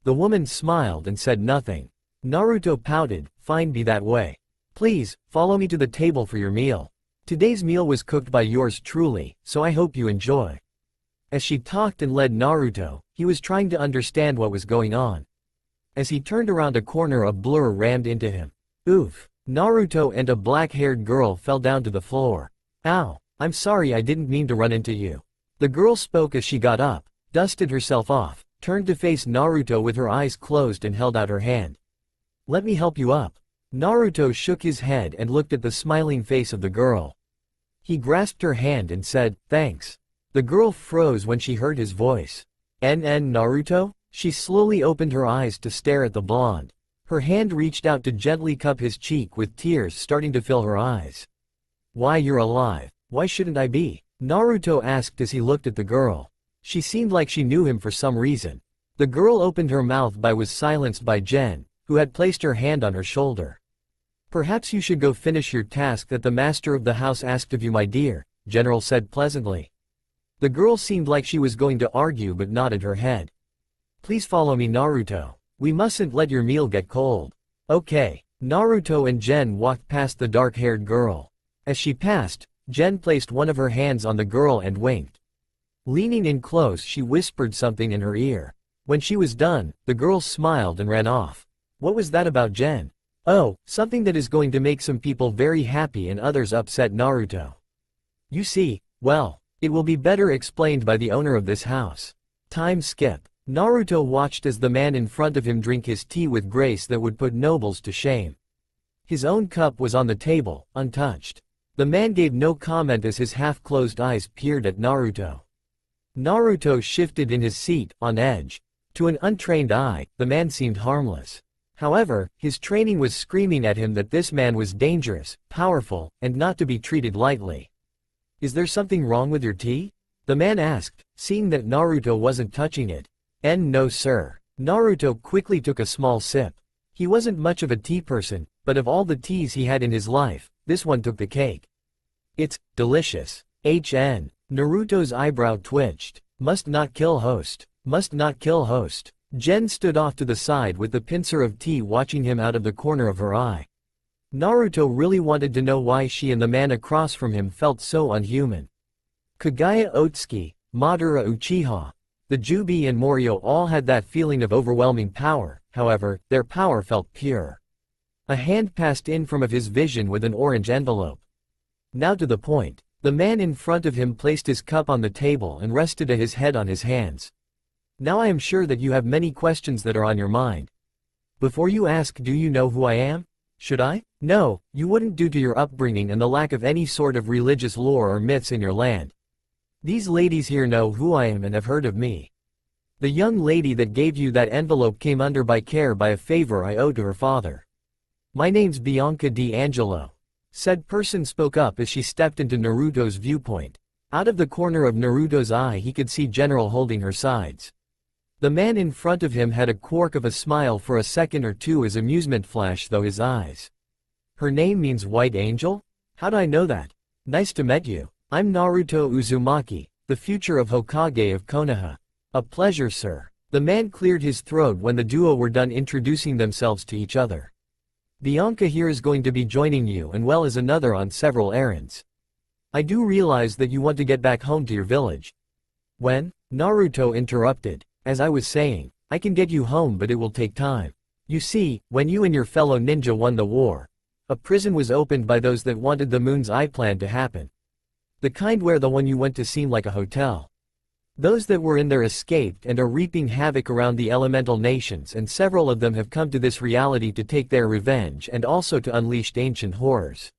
The woman smiled and said nothing. Naruto pouted, fine, be that way. Please, follow me to the table for your meal. Today's meal was cooked by yours truly, so I hope you enjoy. As she talked and led Naruto, he was trying to understand what was going on. As he turned around a corner, a blur rammed into him. Oof. Naruto and a black-haired girl fell down to the floor. Ow. I'm sorry, I didn't mean to run into you. The girl spoke as she got up, dusted herself off, turned to face Naruto with her eyes closed and held out her hand. Let me help you up. Naruto shook his head and looked at the smiling face of the girl. He grasped her hand and said, thanks. The girl froze when she heard his voice. Naruto? She slowly opened her eyes to stare at the blonde. Her hand reached out to gently cup his cheek with tears starting to fill her eyes. "Why, you're alive. Why shouldn't I be?" Naruto asked as he looked at the girl. She seemed like she knew him for some reason. The girl opened her mouth but was silenced by Jen, who had placed her hand on her shoulder. "Perhaps you should go finish your task that the master of the house asked of you, my dear," General said pleasantly. The girl seemed like she was going to argue but nodded her head. "Please follow me, Naruto. We mustn't let your meal get cold." "Okay." Naruto and Jen walked past the dark-haired girl. As she passed, Jen placed one of her hands on the girl and winked. Leaning in close, she whispered something in her ear. When she was done, the girl smiled and ran off. What was that about Jen? "Oh, something that is going to make some people very happy and others upset, Naruto. You see, well, it will be better explained by the owner of this house." Time skip. Naruto watched as the man in front of him drink his tea with grace that would put nobles to shame. His own cup was on the table, untouched. The man gave no comment as his half-closed eyes peered at Naruto. Naruto shifted in his seat, on edge. To an untrained eye, the man seemed harmless. However, his training was screaming at him that this man was dangerous, powerful, and not to be treated lightly. "Is there something wrong with your tea?" the man asked, seeing that Naruto wasn't touching it. "No sir." Naruto quickly took a small sip. He wasn't much of a tea person, but of all the teas he had in his life, this one took the cake. "It's delicious." Naruto's eyebrow twitched. "Must not kill host. Must not kill host." Jen stood off to the side with the pincer of tea watching him out of the corner of her eye. Naruto really wanted to know why she and the man across from him felt so unhuman. Kagaya Otsuki, Madara Uchiha, the Jubi and Morio all had that feeling of overwhelming power, however, their power felt pure. A hand passed in from of his vision with an orange envelope. Now to the point. The man in front of him placed his cup on the table and rested his head on his hands. "Now I am sure that you have many questions that are on your mind. Before you ask, do you know who I am? Should I? No, you wouldn't due to your upbringing and the lack of any sort of religious lore or myths in your land. These ladies here know who I am and have heard of me. The young lady that gave you that envelope came under by care by a favor I owe to her father. My name's Bianca D'Angelo." Said person spoke up as she stepped into Naruto's viewpoint. Out of the corner of Naruto's eye he could see General holding her sides. The man in front of him had a quirk of a smile for a second or two as amusement flashed through his eyes. "Her name means White Angel? How'd I know that? Nice to meet you. I'm Naruto Uzumaki, the future of Hokage of Konoha." "A pleasure, sir." The man cleared his throat when the duo were done introducing themselves to each other. "Bianca here is going to be joining you and well as another on several errands. I do realize that you want to get back home to your village." "When?" Naruto interrupted. "As I was saying, I can get you home but it will take time. You see, when you and your fellow ninja won the war, a prison was opened by those that wanted the Moon's Eye plan to happen. The kind where the one you went to seemed like a hotel. Those that were in there escaped and are reaping havoc around the elemental nations, and several of them have come to this reality to take their revenge and also to unleash ancient horrors.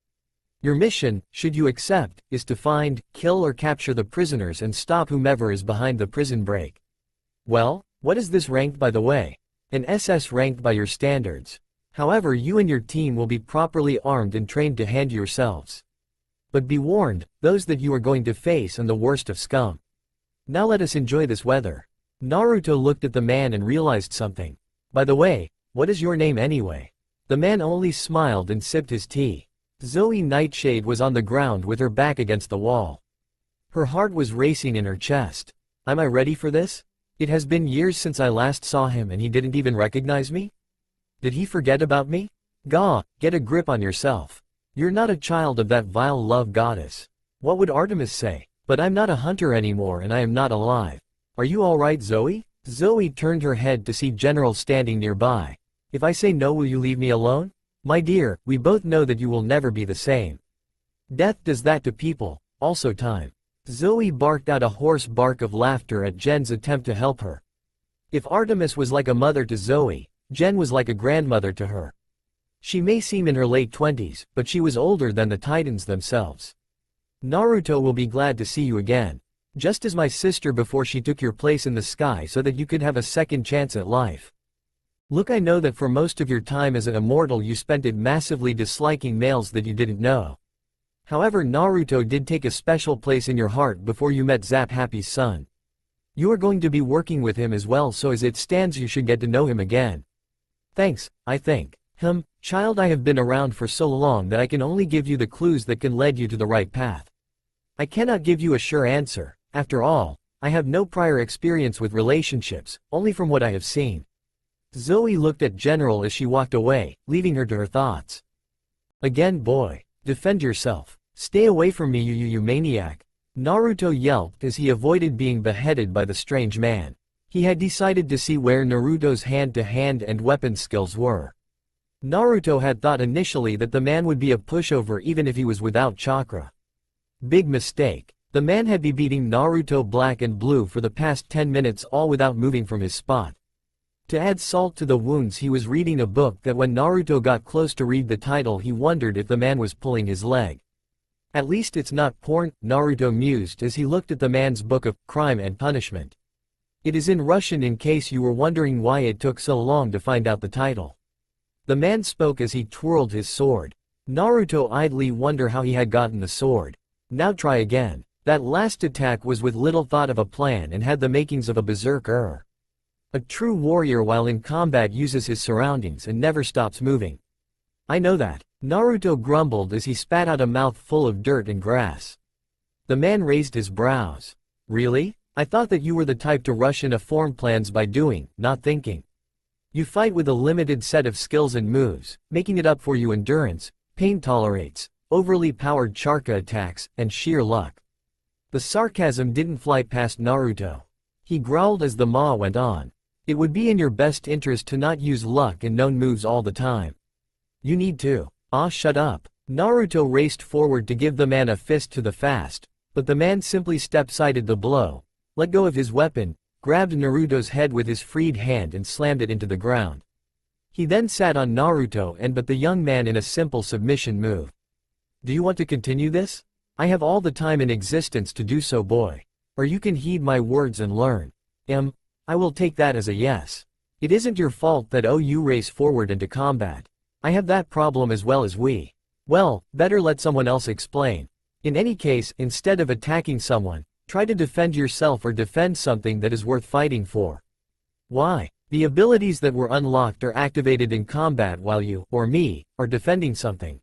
Your mission, should you accept, is to find, kill or capture the prisoners and stop whomever is behind the prison break." "Well, what is this ranked by the way?" "An SS ranked by your standards. However, you and your team will be properly armed and trained to hand yourselves. But be warned, those that you are going to face are the worst of scum. Now let us enjoy this weather." Naruto looked at the man and realized something. "By the way, what is your name anyway?" The man only smiled and sipped his tea. Zoe Nightshade was on the ground with her back against the wall. Her heart was racing in her chest. "Am I ready for this? It has been years since I last saw him and he didn't even recognize me? Did he forget about me? Gah, get a grip on yourself. You're not a child of that vile love goddess. What would Artemis say? But I'm not a hunter anymore and I am not alive. Are you alright, Zoe?" Zoe turned her head to see General standing nearby. "If I say no, will you leave me alone? My dear, we both know that you will never be the same. Death does that to people, also time." Zoe barked out a hoarse bark of laughter at Jen's attempt to help her. If Artemis was like a mother to Zoe, Jen was like a grandmother to her. She may seem in her late 20s, but she was older than the Titans themselves. "Naruto will be glad to see you again. Just as my sister before she took your place in the sky so that you could have a second chance at life." Look, I know that for most of your time as an immortal you spent it massively disliking males that you didn't know. However, Naruto did take a special place in your heart before you met Zap Happy's son. You are going to be working with him as well, so as it stands you should get to know him again. Thanks, I think. Child, I have been around for so long that I can only give you the clues that can lead you to the right path. I cannot give you a sure answer. After all, I have no prior experience with relationships, only from what I have seen. Zoe looked at General as she walked away, leaving her to her thoughts. Again, boy. Defend yourself. Stay away from me, you maniac. Naruto yelped as he avoided being beheaded by the strange man. He had decided to see where Naruto's hand-to-hand and weapon skills were. Naruto had thought initially that the man would be a pushover even if he was without chakra. Big mistake. The man had been beating Naruto black and blue for the past 10 minutes, all without moving from his spot. To add salt to the wounds, he was reading a book that when Naruto got close to read the title he wondered if the man was pulling his leg. At least it's not porn, Naruto mused as he looked at the man's book of Crime and Punishment. It is in Russian in case you were wondering why it took so long to find out the title. The man spoke as he twirled his sword. Naruto idly wondered how he had gotten the sword. Now try again. That last attack was with little thought of a plan and had the makings of a berserker. A true warrior while in combat uses his surroundings and never stops moving. I know that. Naruto grumbled as he spat out a mouth full of dirt and grass. The man raised his brows. Really? I thought that you were the type to rush into form plans by doing, not thinking. You fight with a limited set of skills and moves, making it up for you endurance, pain tolerates, overly powered chakra attacks, and sheer luck. The sarcasm didn't fly past Naruto. He growled as the Ma went on. It would be in your best interest to not use luck and known moves all the time. You need to. Shut up. Naruto raced forward to give the man a fist to the fast, but the man simply step-sided the blow, let go of his weapon, grabbed Naruto's head with his freed hand and slammed it into the ground. He then sat on Naruto and but the young man in a simple submission move. Do you want to continue this? I have all the time in existence to do so, boy. Or you can heed my words and learn. I will take that as a yes. It isn't your fault that you race forward into combat. I have that problem as well as we. Well, better let someone else explain. In any case, instead of attacking someone, try to defend yourself or defend something that is worth fighting for. Why? The abilities that were unlocked are activated in combat while you, or me, are defending something.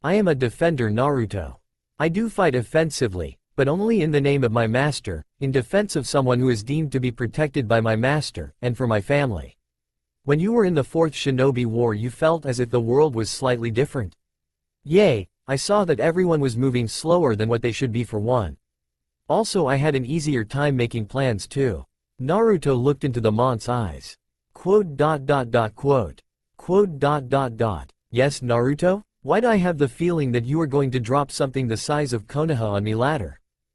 I am a defender, Naruto. I do fight offensively, but only in the name of my master, in defense of someone who is deemed to be protected by my master, and for my family. When you were in the 4th Shinobi War you felt as if the world was slightly different. Yay, I saw that everyone was moving slower than what they should be for one. Also I had an easier time making plans too. Naruto looked into the monk's eyes. Quote. Yes, Naruto? Why do I have the feeling that you are going to drop something the size of Konoha on me later?